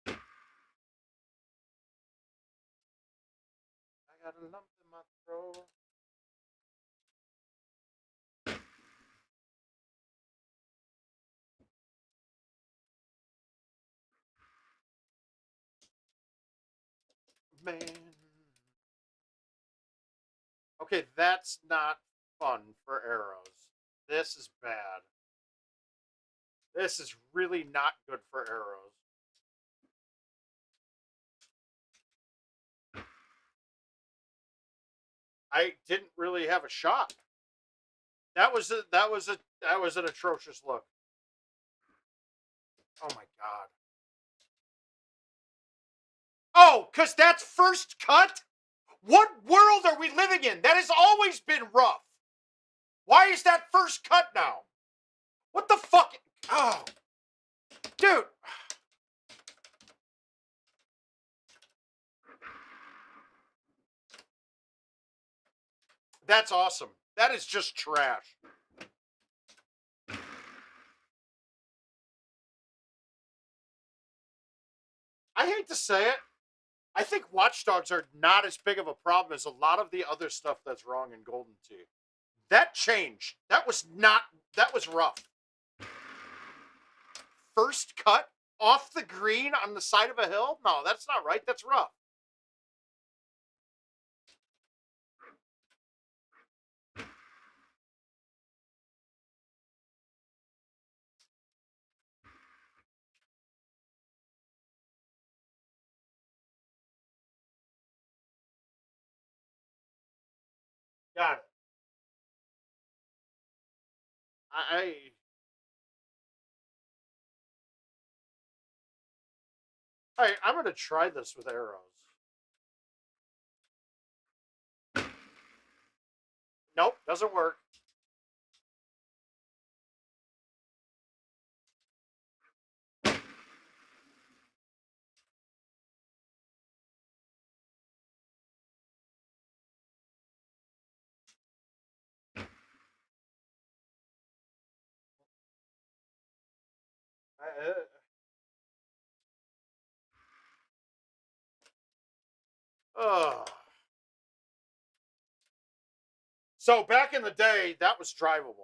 I got a lump in my throat. Man. Okay, that's not fun for arrows. This is bad. This is really not good for arrows. I didn't really have a shot. That was an atrocious look. Oh my god. Oh, cause that's first cut? What world are we living in? That has always been rough. Why is that first cut now? What the fuck? Oh, dude. That's awesome. That is just trash. I hate to say it. I think watchdogs are not as big of a problem as a lot of the other stuff that's wrong in Golden Tee. That changed. That was rough. First cut off the green on the side of a hill? No, that's not right. That's rough. Got it. I'm going to try this with arrows. Nope, doesn't work. So back in the day, that was drivable.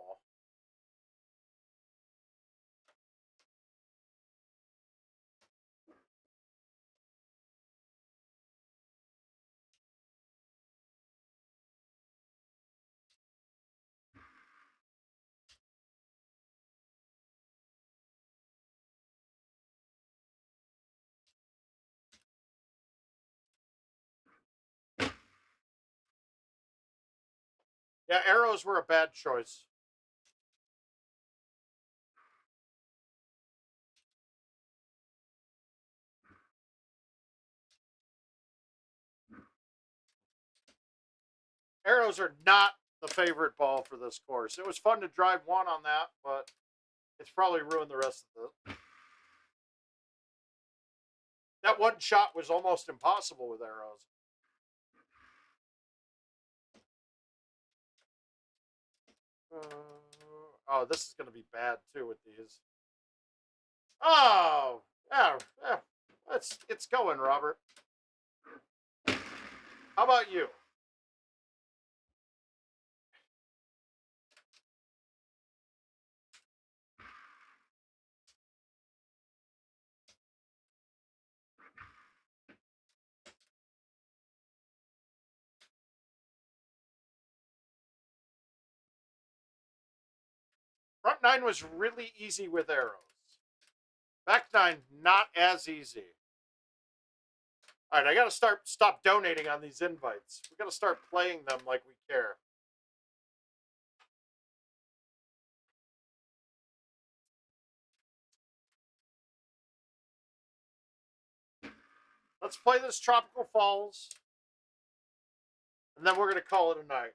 Yeah, arrows were a bad choice. Arrows are not the favorite ball for this course. It was fun to drive one on that, but it's probably ruined the rest of it. That one shot was almost impossible with arrows. Oh, this is going to be bad too with these. Oh, yeah. It's going, Robert. How about you? Front nine was really easy with arrows. Back nine, not as easy. All right, I got to stop donating on these invites. We got to start playing them like we care. Let's play this Tropical Falls, and then we're going to call it a night.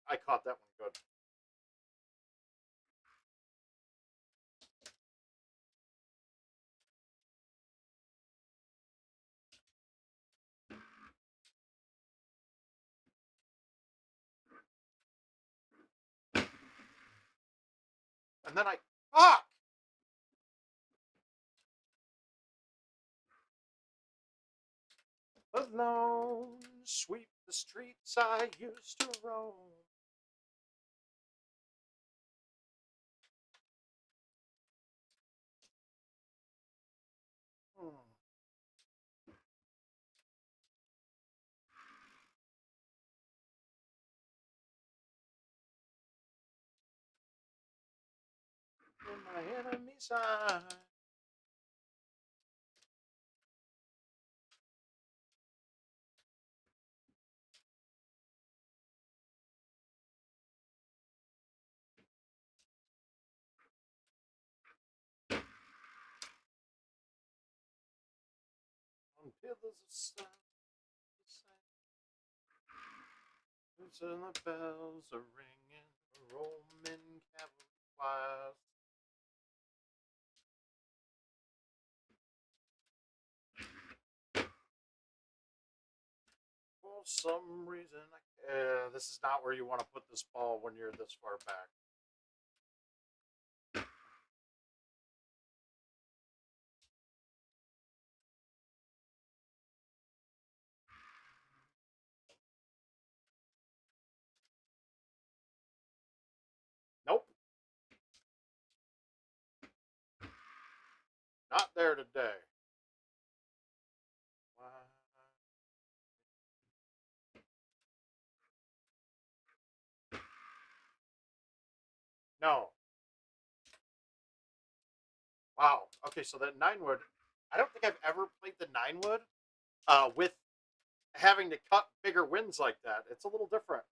I caught that one good. And then fuck! Alone, sweep the streets I used to roam. In my enemy's eye. pillars of sound. And the bells are ringing. The Roman cavalry flies. For some reason, this is not where you want to put this ball when you're this far back. Nope. Not there today. No. Wow. Okay, so that 9-wood, I don't think I've ever played the 9-wood with having to cut bigger winds like that. It's a little different.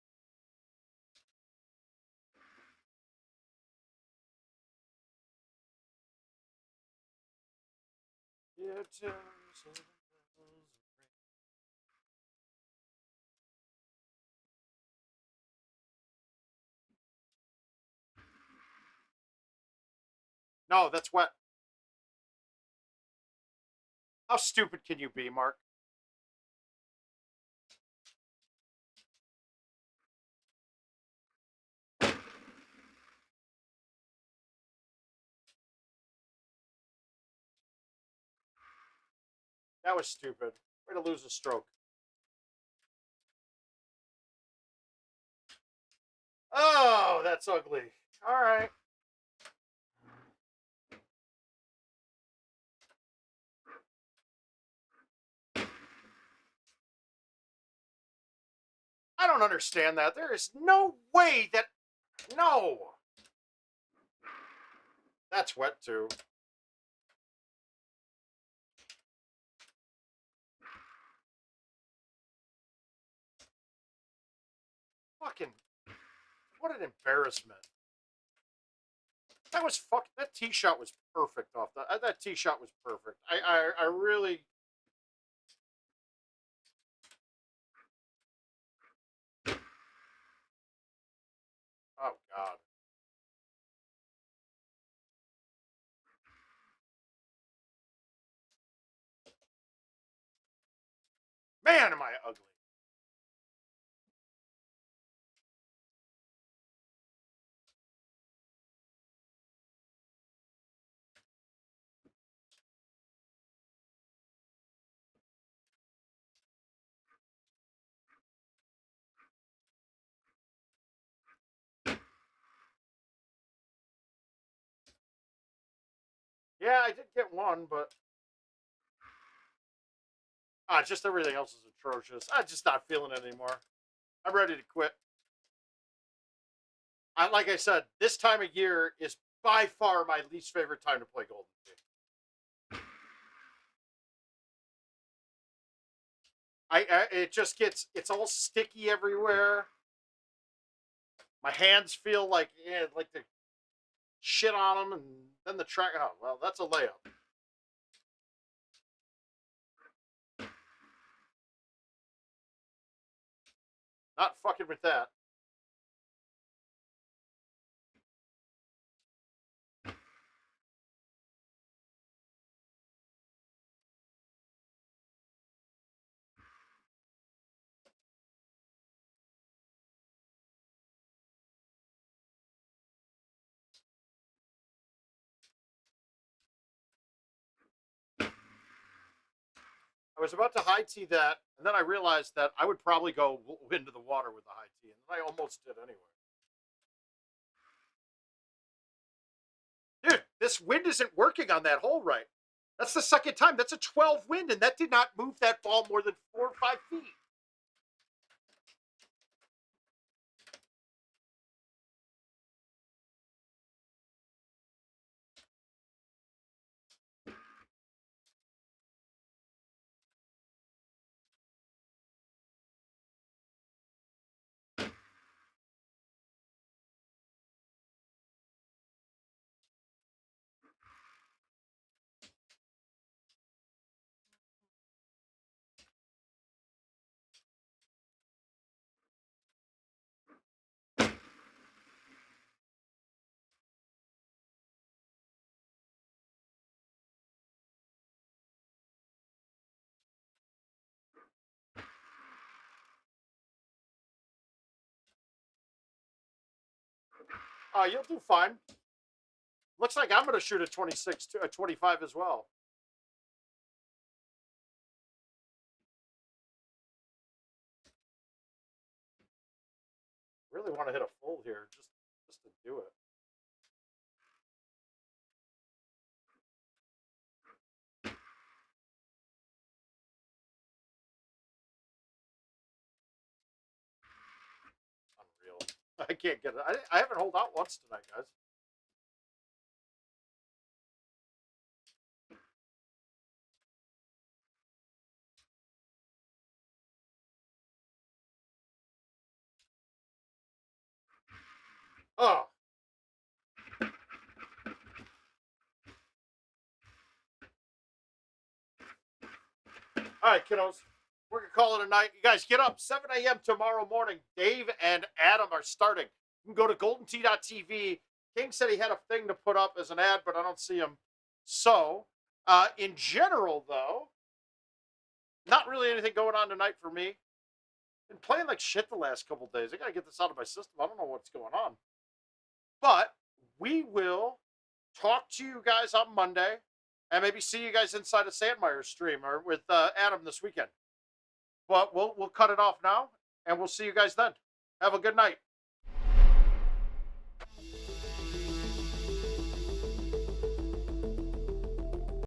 Yeah, no, that's wet. How stupid can you be, Mark? That was stupid. Way to lose a stroke. Oh, that's ugly. All right. I don't understand that. There is no way that... No. That's wet, too. Fucking... What an embarrassment. That was fuck. That tee shot was perfect off the... that tee shot was perfect. I really... Oh, God. Man, am I ugly. Yeah, I did get one, but... just everything else is atrocious. I'm just not feeling it anymore. I'm ready to quit. Like I said, this time of year is by far my least favorite time to play Golden Tee. It just gets, it's all sticky everywhere. My hands feel like the shit on them, and then the track. Oh well, that's a layup. Not fucking with that. I was about to high tee that, and then I realized that I would probably go into the water with the high tee, and I almost did anyway. Dude, this wind isn't working on that hole right. That's the second time. That's a 12 wind, and that did not move that ball more than 4 or 5 feet. You'll do fine. Looks like I'm going to shoot a 26 to a 25 as well. Really want to hit a full here, just to do it. Unreal. I can't get it. I haven't holed out once tonight, guys. Oh. All right, kiddos. We're going to call it a night. You guys get up 7 a.m. tomorrow morning. Dave and Adam are starting. You can go to GoldenTeeTV. King said he had a thing to put up as an ad, but I don't see him. So, in general, though, not really anything going on tonight for me. Been playing like shit the last couple days. I got to get this out of my system. I don't know what's going on. But we will talk to you guys on Monday and maybe see you guys inside a Sandmeyer stream or with Adam this weekend. But we'll cut it off now, and we'll see you guys then. Have a good night.